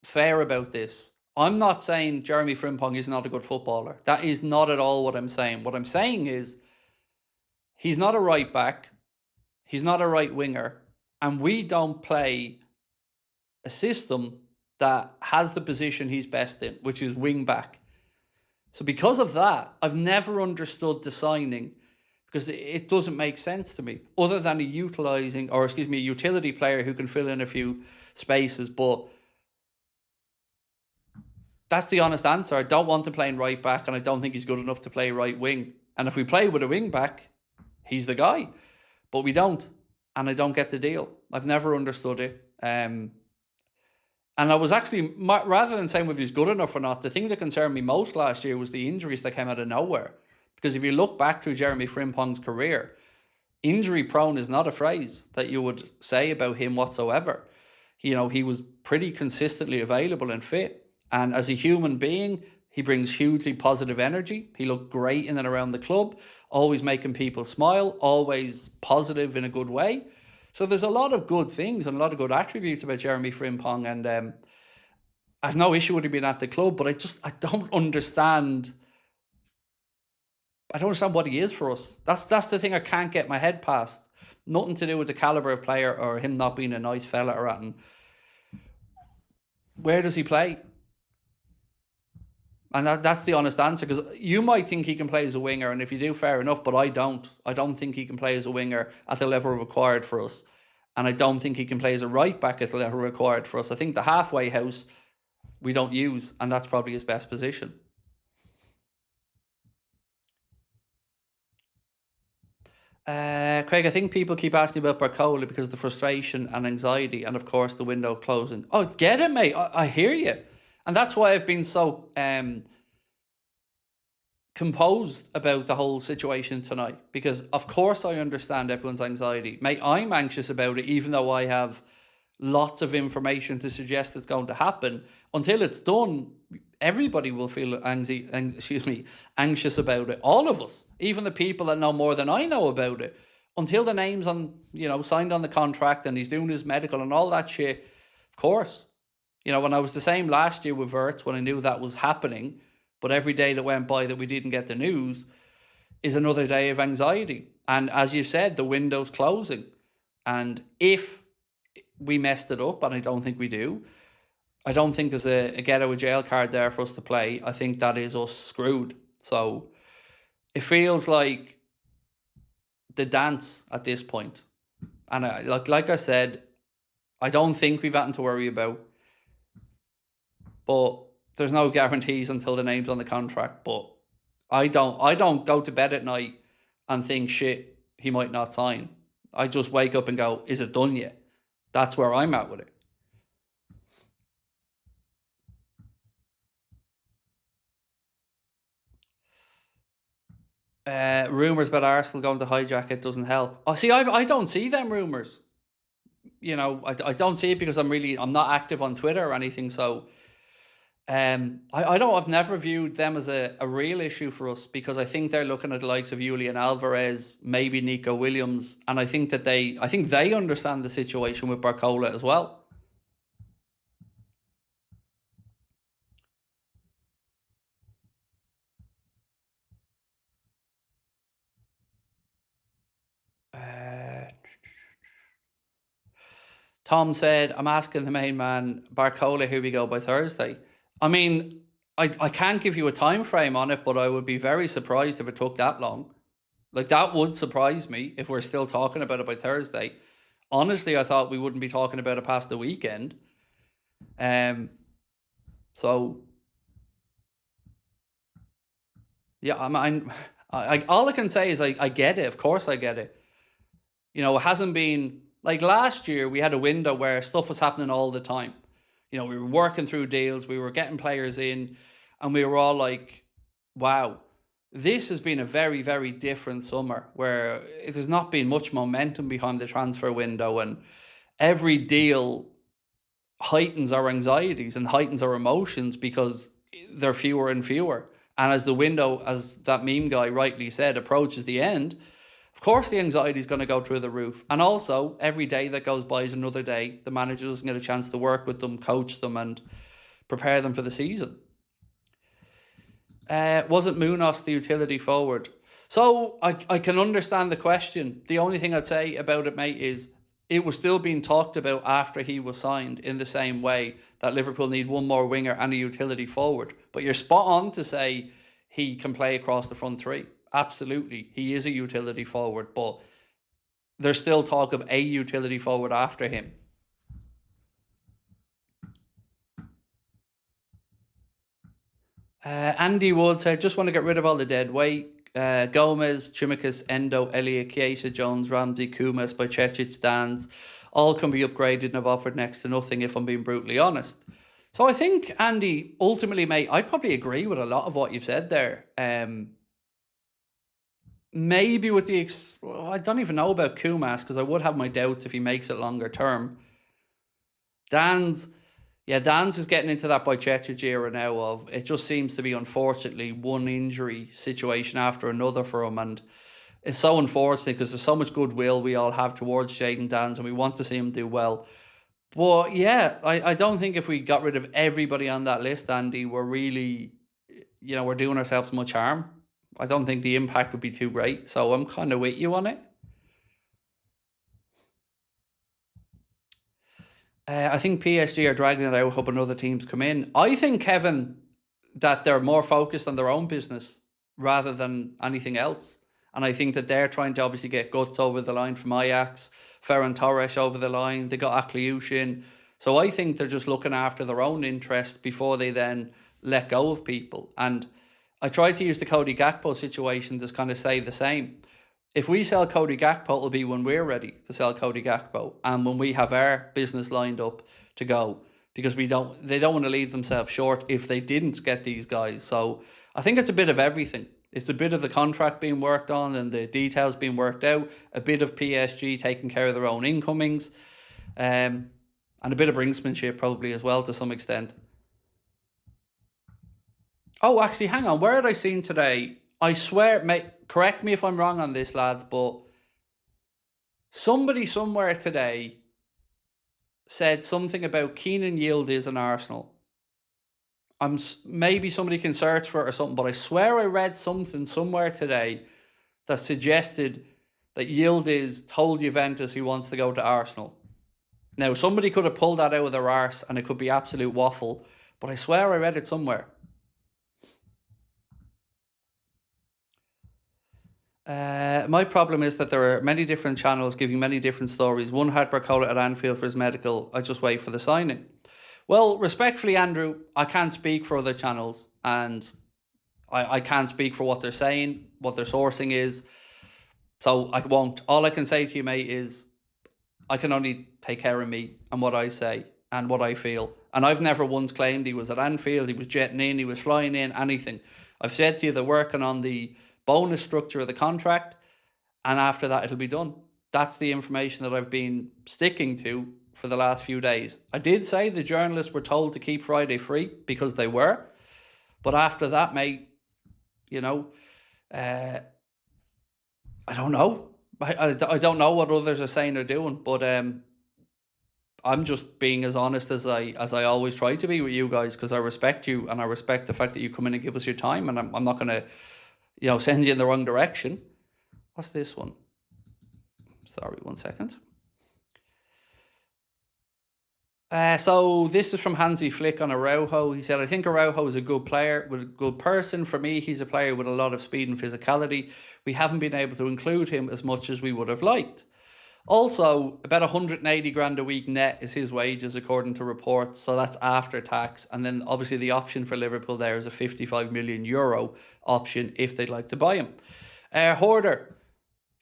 fair about this, I'm not saying Jeremy Frimpong is not a good footballer. That is not at all what I'm saying. What I'm saying is he's not a right back. He's not a right winger. And we don't play a system that has the position he's best in, which is wing back. So because of that, I've never understood the signing because it doesn't make sense to me other than a utility player who can fill in a few spaces. But that's the honest answer. I don't want to play in right back, and I don't think he's good enough to play right wing. And if we play with a wing back, he's the guy. But we don't, and I don't get the deal. I've never understood it. And I was actually, rather than saying whether he's good enough or not, the thing that concerned me most last year was the injuries that came out of nowhere. Because if you look back through Jeremy Frimpong's career, injury prone is not a phrase that you would say about him whatsoever. He was pretty consistently available and fit. And as a human being, he brings hugely positive energy. He looked great in and around the club, always making people smile, always positive in a good way. So there's a lot of good things and a lot of good attributes about Jeremy Frimpong. And I have no issue with him being at the club, but I don't understand. I don't understand what he is for us. That's the thing I can't get my head past. Nothing to do with the caliber of player or him not being a nice fella or anything. Where does he play? And that's the honest answer, because you might think he can play as a winger, and if you do, fair enough, but I don't. I don't think he can play as a winger at the level required for us. And I don't think he can play as a right back at the level required for us. I think the halfway house we don't use, and that's probably his best position. Craig, I think people keep asking about BARCOLA because of the frustration and anxiety, and of course the window closing. Oh, get it, mate. I hear you. And that's why I've been so composed about the whole situation tonight. Because, of course, I understand everyone's anxiety. Mate, I'm anxious about it, even though I have lots of information to suggest it's going to happen. Until it's done, everybody will feel anxious about it. All of us. Even the people that know more than I know about it. Until the name's signed on the contract and he's doing his medical and all that shit, of course. When I was the same last year with Wirtz, when I knew that was happening, but every day that went by that we didn't get the news is another day of anxiety. And as you said, the window's closing. And if we messed it up, and I don't think we do, I don't think there's a get out of jail card there for us to play. I think that is us screwed. So it feels like the dance at this point. And like I said, I don't think we've nothing to worry about. But there's no guarantees until the name's on the contract. But I don't go to bed at night and think, shit, he might not sign. I just wake up and go, is it done yet? That's where I'm at with it. Rumours about Arsenal going to hijack it doesn't help. Oh, see, I don't see them rumours. I don't see it because I'm not active on Twitter or anything, so I've never viewed them as a real issue for us, because I think they're looking at the likes of Julian Alvarez, maybe Nico Williams, and I think they understand the situation with BARCOLA as well. Tom said, I'm asking the main man, BARCOLA, here we go by Thursday. I mean, I can't give you a time frame on it, but I would be very surprised if it took that long. Like, that would surprise me if we're still talking about it by Thursday. Honestly, I thought we wouldn't be talking about it past the weekend. So yeah, all I can say is I get it. Of course, I get it. You know, it hasn't been like last year. We had a window where stuff was happening all the time. You know, we were working through deals, we were getting players in, and we were all like, "Wow." This has been a very, very different summer where it has not been much momentum behind the transfer window, and every deal heightens our anxieties and heightens our emotions because they're fewer and fewer. And as the window, as that meme guy rightly said, approaches the end, of course the anxiety is going to go through the roof. And also, every day that goes by is another day. The manager doesn't get a chance to work with them, coach them, and prepare them for the season. Wasn't Munoz the utility forward? So I can understand the question. The only thing I'd say about it, mate, is it was still being talked about after he was signed in the same way that Liverpool need one more winger and a utility forward. But you're spot on to say he can play across the front three. Absolutely. He is a utility forward, but there's still talk of a utility forward after him. Andy Wood said, just want to get rid of all the dead weight. Gomez, Chimikas, Endo, Elliott, Chiesa, Jones, Ramsey, Kumas, Bajcetic, Dans, all can be upgraded and have offered next to nothing if I'm being brutally honest. So I think, Andy, ultimately, mate, I'd probably agree with a lot of what you've said there. Maybe with the... I don't even know about Kumas because I would have my doubts if he makes it longer term. Dan's is getting into that Bajcetic era now of it just seems to be, unfortunately, one injury situation after another for him. And it's so unfortunate because there's so much goodwill we all have towards Jadon Dans and we want to see him do well. But yeah, I don't think if we got rid of everybody on that list, Andy, we're really, we're doing ourselves much harm. I don't think the impact would be too great. So I'm kind of with you on it. I think PSG are dragging it out, hoping other teams come in. I think, Kevin, that they're more focused on their own business rather than anything else. And I think that they're trying to obviously get Guts over the line from Ajax, Ferran Torres over the line. They got Akliouche in. So I think they're just looking after their own interests before they then let go of people. And I tried to use the Cody Gakpo situation to kind of say the same. If we sell Cody Gakpo, it'll be when we're ready to sell Cody Gakpo and when we have our business lined up to go, because they don't want to leave themselves short if they didn't get these guys. So I think it's a bit of everything. It's a bit of the contract being worked on and the details being worked out, a bit of PSG taking care of their own incomings, and a bit of brinksmanship probably as well to some extent. Oh, actually, hang on. Where had I seen today? I swear, mate, correct me if I'm wrong on this, lads, but somebody somewhere today said something about Keenan Yildiz and Arsenal. Maybe somebody can search for it or something, but I swear I read something somewhere today that suggested that Yildiz told Juventus he wants to go to Arsenal. Now, somebody could have pulled that out of their arse and it could be absolute waffle, but I swear I read it somewhere. My problem is that there are many different channels giving many different stories. One had BARCOLA at Anfield for his medical. I just wait for the signing. Well, respectfully, Andrew, I can't speak for other channels, and I can't speak for what they're saying, what their sourcing is. So I won't. All I can say to you, mate, is I can only take care of me and what I say and what I feel. And I've never once claimed he was at Anfield, he was jetting in, he was flying in, anything. I've said to you they're working on the bonus structure of the contract, and after that it'll be done. That's the information that I've been sticking to for the last few days. I did say the journalists were told to keep Friday free because they were, but after that, mate, I don't know. I don't know what others are saying or doing, but I'm just being as honest as I always try to be with you guys, because I respect you and I respect the fact that you come in and give us your time, and I'm not going to send you in the wrong direction. What's this one? Sorry, 1 second. So this is from Hansi Flick on Araujo. He said, I think Araujo is a good player, with a good person. For me, he's a player with a lot of speed and physicality. We haven't been able to include him as much as we would have liked. Also, about 180 grand a week net is his wages, according to reports. So that's after tax. And then obviously the option for Liverpool there is a 55 million euro option if they'd like to buy him. Hoarder,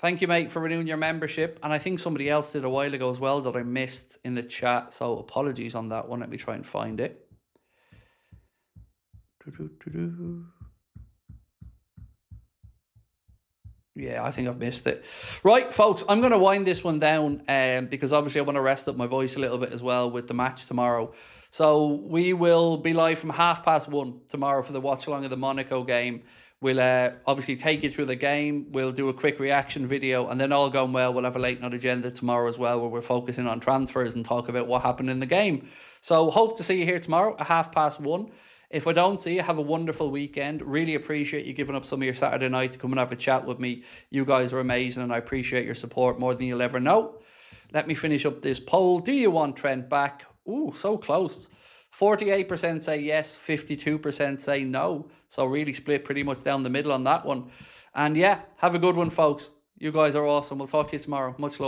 thank you, mate, for renewing your membership. And I think somebody else did a while ago as well that I missed in the chat. So apologies on that one. Let me try and find it. Yeah, I think I've missed it. Right, folks, I'm going to wind this one down because obviously I want to rest up my voice a little bit as well with the match tomorrow. So we will be live from 1:30 tomorrow for the watch-along of the Monaco game. We'll obviously take you through the game. We'll do a quick reaction video, and then all going well, we'll have a late night agenda tomorrow as well where we're focusing on transfers and talk about what happened in the game. So hope to see you here tomorrow at 1:30. If I don't see you, have a wonderful weekend. Really appreciate you giving up some of your Saturday night to come and have a chat with me. You guys are amazing, and I appreciate your support more than you'll ever know. Let me finish up this poll. Do you want Trent back? Ooh, so close. 48% say yes, 52% say no. So really split pretty much down the middle on that one. And yeah, have a good one, folks. You guys are awesome. We'll talk to you tomorrow. Much love.